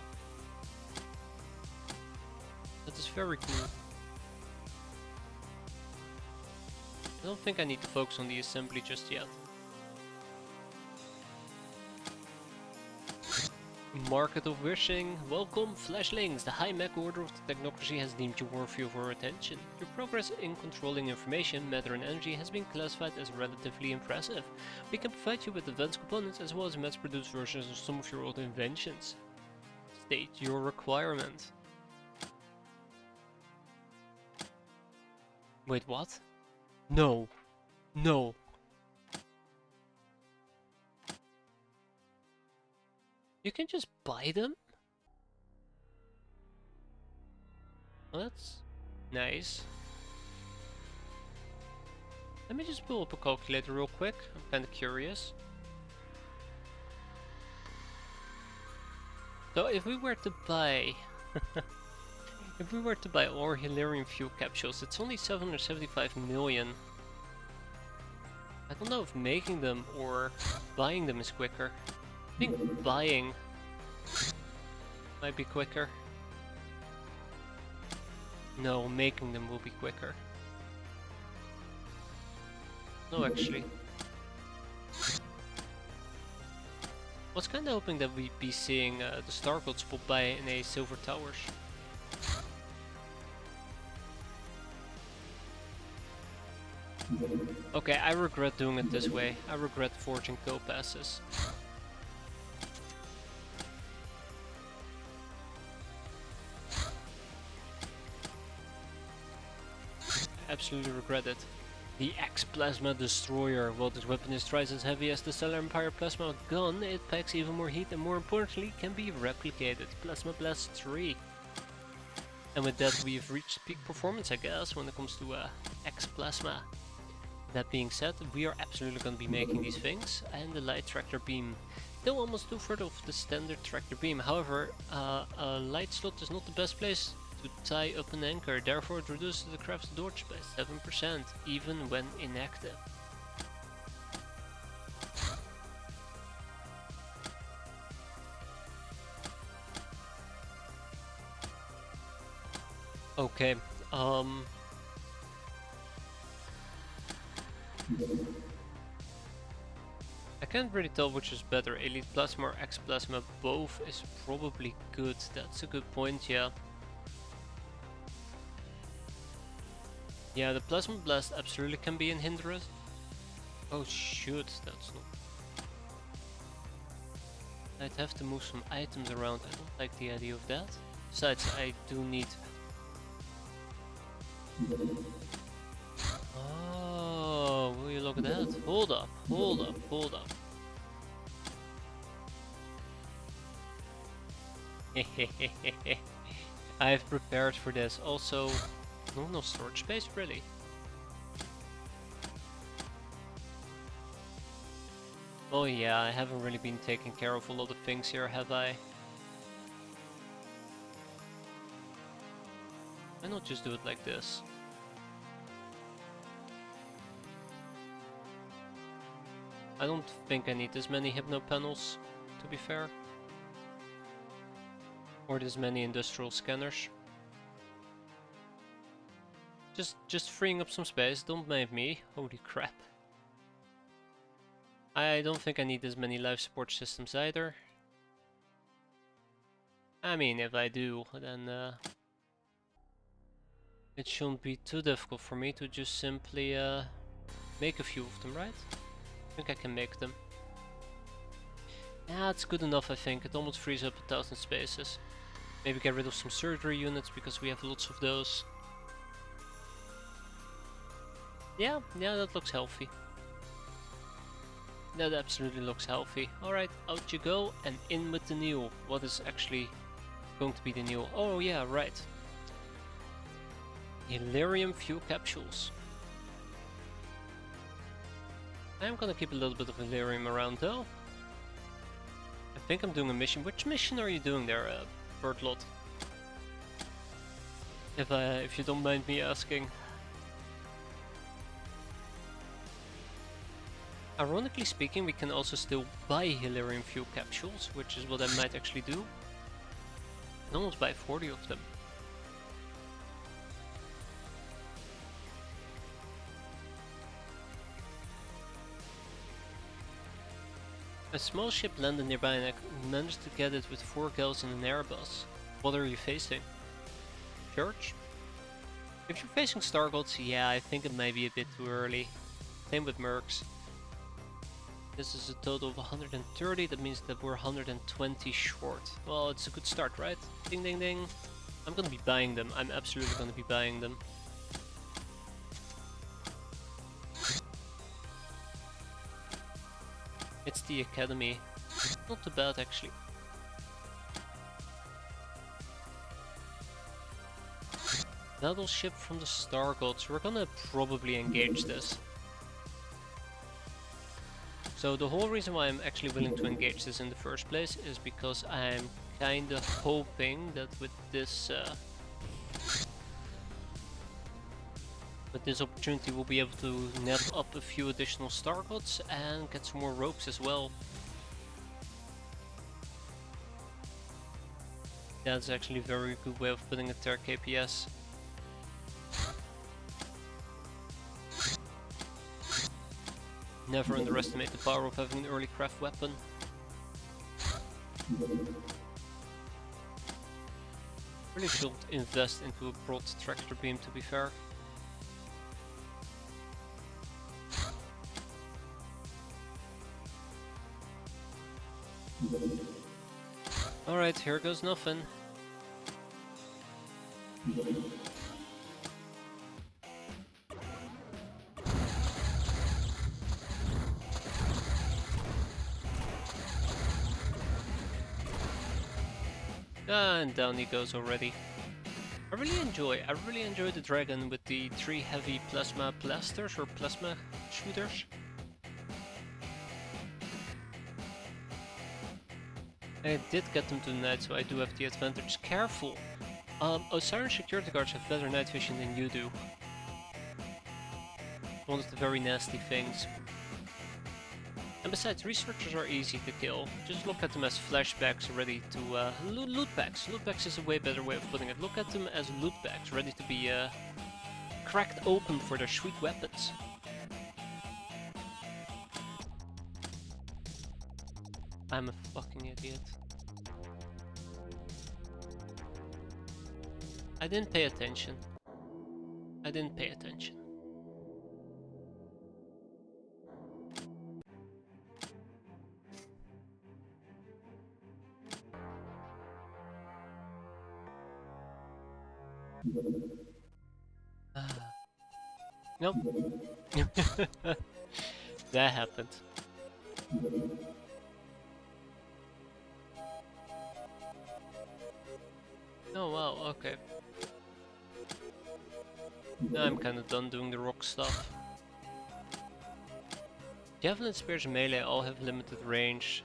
That is very cool. I don't think I need to focus on the assembly just yet. Market of Wishing. Welcome, Flashlings. The High Mech Order of the Technocracy has deemed you worthy of our attention. Your progress in controlling information, matter and energy has been classified as relatively impressive. We can provide you with advanced components as well as mass-produced versions of some of your old inventions. State your requirement. Wait, what? No. No. You can just buy them? Well, that's nice. Let me just pull up a calculator real quick. I'm kind of curious. So if we were to buy... if we were to buy all Hilarion fuel capsules, it's only 775 million. I don't know if making them or buying them is quicker. I think buying might be quicker. No, making them will be quicker. No, actually. I was kinda hoping that we'd be seeing the Star Gods pop by in a Silver Towers. Okay, I regret doing it this way. I regret forging topazes. Absolutely regret it. The X-plasma destroyer. While this weapon is twice as heavy as the Stellar Empire plasma gun, it packs even more heat and more importantly can be replicated. Plasma Blast 3. And with that we've reached peak performance, I guess, when it comes to X-plasma. That being said, we are absolutely going to be making these things, and the light tractor beam. Still almost 2/3 of the standard tractor beam. However, a light slot is not the best place to tie up an anchor, therefore it reduces the craft's dodge by 7%, even when inactive. Okay, I can't really tell which is better, Elite Plasma or X-Plasma. Both is probably good, that's a good point, yeah. Yeah, the Plasma Blast absolutely can be a hindrance. Oh shoot, that's not... I'd have to move some items around, I don't like the idea of that. Besides, I do need... Oh, will you look at that? Hold up, hold up, hold up. I've prepared for this. Also, no storage space, really. Oh yeah, I haven't really been taking care of a lot of things here, have I? Why not just do it like this? I don't think I need this many hypno panels, to be fair. Or this many industrial scanners. Just freeing up some space, don't mind me. Holy crap. I don't think I need this many life support systems either. I mean, if I do, then it shouldn't be too difficult for me to just simply make a few of them, right? I think I can make them. Yeah, it's good enough, I think. It almost frees up 1,000 spaces. Maybe get rid of some surgery units, because we have lots of those. Yeah, that looks healthy. That absolutely looks healthy. Alright, out you go, and in with the new. What is actually going to be the new? Oh yeah, right. Hilarion fuel capsules. I'm gonna keep a little bit of Hilarium around though. I think I'm doing a mission. Which mission are you doing there, Birdlot? If you don't mind me asking. Ironically speaking, we can also still buy Hilarion fuel capsules, which is what I might actually do. I can almost buy 40 of them. A small ship landed nearby and I managed to get it with 4 gals in an airbus. What are you facing? Church? If you're facing Star Gods, yeah, I think it may be a bit too early. Same with Mercs. This is a total of 130, that means that we're 120 short. Well, it's a good start, right? Ding ding ding. I'm gonna be buying them. I'm absolutely gonna be buying them. It's the Academy. Not too bad, actually. Battleship from the Star Gods. We're gonna probably engage this. So the whole reason why I'm actually willing to engage this in the first place is because I'm kinda hoping that with this opportunity we'll be able to net up a few additional Star Gods and get some more rogues as well. That's actually a very good way of putting it there, KPS. Never underestimate the power of having an early craft weapon. Really should invest into a broad tractor beam, to be fair. Alright, here goes nothing. And down he goes already. I really enjoy the dragon with the 3 heavy plasma blasters or plasma shooters. I did get them tonight, so I do have the advantage. Careful! Osiris security guards have better night vision than you do. One of the very nasty things. And besides, researchers are easy to kill. Just look at them as flashbacks ready to loot bags. Loot bags is a way better way of putting it. Look at them as loot bags ready to be cracked open for their sweet weapons. I'm a fucking idiot. I didn't pay attention. I didn't pay attention. Nope. That happened. Oh wow, okay. Now I'm kinda done doing the rock stuff. Javelin spears and melee all have limited range.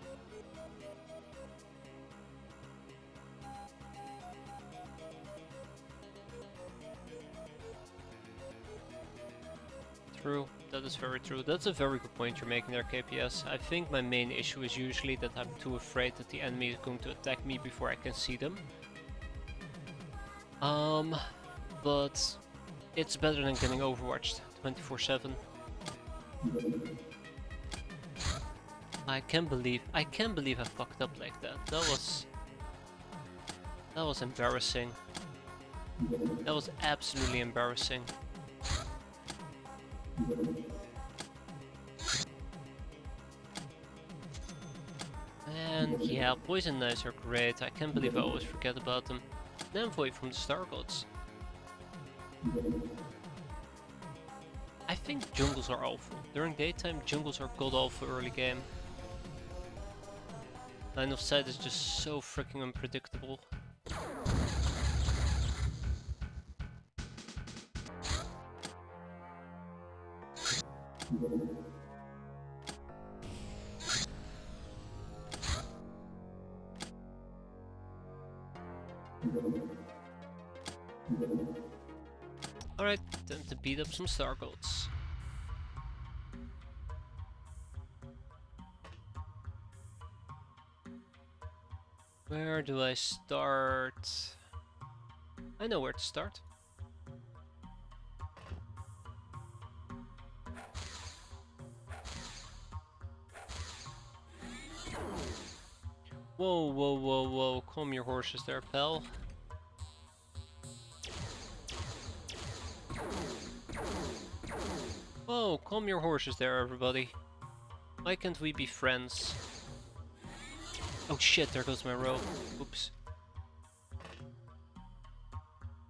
True, that is very true. That's a very good point you're making there, KPS. I think my main issue is usually that I'm too afraid that the enemy is going to attack me before I can see them. But it's better than getting overwatched 24/7. I can't believe I fucked up like that. That was embarrassing. That was absolutely embarrassing. And yeah, poison knives are great. I can't believe I always forget about them. An envoy from the Star Gods. I think jungles are awful. During daytime, jungles are god awful early game. Line of sight is just so freaking unpredictable. Alright, time to beat up some Star Gods. Where do I start? I know where to start. Whoa, whoa, whoa, whoa. Calm your horses there, pal. Whoa, calm your horses there, everybody. Why can't we be friends? Oh shit, there goes my rope. Oops.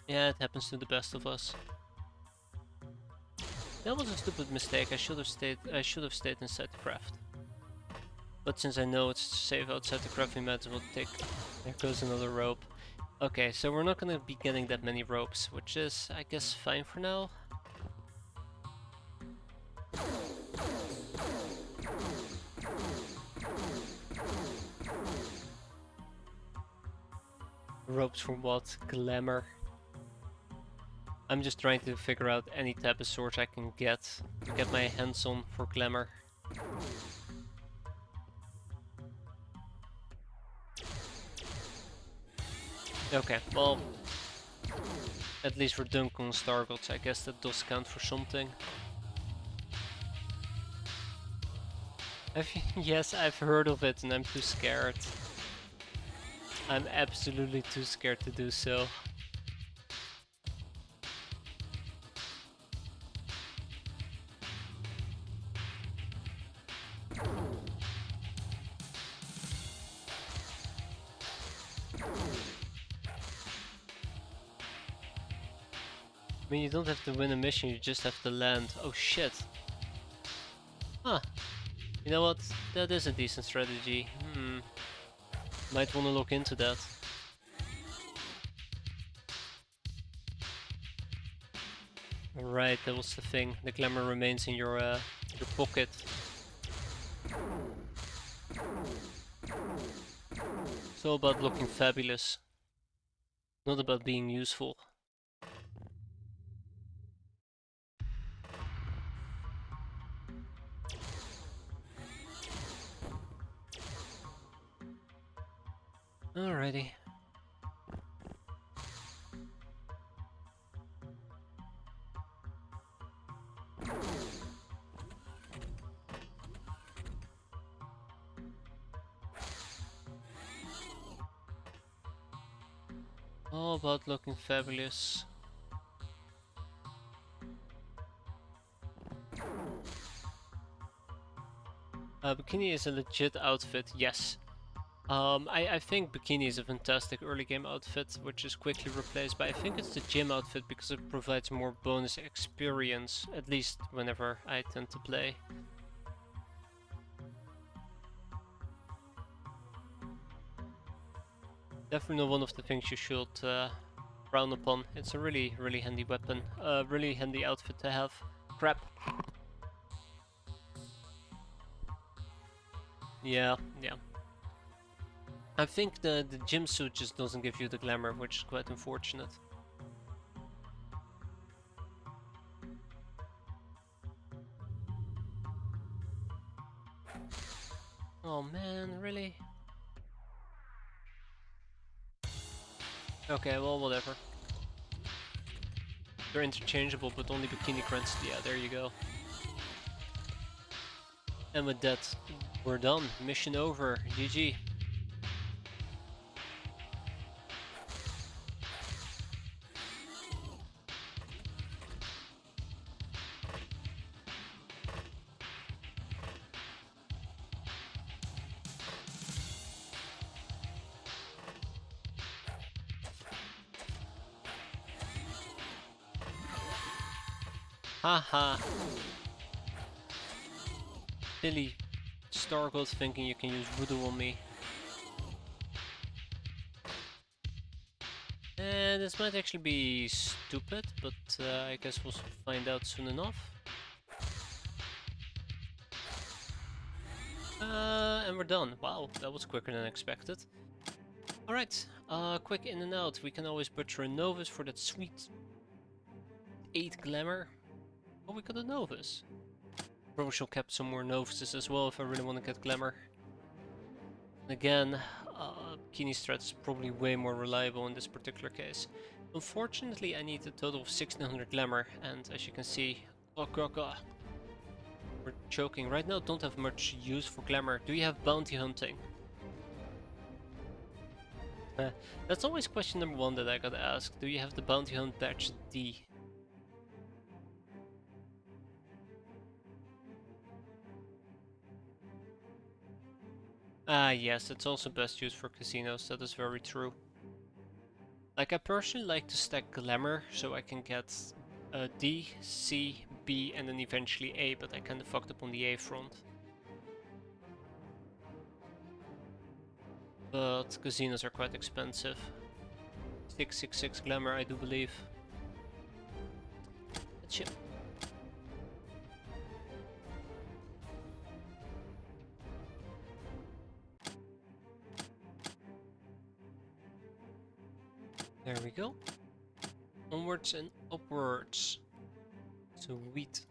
Yeah, it happens to the best of us. That was a stupid mistake. I should have stayed inside the craft. But since I know it's safe outside the crafting mats, we'll take... There goes another rope. Okay, so we're not gonna be getting that many ropes, which is, I guess, fine for now. Ropes for what? Glamour. I'm just trying to figure out any type of sword I can get to get my hands on for glamour. Okay, well, at least for Duncan Stargods, I guess that does count for something. Yes, I've heard of it and I'm too scared. I'm absolutely too scared to do so. I mean, you don't have to win a mission, you just have to land. Oh shit. Huh. You know what? That is a decent strategy. Might want to look into that. Right, that was the thing. The glamour remains in your pocket. It's all about looking fabulous, not about being useful. Alrighty. All about looking fabulous. Bikini is a legit outfit, yes. I think Bikini is a fantastic early game outfit, which is quickly replaced by, I think it's the gym outfit because it provides more bonus experience, at least whenever I tend to play. Definitely one of the things you should frown upon. It's a really, really handy weapon, really handy outfit to have. Crap. Yeah. I think the gym suit just doesn't give you the glamour, which is quite unfortunate. Oh man, really? Okay, well, whatever. They're interchangeable, but only bikini grants. Yeah, there you go. And with that, we're done. Mission over. GG. Haha. Silly Stargod thinking you can use voodoo on me. And this might actually be stupid, but I guess we'll find out soon enough. And we're done. Wow, that was quicker than expected. Alright, quick in and out. We can always butcher a Novus for that sweet 8 glamour. Oh, we got a Novus. Probably should cap some more Novuses as well if I really want to get glamour. Again, Bikini Strat is probably way more reliable in this particular case. Unfortunately, I need a total of 1600 glamour, and as you can see, we're choking. Right now, don't have much use for glamour. Do you have bounty hunting? That's always question number one that I gotta ask. Do you have the bounty hunt badge D? Ah yes, it's also best used for casinos, that is very true. Like I personally like to stack glamour so I can get D, C, B and then eventually A, but I kinda fucked up on the A front. But casinos are quite expensive. 666 glamour I do believe. Let's ship. There we go. Onwards and upwards. Sweet.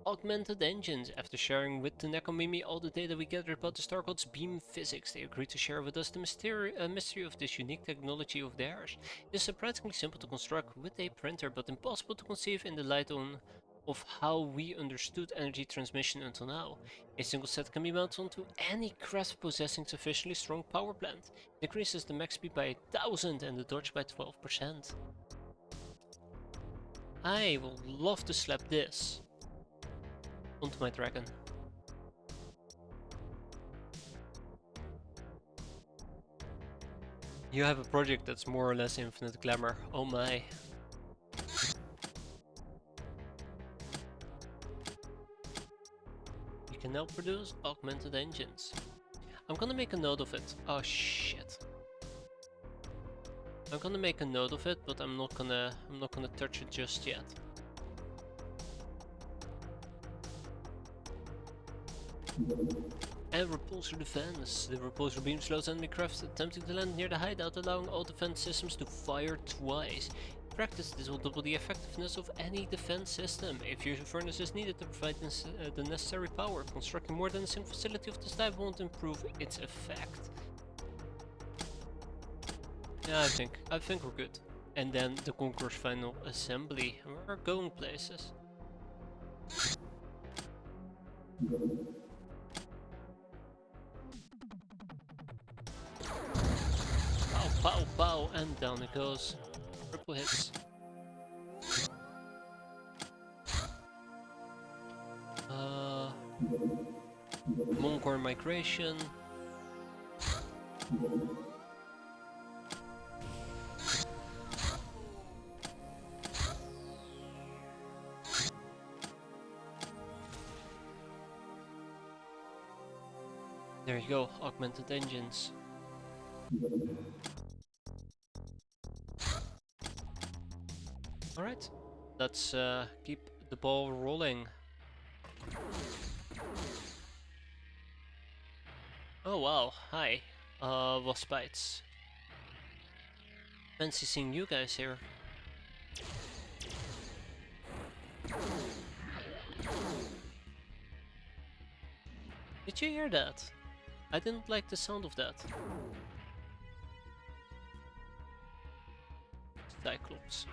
Augmented engines. After sharing with the Nekomimi all the data we gathered about the Star God's beam physics, they agreed to share with us the mystery of this unique technology of theirs. It is surprisingly simple to construct with a printer, but impossible to conceive in the light of how we understood energy transmission until now. A single set can be mounted onto any craft possessing sufficiently strong power plant. It increases the max speed by 1000 and the dodge by 12%. I will love to slap this onto my dragon. You have a project that's more or less infinite glamour. Oh my. You can now produce augmented engines. I'm gonna make a note of it. Oh shit. I'm gonna make a note of it, but I'm not gonna touch it just yet. And repulsor defense. The repulsor beam slows enemy craft attempting to land near the hideout, allowing all defense systems to fire twice. In practice, this will double the effectiveness of any defense system. A fusion furnace is needed to provide the necessary power. Constructing more than a single facility of this type won't improve its effect. Yeah, I think we're good. And then the Conqueror's final assembly. We're going places. Pow, pow, pow, and down it goes. Triple hits. Monkor migration. There you go, augmented engines. Alright, let's keep the ball rolling. Oh wow, hi, Waspites. Fancy seeing you guys here. Did you hear that? I didn't like the sound of that. Cyclops.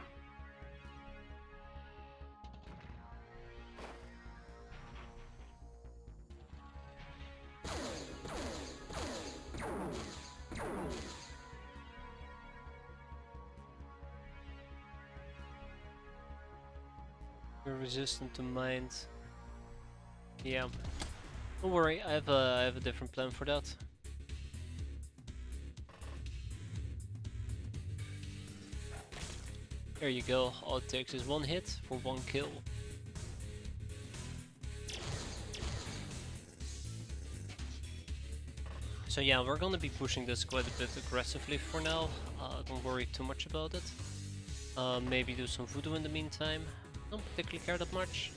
You're resistant to mind. Yeah. Don't worry, I have a different plan for that. There you go, all it takes is one hit for one kill. So yeah, we're gonna be pushing this quite a bit aggressively for now. Don't worry too much about it. Maybe do some voodoo in the meantime. Don't particularly care that much.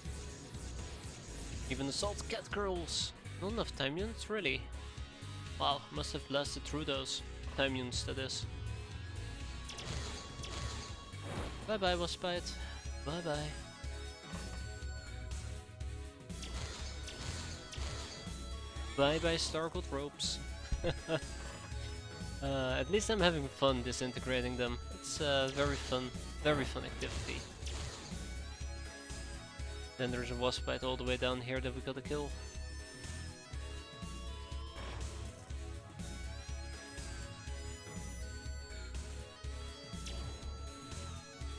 Even assault cat girls. Not enough time units, really. Wow, must have blasted through those time units, that is. Bye bye, Waspite. Bye bye. Bye bye, Stargold ropes. At least I'm having fun disintegrating them. It's a very fun activity. Then there's a Waspite all the way down here that we gotta kill.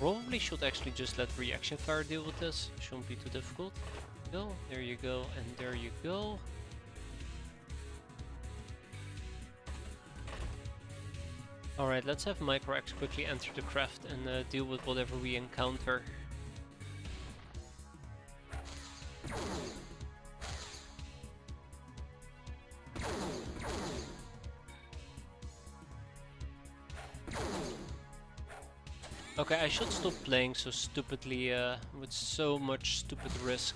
Probably should actually just let reaction fire deal with this. Shouldn't be too difficult. Go, there you go, and there you go. Alright, let's have Micro X quickly enter the craft and deal with whatever we encounter. Okay, I should stop playing so stupidly, with so much stupid risk.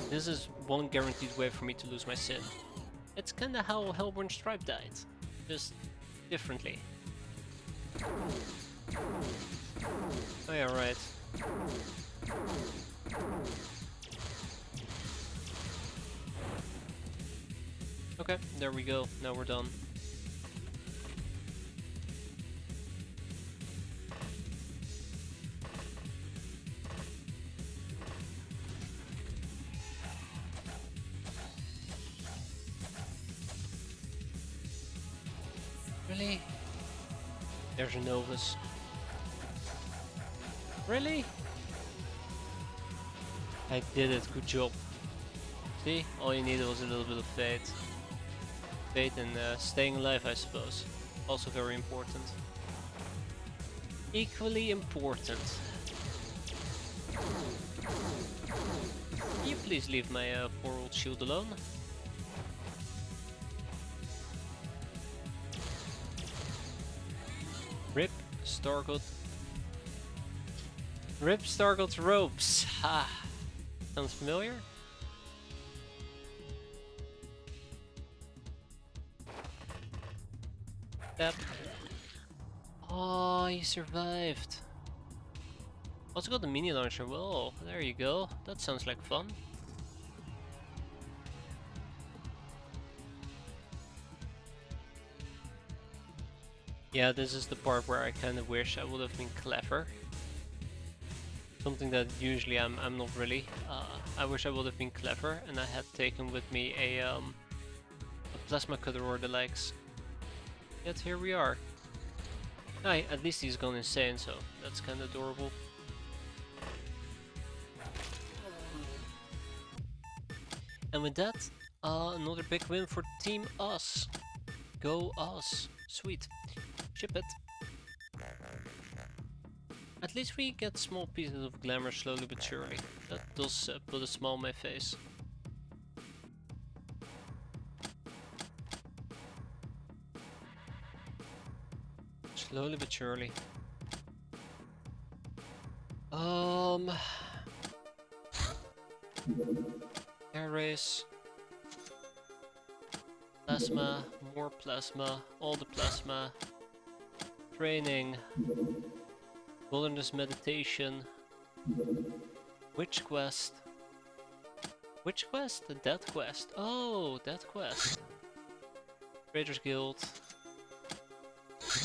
This is one guaranteed way for me to lose my Sin. It's kinda how Hellborn Stripe died, just differently. Oh yeah, right. Okay, there we go, now we're done. Really? There's a Novus. Really? I did it, good job. See, all you needed was a little bit of fate. Fate and staying alive, I suppose. Also very important. Equally important. Can you please leave my poor old shield alone? Rip Stargot. Rip Stargot's ropes. Ha! Sounds familiar? Step. Oh, he survived. Also got the mini launcher. Well, there you go. That sounds like fun. Yeah, this is the part where I kind of wish I would have been clever. Something that usually I'm not really. I wish I would have been clever and I had taken with me a plasma cutter or the likes. Yet here we are. Aye, at least he's gone insane, so that's kind of adorable. And with that, another big win for Team Us. Go Us. Sweet. Ship it. At least we get small pieces of glamour slowly but surely. That does put a smile on my face. Slowly but surely. Air race. Plasma, more plasma, all the plasma. Training. Wilderness meditation. Witch quest. Which quest? The Death quest. Oh, Death quest. Raiders Guild.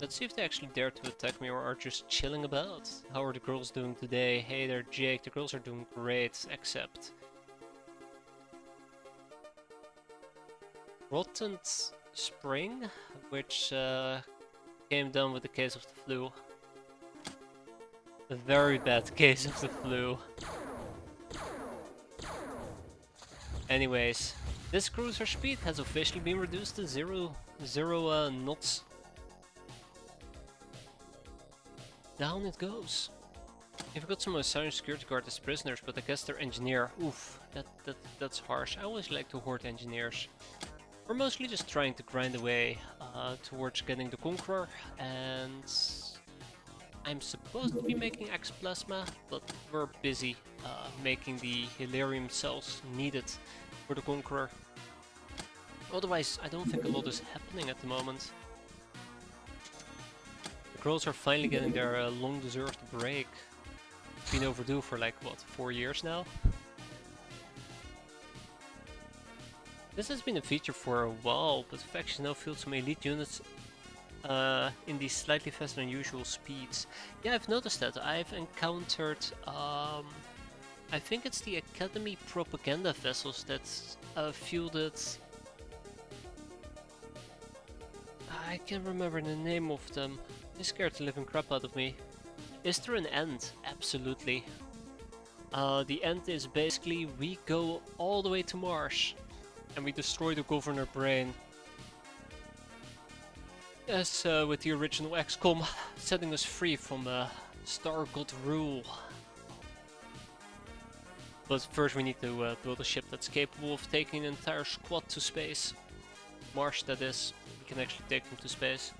Let's see if they actually dare to attack me or are just chilling about. How are the girls doing today? Hey there, Jake. The girls are doing great, except Rotten Spring, which came down with the case of the flu. A very bad case of the flu. Anyways, this cruiser speed has officially been reduced to zero knots. Down it goes. You've got some assigned security guard as prisoners, but I guess they're engineer. Oof, that's harsh. I always like to hoard engineers. We're mostly just trying to grind away towards getting the Conqueror, and I'm supposed to be making X-plasma, but we're busy making the Hilarium cells needed for the Conqueror. Otherwise, I don't think a lot is happening at the moment. The girls are finally getting their long-deserved break. It's been overdue for like, what, 4 years now? This has been a feature for a while, but factions now field some elite units in these slightly faster than usual speeds. Yeah, I've noticed that. I've encountered, I think it's the Academy propaganda vessels that fielded... I can't remember the name of them. They scared the living crap out of me. Is there an end? Absolutely. The end is basically we go all the way to Mars and we destroy the governor brain. As with the original XCOM, setting us free from Star God rule. But first we need to build a ship that's capable of taking an entire squad to space. Mars, that is. We can actually take them to space.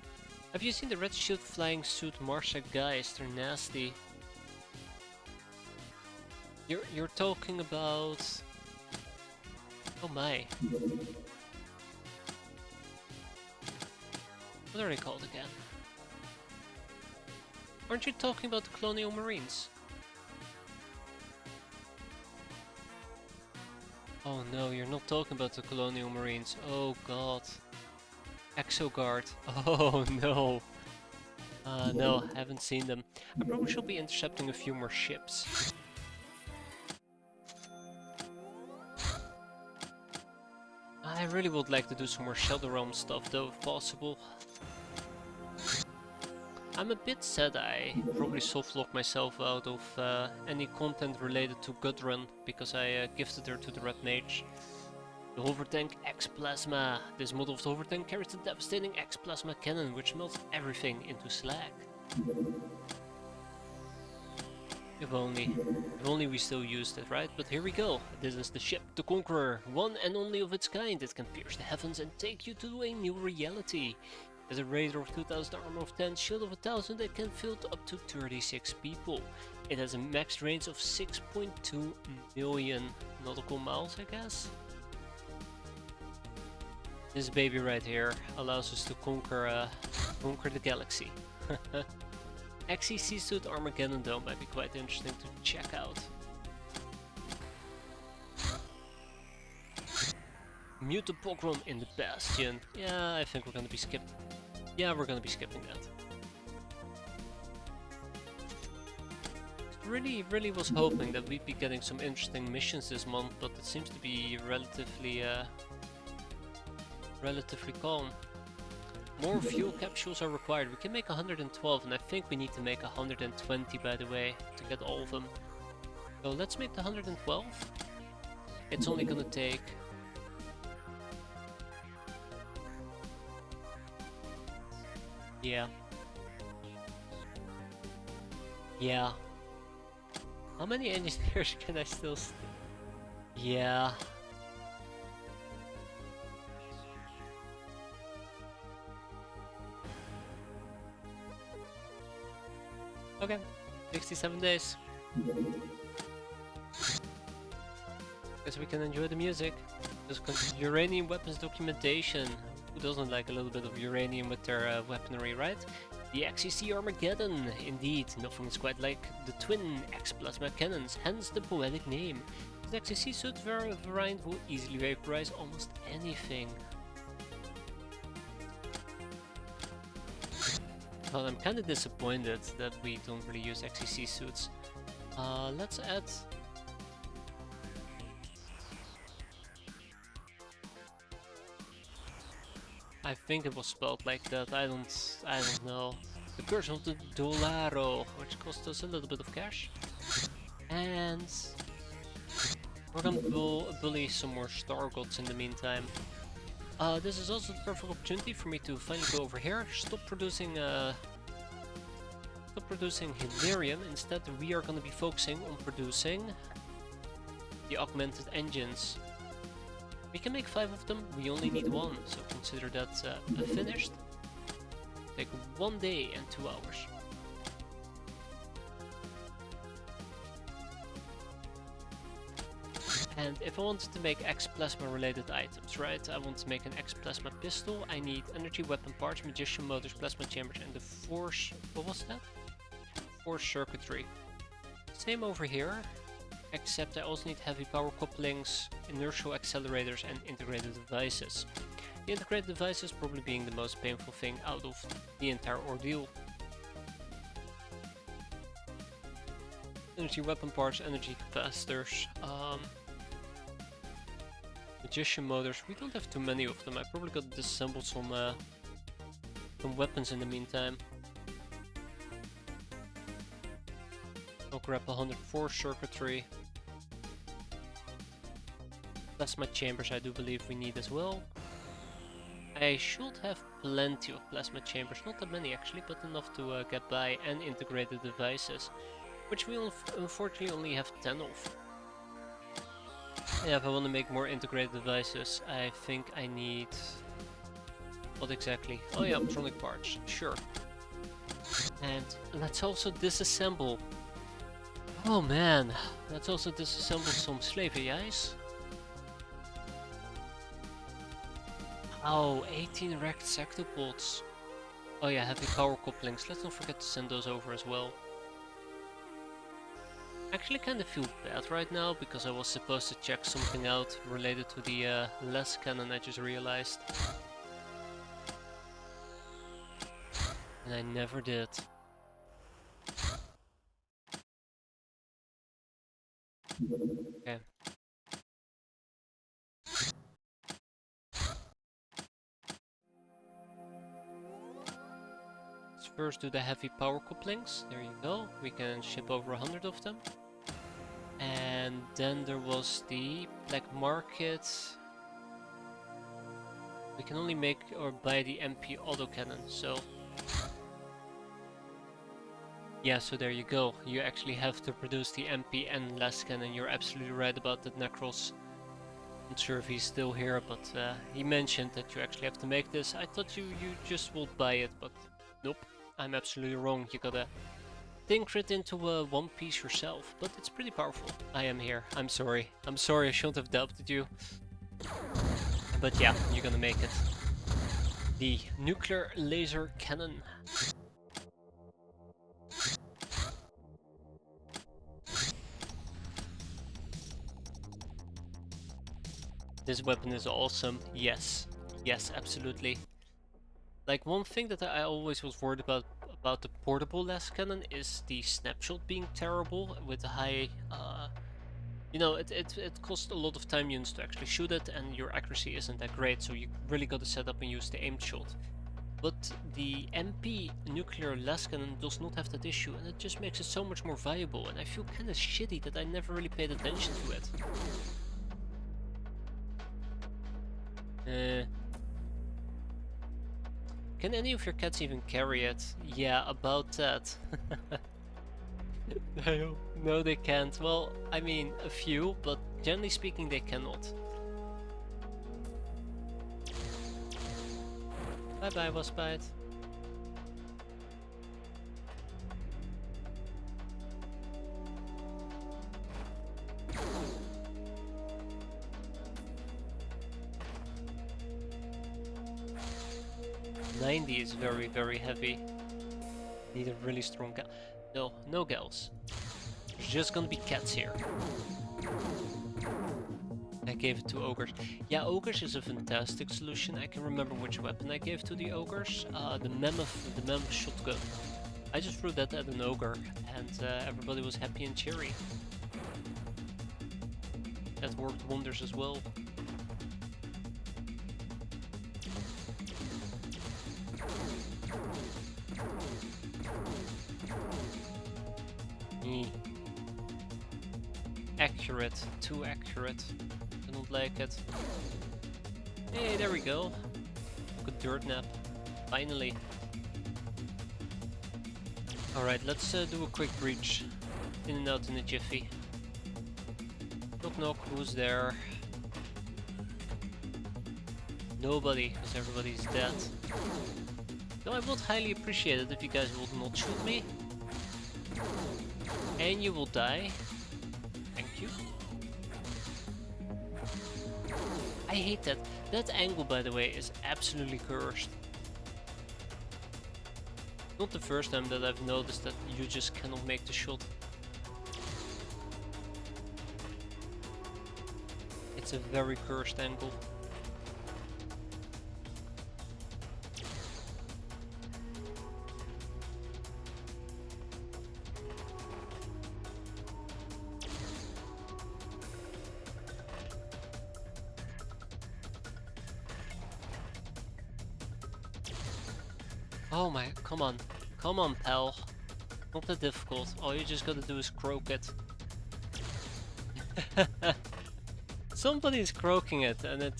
Have you seen the red shield flying suit Martian guys? They're nasty. You're talking about... Oh my. What are they called again? Aren't you talking about the Colonial Marines? Oh no, you're not talking about the Colonial Marines. Oh god. Exoguard. Oh no. No, haven't seen them. I probably should be intercepting a few more ships. I really would like to do some more Shadow Realm stuff though, if possible. I'm a bit sad I probably soft-locked myself out of any content related to Gudrun, because I gifted her to the Red Mage. The Hovertank X-plasma. This model of the Hovertank carries the devastating X-plasma cannon, which melts everything into slag. If only we still used it, right? But here we go. This is the ship, the Conqueror, one and only of its kind. It can pierce the heavens and take you to a new reality. As a Raider of 2000, armor of 10, shield of 1000, it can field up to 36 people. It has a max range of 6.2 million nautical miles, I guess. This baby right here allows us to conquer the galaxy. XCC suit Armageddon though might be quite interesting to check out. Mute the Pogrom in the Bastion. Yeah, I think we're gonna be skipping. Yeah, we're gonna be skipping that. Really was hoping that we'd be getting some interesting missions this month, but it seems to be relatively calm. More fuel capsules are required. We can make 112, and I think we need to make 120 by the way to get all of them. So let's make the 112. It's only gonna take... Yeah. How many engineers can I still Yeah. Okay, 67 days. Guess we can enjoy the music. Just uranium weapons documentation. Who doesn't like a little bit of uranium with their weaponry, right? The XCC Armageddon. Indeed, nothing is quite like the twin X-plasma cannons, hence the poetic name. The XCC suit variant will easily vaporize almost anything. Well, I'm kinda disappointed that we don't really use XCC suits. Let's add... I think it was spelled like that, I don't know. The Curse of the Dolaro, which cost us a little bit of cash. And... we're gonna bully some more Star Gods in the meantime. This is also the perfect opportunity for me to finally go over here, stop producing Hilarium. Instead we are gonna be focusing on producing the augmented engines. We can make 5 of them, we only need 1, so consider that finished. Take 1 day and 2 hours. And if I wanted to make X-plasma related items, right? I want to make an X-plasma pistol, I need energy weapon parts, magician motors, plasma chambers, and the force... what was that? Force circuitry. Same over here. Except I also need heavy power couplings, inertial accelerators and integrated devices. The integrated devices probably being the most painful thing out of the entire ordeal. Energy weapon parts, energy capacitors, magician motors. We don't have too many of them. I probably got to disassemble some weapons in the meantime. I'll grab 104 circuitry. Plasma chambers I do believe we need as well. I should have plenty of plasma chambers, not that many actually, but enough to get by, and integrated devices, which we unfortunately only have 10 of. Yeah, if I want to make more integrated devices, I think I need... What exactly? Oh yeah, optronic parts, sure. And let's also disassemble. Oh man, let's also disassemble some slave AIs. Oh, 18 wrecked sectopods. Oh yeah, heavy power couplings. Let's not forget to send those over as well. I actually kinda feel bad right now because I was supposed to check something out related to the less cannon I just realized. And I never did. Okay. Let's first do the heavy power couplings. There you go. We can ship over 100 of them. And then there was the black market. We can only make or buy the MP autocannon, so... Yeah, so there you go. You actually have to produce the MP and less cannon. You're absolutely right about that, Necros. Not sure if he's still here, but he mentioned that you actually have to make this. I thought you just would buy it, but nope. I'm absolutely wrong. You gotta tinker it into one piece yourself, but it's pretty powerful. I am here. I'm sorry. I'm sorry, I shouldn't have doubted you. But yeah, you're gonna make it. The nuclear laser cannon. This weapon is awesome. Yes. Yes, absolutely. Like, one thing that I always was worried about the portable las cannon is the snapshot being terrible with the high... you know, it costs a lot of time units to actually shoot it, and your accuracy isn't that great, so you really gotta set up and use the aimed shot. But the MP nuclear las cannon does not have that issue, and it just makes it so much more viable, and I feel kinda shitty that I never really paid attention to it. Can any of your cats even carry it? Yeah, about that. No, they can't. Well, I mean, a few, but generally speaking, they cannot. Bye bye, Waspite. $90 is very, very heavy. Need a really strong gal. No, no gals. There's just gonna be cats here. I gave it to ogres. Yeah, ogres is a fantastic solution. I can remember which weapon I gave to the ogres. The mammoth shotgun. I just threw that at an ogre, and everybody was happy and cheery. That worked wonders as well. Accurate, too accurate. I don't like it. Hey, there we go. Good dirt nap. Finally. Alright, let's do a quick breach. In and out in a jiffy. Knock knock, who's there? Nobody, because everybody's dead. Though I would highly appreciate it if you guys would not shoot me. And you will die. Thank you. I hate that. That angle, by the way, is absolutely cursed. Not the first time that I've noticed that you just cannot make the shot. It's a very cursed angle. Oh my, come on. Come on, pal. Not that difficult. All you just gotta do is croak it. Somebody's croaking it, and it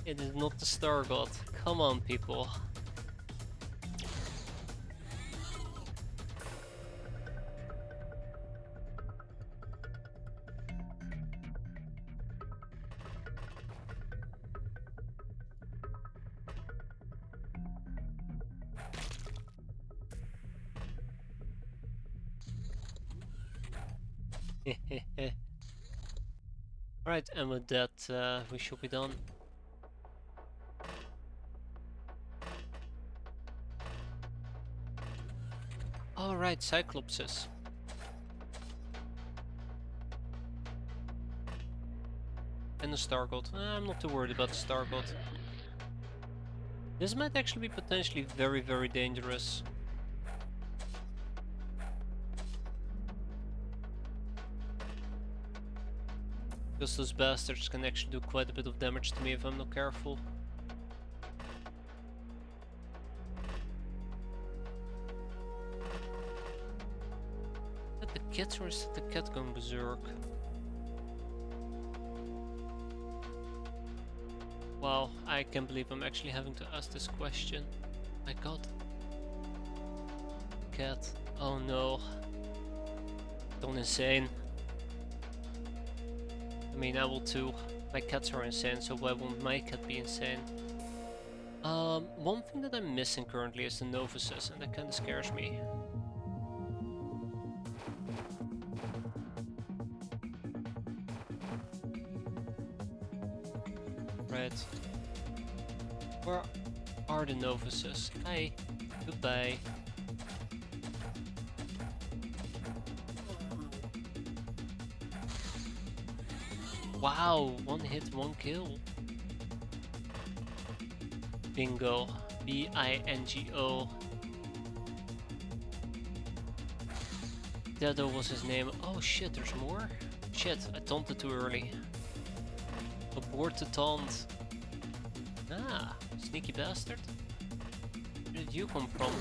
is not the Star God. Come on, people. Right, and with that, we should be done. Alright, Cyclopses. And the Star God. I'm not too worried about the Star God. This might actually be potentially very, very dangerous. Because those bastards can actually do quite a bit of damage to me if I'm not careful. Is that the cat or is that the cat going berserk? Wow, I can't believe I'm actually having to ask this question. My god. Cat. Oh no. Gone insane. I mean, I will too. My cats are insane, so why won't my cat be insane? One thing that I'm missing currently is the novices, and that kinda scares me. Right. Where are the novices? Hi. Goodbye. Wow, one hit, one kill. Bingo. B-I-N-G-O. Dedo was his name. Oh shit, there's more? Shit, I taunted too early. Abort the taunt. Ah, sneaky bastard. Where did you come from?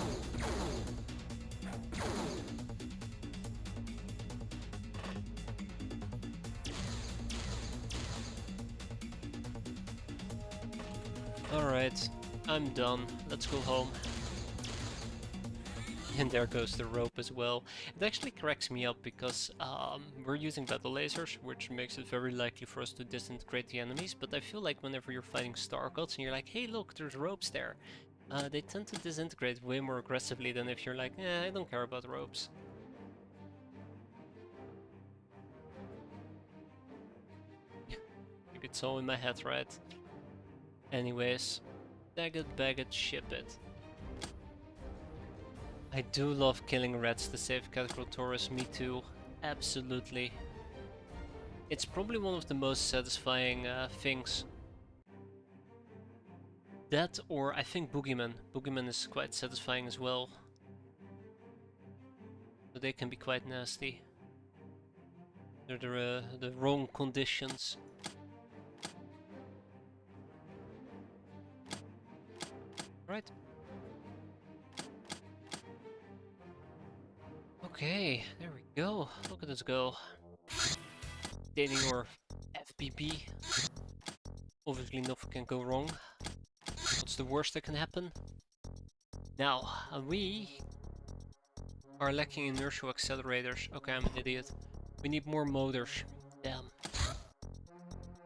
Alright, I'm done. Let's go home. And there goes the rope as well. It actually cracks me up because we're using battle lasers, which makes it very likely for us to disintegrate the enemies, but I feel like whenever you're fighting Star Gods and you're like, hey look, there's ropes there, they tend to disintegrate way more aggressively than if you're like, I don't care about ropes. Maybe it's all in my head, right? Anyways, bag it, ship it. I do love killing rats to save Category Taurus, me too. Absolutely. It's probably one of the most satisfying things. That or I think Boogeyman. Boogeyman is quite satisfying as well. But they can be quite nasty. They're the wrong conditions. Right. Okay, there we go. Look at us go. Dating our FBB. Obviously nothing can go wrong. What's the worst that can happen? Now, we are lacking inertial accelerators. Okay, I'm an idiot. We need more motors. Damn.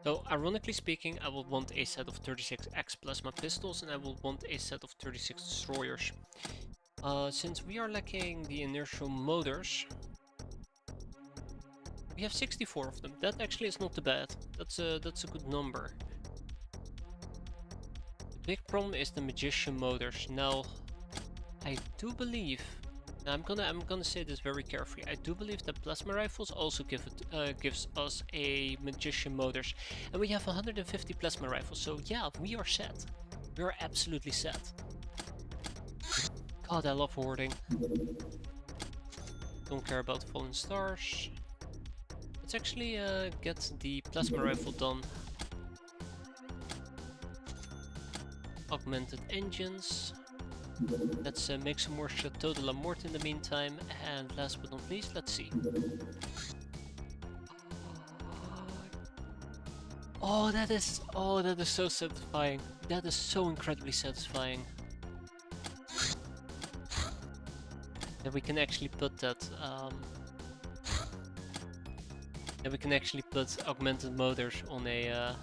So, ironically speaking, I will want a set of 36 X-plasma pistols and I will want a set of 36 destroyers. Since we are lacking the inertial motors, we have 64 of them. That actually is not too bad. That's a good number. The big problem is the magician motors. Now, I do believe, I'm gonna say this very carefully. I do believe that plasma rifles also gives us a magician motors, and we have 150 plasma rifles. So yeah, we are set. We are absolutely set. God, I love hoarding. Don't care about fallen stars. Let's actually get the plasma rifle done. augmented engines. Let's make some more Chateau de la Mort in the meantime. And last but not least, let's see. Oh, that is so satisfying. That is so incredibly satisfying. That we can actually put that. That we can actually put augmented motors on a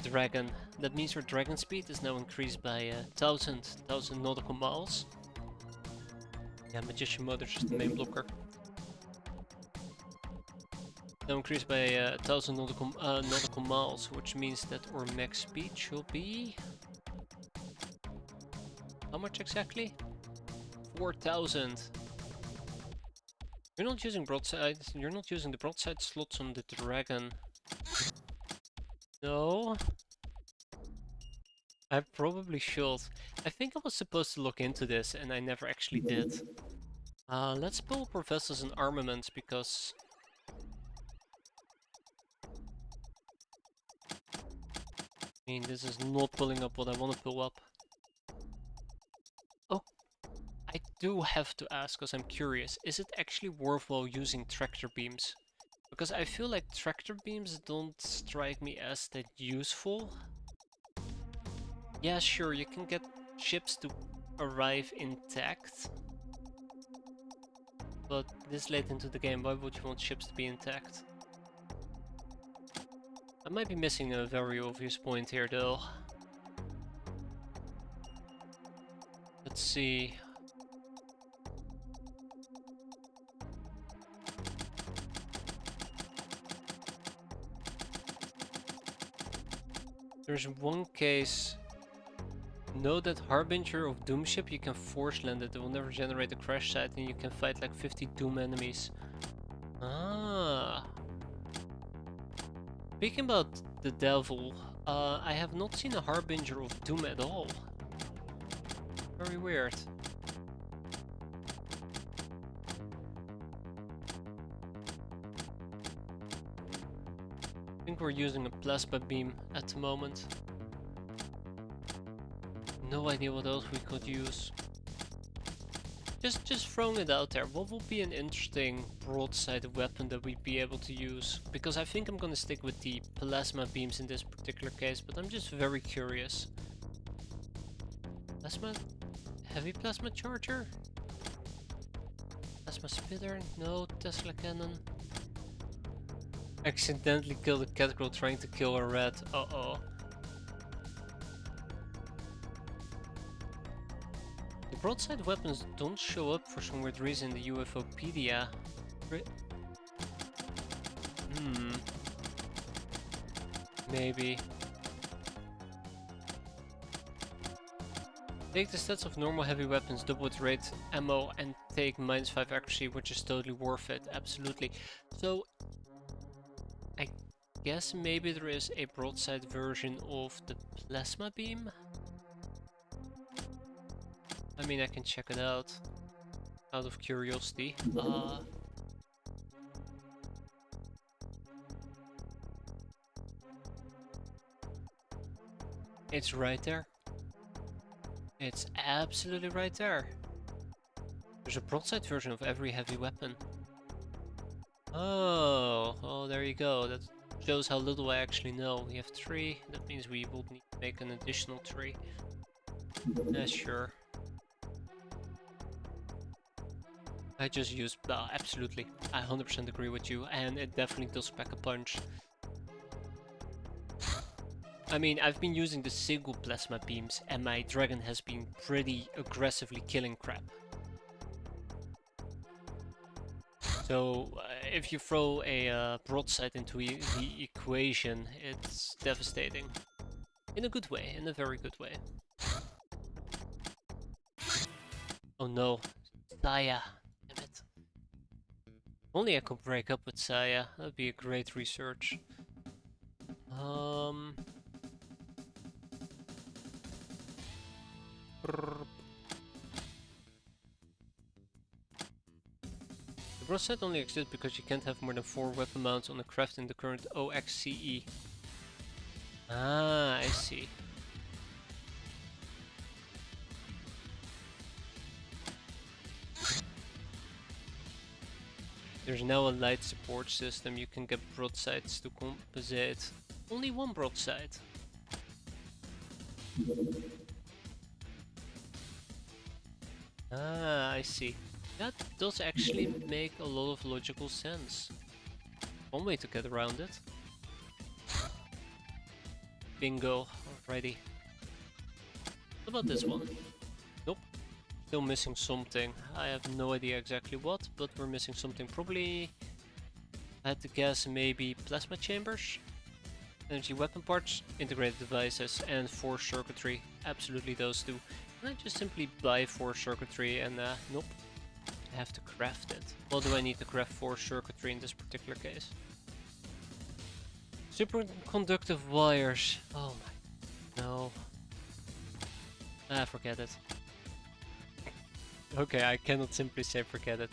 dragon. That means our dragon speed is now increased by 1000 nautical miles. Yeah, magician motors is the main blocker. Now increased by 1000 nautical miles, which means that our max speed should be... How much exactly? 4000. You're not using broadside. You're not using the broadside slots on the dragon. No. I probably should. I think I was supposed to look into this, and I never actually did. Let's pull up our vessels and armaments, because... I mean, this is not pulling up what I want to pull up. Oh, I do have to ask, because I'm curious. Is it actually worthwhile using tractor beams? Because I feel like tractor beams don't strike me as that useful. Yeah, sure, you can get ships to arrive intact. But this late into the game, why would you want ships to be intact? I might be missing a very obvious point here though. Let's see. There's one case. Know that Harbinger of Doom ship, you can force land it. It will never generate a crash site and you can fight like 50 Doom enemies. Ah. Speaking about the devil, I have not seen a Harbinger of Doom at all. Very weird. I think we're using a plasma beam at the moment. No idea what else we could use. Just throwing it out there. What would be an interesting broadside weapon that we'd be able to use? Because I think I'm gonna stick with the plasma beams in this particular case, but I'm just very curious. Plasma? Heavy plasma charger? Plasma spitter? No. Tesla cannon? Accidentally killed a cat girl trying to kill a rat. Uh-oh. The broadside weapons don't show up for some weird reason in the UFOpedia. Maybe. Take the stats of normal heavy weapons, double its rate, ammo, and take -5 accuracy, which is totally worth it. Absolutely. So, I guess maybe there is a broadside version of the plasma beam? I mean, I can check it out of curiosity. It's right there. It's absolutely right there. There's a broadside version of every heavy weapon. Oh, there you go. That shows how little I actually know. We have 3. That means we will need to make an additional 3. Yeah, sure. I just used... absolutely. I 100% agree with you, and it definitely does pack a punch. I mean, I've been using the single plasma beams, and my dragon has been pretty aggressively killing crap. So, if you throw a broadside into the equation, it's devastating. In a good way, in a very good way. Oh no, Saya. Damn it. Only I could break up with Saya. That'd be a great research. The broadside only exists because you can't have more than 4 weapon mounts on a craft in the current OXCE. Ah, I see. There's now a light support system. You can get broadsides to compensate. Only one broadside. Ah, I see. That does actually make a lot of logical sense. One way to get around it. Bingo, alrighty. What about this one? Nope. Still missing something. I have no idea exactly what, but we're missing something. Probably, I had to guess, maybe plasma chambers? Energy weapon parts, integrated devices, and force circuitry. Absolutely those two. Can I just simply buy force circuitry and nope. I have to craft it. What do I need to craft force circuitry in this particular case? Superconductive wires. Oh my... no. Ah, forget it. Okay, I cannot simply say forget it.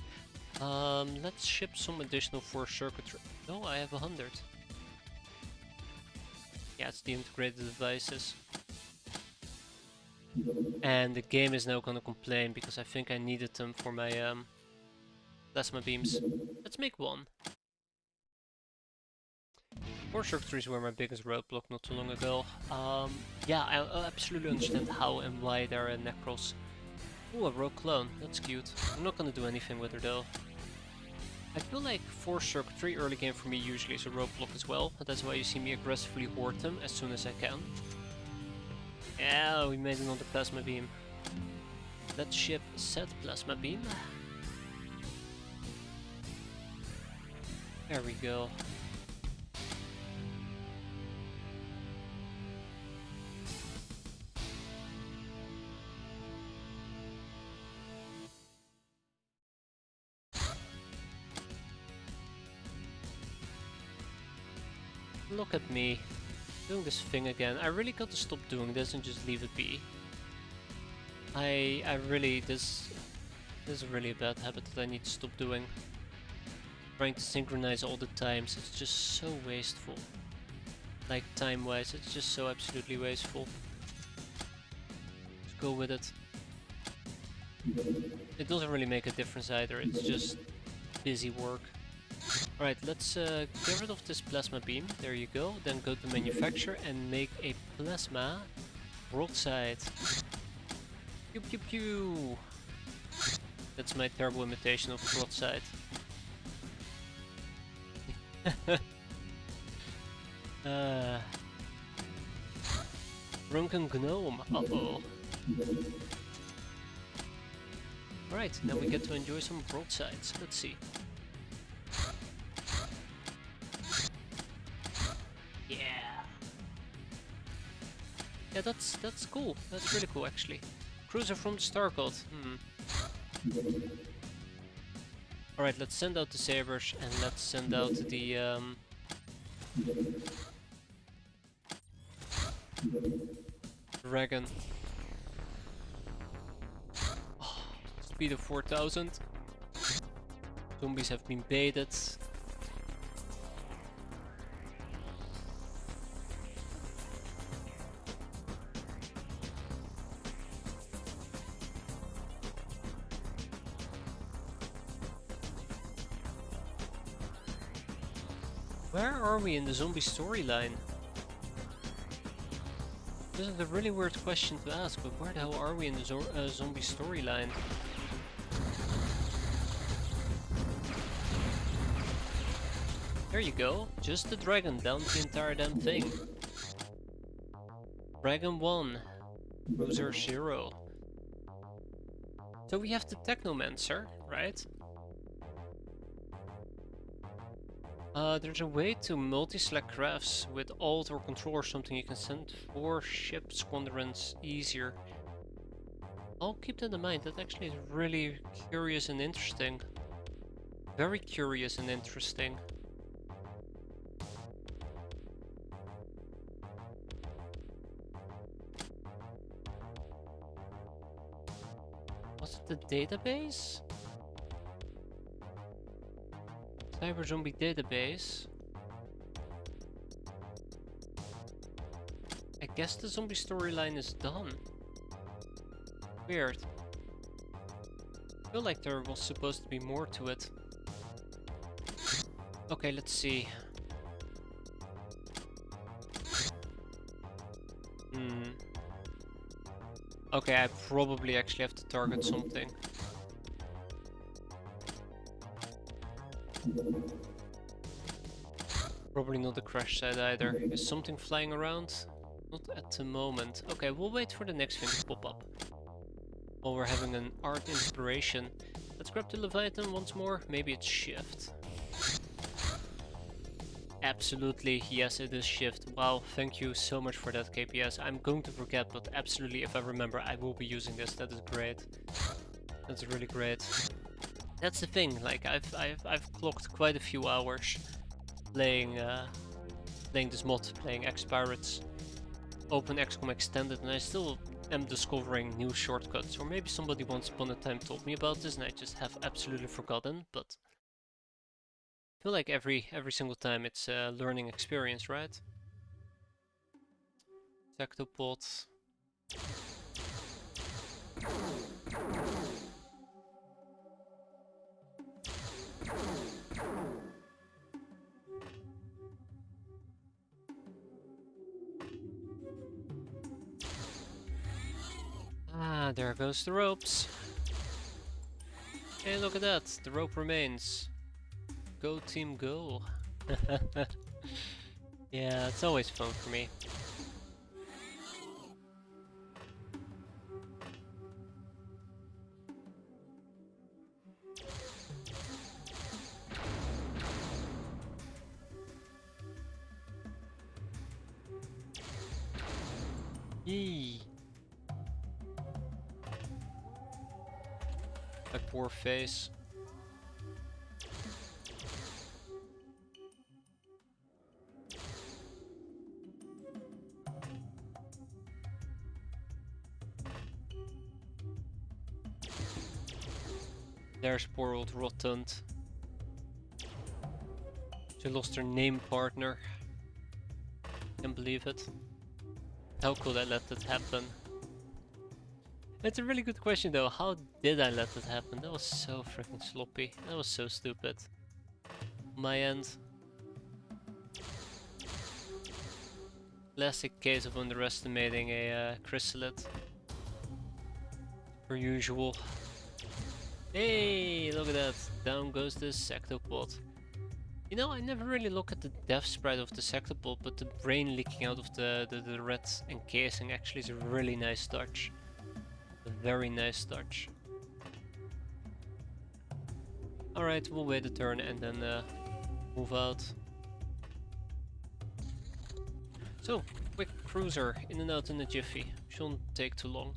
Let's ship some additional force circuitry. No, I have 100. Yeah, it's the integrated devices. And the game is now gonna complain because I think I needed them for my plasma beams. Let's make one. Force circuitries were my biggest roadblock not too long ago. Yeah, I absolutely understand how and why there are Necros. Ooh, a rogue clone. That's cute. I'm not gonna do anything with her though. I feel like force circuitry early game for me usually is a roadblock as well. That's why you see me aggressively hoard them as soon as I can. Yeah, we made another plasma beam. Let's ship said plasma beam. There we go. Look at me, doing this thing again. I really got to stop doing this and just leave it be. I really, this is really a bad habit that I need to stop doing. Trying to synchronize all the times, it's just so wasteful. Like time-wise, it's just so absolutely wasteful. Just go with it. It doesn't really make a difference either, it's just busy work. Alright, let's get rid of this plasma beam, there you go, then go to manufacture and make a plasma broadside. Pew pew pew! That's my terrible imitation of broadside. Drunken gnome, uh-oh. Alright, now we get to enjoy some broadsides, let's see. Yeah, that's cool. That's really cool, actually. Cruiser from the Star God. Alright, let's send out the sabers and let's send out the dragon. Oh, speed of 4000. Zombies have been baited. Where are we in the zombie storyline? This is a really weird question to ask, but where the hell are we in the zombie storyline? There you go, just the dragon down the entire damn thing. Dragon 1, Cruiser 0. So we have the Technomancer, right? There's a way to multi-select crafts with Alt or Control or something. You can send 4 ship squadrons easier. I'll keep that in mind. That actually is really curious and interesting. Very curious and interesting. Was it the database? Cyber Zombie database. I guess the zombie storyline is done. Weird. I feel like there was supposed to be more to it. Okay, let's see. Hmm. Okay, I probably actually have to target something. Probably not the crash side either. Is something flying around? Not at the moment. Okay, we'll wait for the next thing to pop up. While we're having an art inspiration. Let's grab the Leviathan once more. Maybe it's shift. Absolutely, yes, it is shift. Wow, thank you so much for that, KPS. I'm going to forget, but absolutely, if I remember, I will be using this. That is great. That's really great. That's the thing. Like I've clocked quite a few hours playing this mod, playing X-piratez, open XCOM extended, and I still am discovering new shortcuts. Or maybe somebody once upon a time told me about this, and I just have absolutely forgotten. But I feel like every single time it's a learning experience, right? Sectopod. Ah, there goes the ropes. Hey, look at that. The rope remains. Go team go. Yeah, it's always fun for me. Yee. My poor face. There's poor old Rotund. She lost her name partner. Can't believe it. How could I let that happen? It's a really good question though. How did I let that happen? That was so freaking sloppy. That was so stupid. My end. Classic case of underestimating a chrysalid. Per usual. Hey, look at that. Down goes the sectopod. You know, I never really look at the death sprite of the sectopod, but the brain leaking out of the red encasing actually is a really nice touch. A very nice touch. Alright, we'll wait a turn and then move out. So, quick cruiser, in and out in a jiffy. Shouldn't take too long.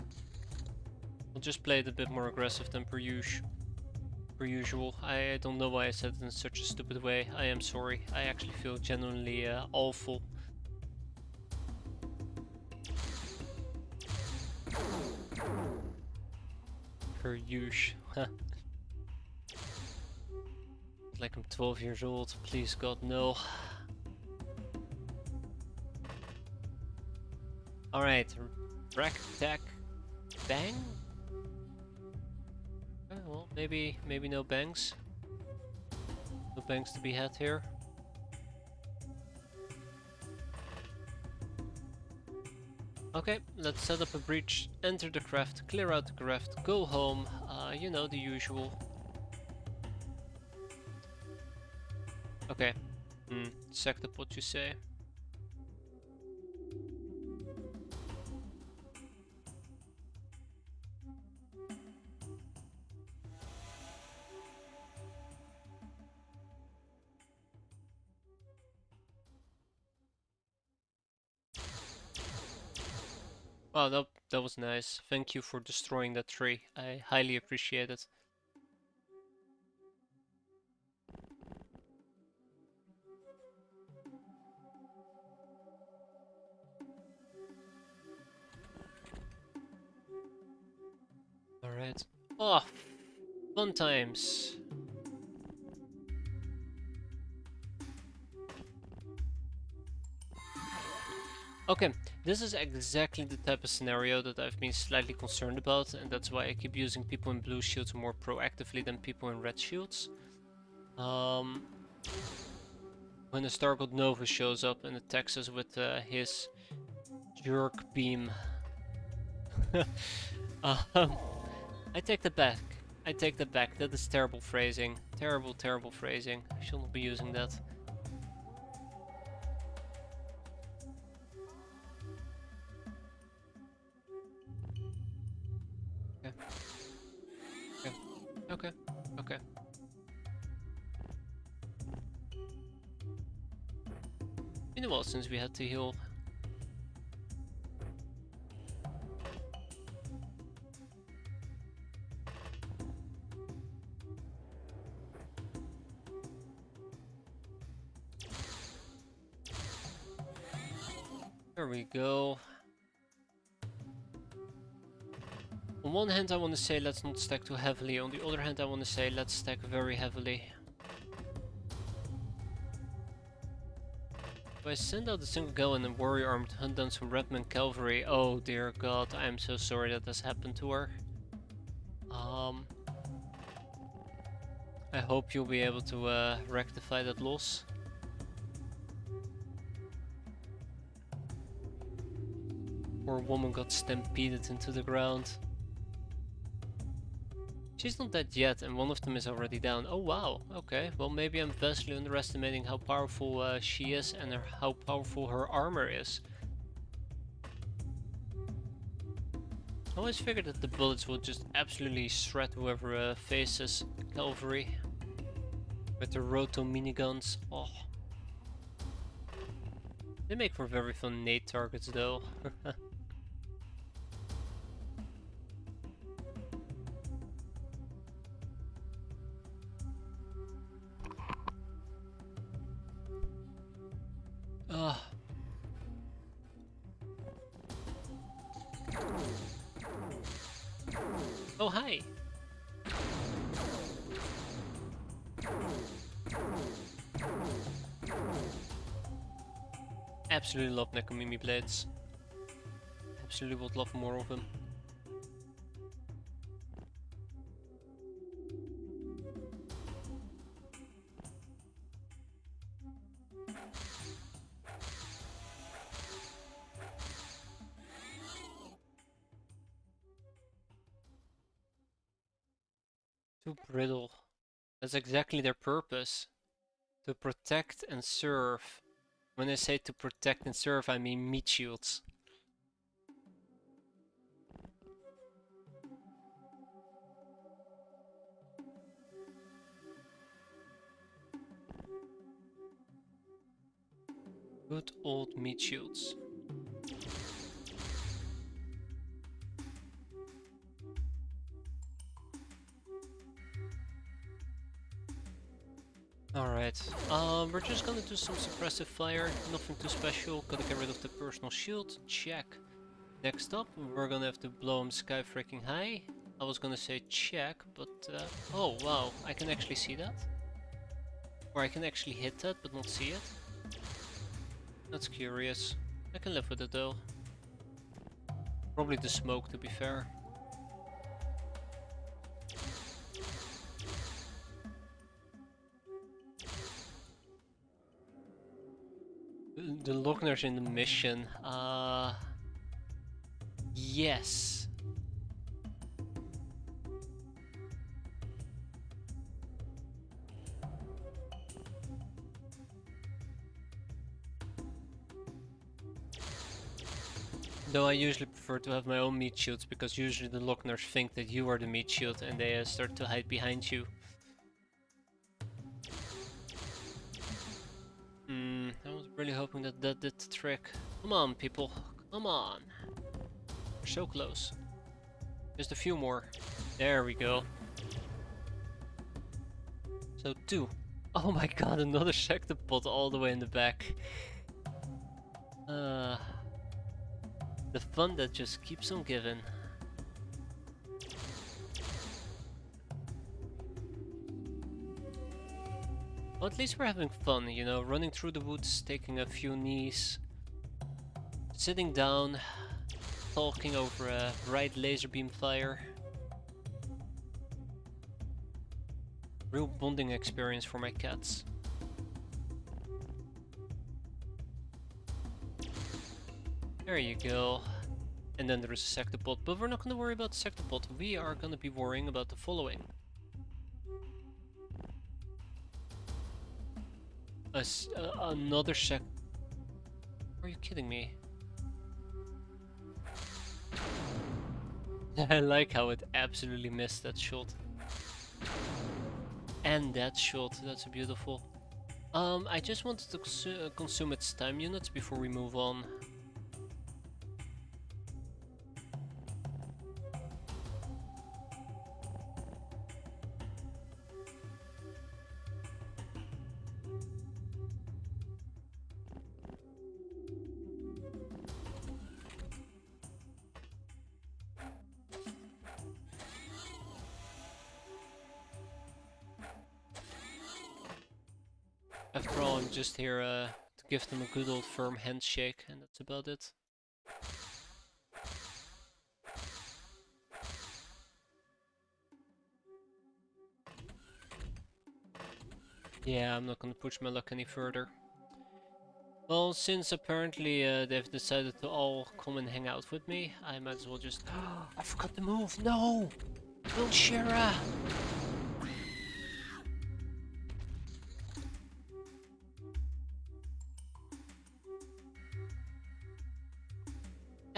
We'll just play it a bit more aggressive than per usual. I don't know why I said it in such a stupid way. I am sorry. I actually feel genuinely awful. Per usual. Like I'm 12 years old. Please God, no. Alright, rack, tack, bang? Well, maybe no bangs. No bangs to be had here. Okay, let's set up a breach, enter the craft, clear out the craft, go home, you know, the usual. Okay, sectopod you say? Wow, that was nice. Thank you for destroying that tree. I highly appreciate it. Alright. Oh, fun times. Okay, this is exactly the type of scenario that I've been slightly concerned about, and that's why I keep using people in blue shields more proactively than people in red shields. when the Star God Nova shows up and attacks us with his jerk beam. um, I take that back. I take that back. That is terrible phrasing. Terrible, terrible phrasing. I should not be using that. Okay. Okay. Okay. Okay. Been a while since we had to heal. There we go. On one hand I want to say let's not stack too heavily, on the other hand I want to say let's stack very heavily. If I send out a single Gallon and warrior arm to hunt down some Redman cavalry, oh dear god, I am so sorry that this happened to her. I hope you'll be able to rectify that loss. Poor woman got stampeded into the ground. She's not dead yet, and one of them is already down. Oh wow, okay. Well, maybe I'm vastly underestimating how powerful she is and how powerful her armor is. I always figured that the bullets will just absolutely shred whoever faces cavalry. With the roto miniguns. Oh. They make for very fun nade targets though. Oh, hi! Absolutely love Nekomimi blades. Absolutely would love more of them. Too brittle. That's exactly their purpose. To protect and serve. When I say to protect and serve, I mean meat shields. Good old meat shields. Alright, we're just gonna do some suppressive fire, nothing too special, gotta get rid of the personal shield, check. Next up, we're gonna have to blow him sky freaking high. I was gonna say check, but oh wow, I can actually see that. Or I can actually hit that, but not see it. That's curious. I can live with it though. Probably the smoke, to be fair. The Lochner's in the mission. Yes. Though I usually prefer to have my own meat shields, because usually the Lochners think that you are the meat shield and they start to hide behind you. I was really hoping that that did the trick. Come on, people. Come on. We're so close. Just a few more. There we go. So 2. Oh my god, another Sectopod all the way in the back. The fun that just keeps on giving. Well, at least we're having fun, you know, running through the woods, taking a few knees, sitting down, talking over a bright laser beam fire. Real bonding experience for my cats. There you go. And then there is a sectopod, but we're not going to worry about the sectopod. We are going to be worrying about the following. Another sec... Are you kidding me? I like how it absolutely missed that shot. And that shot, that's beautiful. I just wanted to consume its time units before we move on. After all, I'm just here to give them a good old firm handshake, and that's about it. Yeah, I'm not gonna push my luck any further. Well, since apparently they've decided to all come and hang out with me, I might as well just... I forgot to move! No! No, Shira!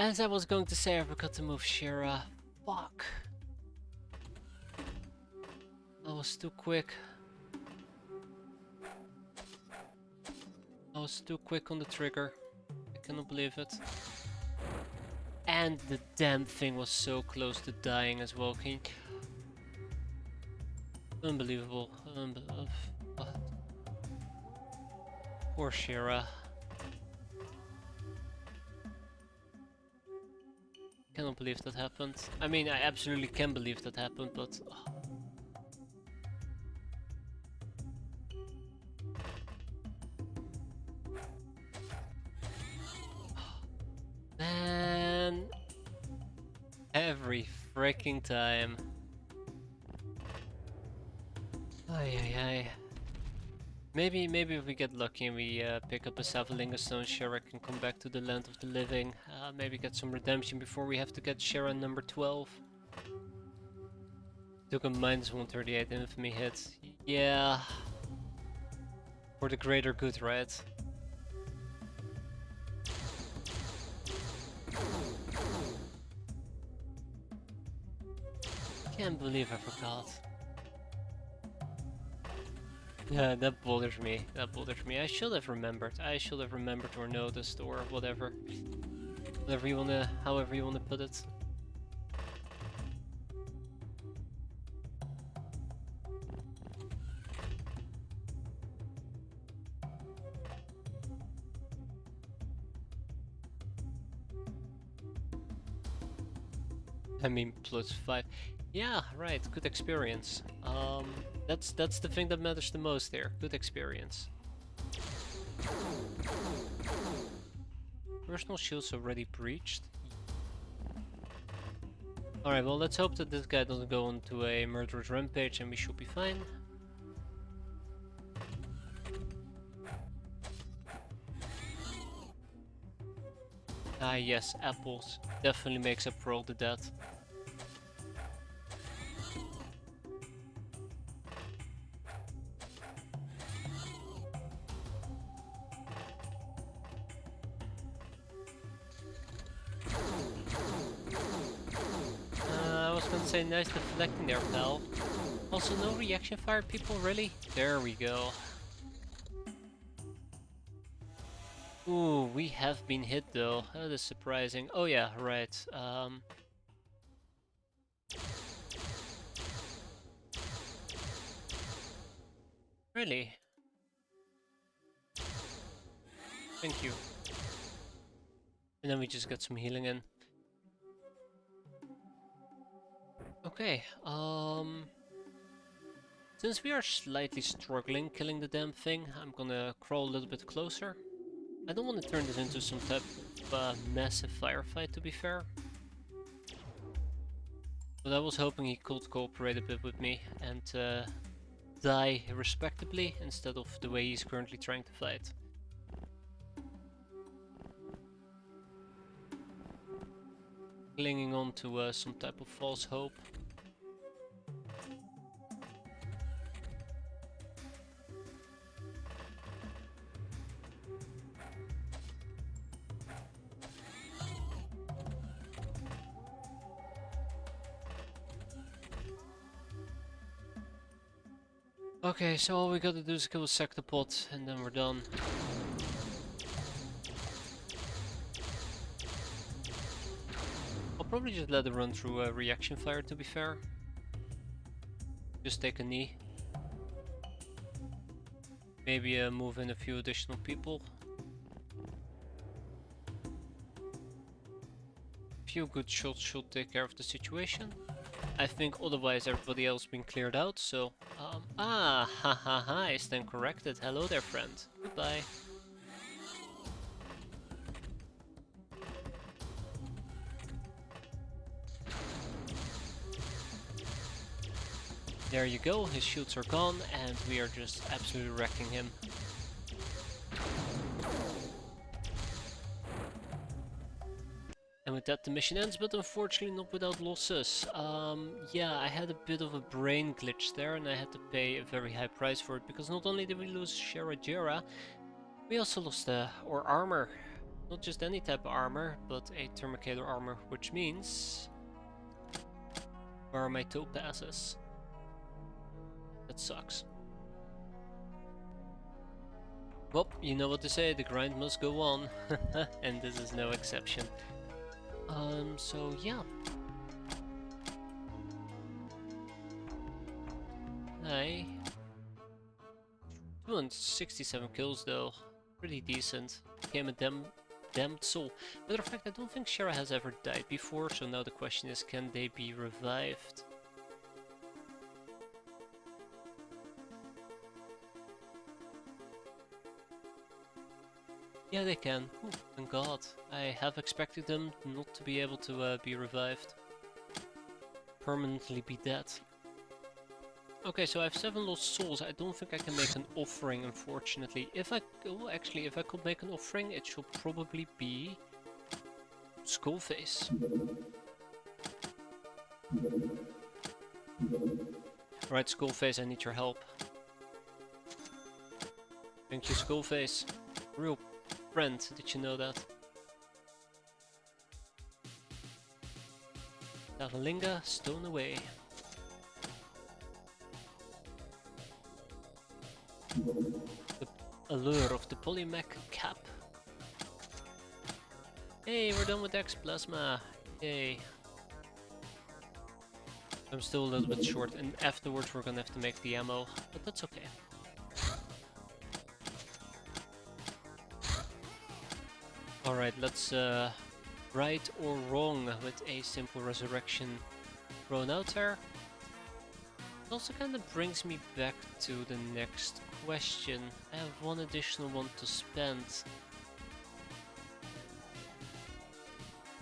As I was going to say, I forgot to move Shira. Fuck. I was too quick. I was too quick on the trigger. I cannot believe it. And the damn thing was so close to dying as well. Can you... Unbelievable. Poor Shira. Cannot believe that happened. I mean, I absolutely can believe that happened, but... Man... Every freaking time. Ay ay ay. Maybe if we get lucky and we pick up a Savalinga Stone, Shara can come back to the land of the living. Maybe get some redemption before we have to get Shara number 12. Took a -138 infamy hit. Yeah. For the greater good, right? Can't believe I forgot. Yeah, that bothers me. That bothers me. I should have remembered. I should have remembered or noticed or whatever. Whatever you wanna, however you wanna put it. I mean, +5. Yeah, right. Good experience. That's the thing that matters the most there. Good experience. Personal shield's already breached. Alright, well, let's hope that this guy doesn't go into a murderous rampage and we should be fine. Ah, yes, apples. Definitely makes up for all the death. I was gonna say nice deflecting there, pal. Also, no reaction fire, people, really? There we go. Ooh, we have been hit though. That is surprising. Oh yeah, right. Really? Thank you. And then we just got some healing in. Okay, since we are slightly struggling killing the damn thing, I'm gonna crawl a little bit closer. I don't want to turn this into some type of massive firefight, to be fair. But I was hoping he could cooperate a bit with me and die respectably instead of the way he's currently trying to fight. clinging on to some type of false hope. Okay, so all we gotta do is kill a Sectopod and then we're done. I'll probably just let it run through a reaction fire, to be fair. Just take a knee. Maybe move in a few additional people. A few good shots should take care of the situation. I think otherwise everybody else been cleared out, so... ha ha ha, I stand corrected. Hello there, friend. Goodbye. There you go, his shields are gone, and we are just absolutely wrecking him. And with that the mission ends, but unfortunately not without losses. Yeah, I had a bit of a brain glitch there and I had to pay a very high price for it, because not only did we lose Sharajera, we also lost our armor. Not just any type of armor, but a Thermicator armor, which means... where are my topazes? That sucks. Well, you know what to say, the grind must go on, and this is no exception. So yeah. Hi. 267 kills though, pretty decent. Became a damned soul. Matter of fact, I don't think Shara has ever died before, so now the question is, can they be revived? Yeah, they can. Oh, thank God. I have expected them not to be able to be revived. Permanently be dead. Okay, so I have 7 lost souls. I don't think I can make an offering, unfortunately. If I... well, actually, if I could make an offering, it should probably be... Skullface. Right, Skullface, I need your help. Thank you, Skullface. Real friend, did you know that? Davalinga, stone away. The allure of the Polymech cap. Hey, we're done with X-plasma. Yay. I'm still a little bit short, and afterwards we're gonna have to make the ammo, but that's okay. Alright, let's right or wrong with a simple resurrection thrown out there. It also kind of brings me back to the next question. I have one additional one to spend.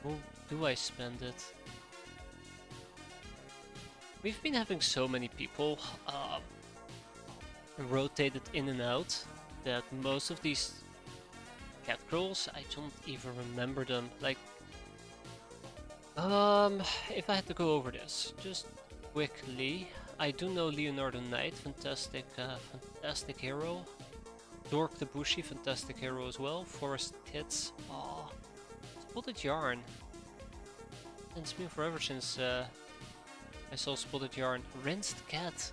How do I spend it? We've been having so many people rotated in and out that most of these cat crawls, I don't even remember them. Like, if I had to go over this, just quickly, I do know Leonardo Knight, fantastic, fantastic hero. Dork the Bushi, fantastic hero as well. Forest Tits, oh, Spotted Yarn. It's been forever since I saw Spotted Yarn. Rinsed Cat,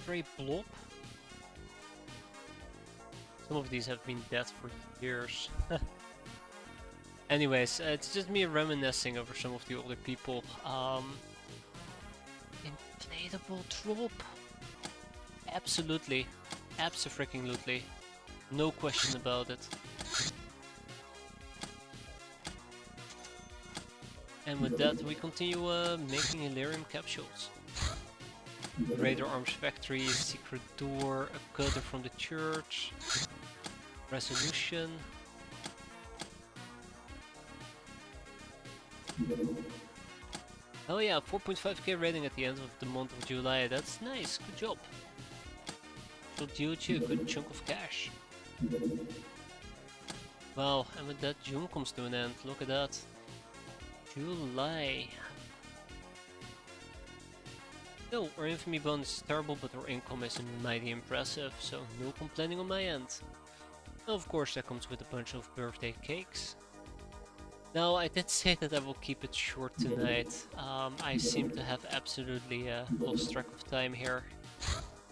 Stray Blob. Some of these have been dead for years. Anyways, it's just me reminiscing over some of the older people. Inflatable drop? Absolutely. Abso-freaking-lutely. No question about it. And with that, we continue making Hilarium capsules. Raider Arms Factory, Secret Door, a cutter from the church, Resolution. Oh yeah, 4.5k rating at the end of the month of July, that's nice, good job. Should yield you a good chunk of cash. Wow, and with that June comes to an end, look at that. July. No, our infamy bonus is terrible, but our income is mighty impressive, so no complaining on my end. Now, of course, that comes with a bunch of birthday cakes. Now, I did say that I will keep it short tonight. I seem to have absolutely lost track of time here,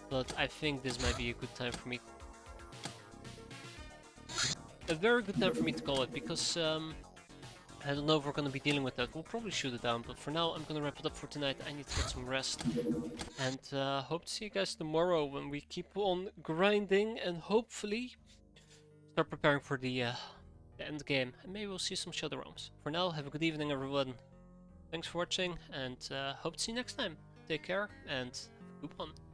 but I think this might be a good time for me. A very good time for me to call it, because I don't know if we're gonna be dealing with that. We'll probably shoot it down, but for now I'm gonna wrap it up for tonight. I need to get some rest. And hope to see you guys tomorrow when we keep on grinding and hopefully start preparing for the end game. And maybe we'll see some Shadow Realms. For now, have a good evening everyone. Thanks for watching and hope to see you next time. Take care and goodbye.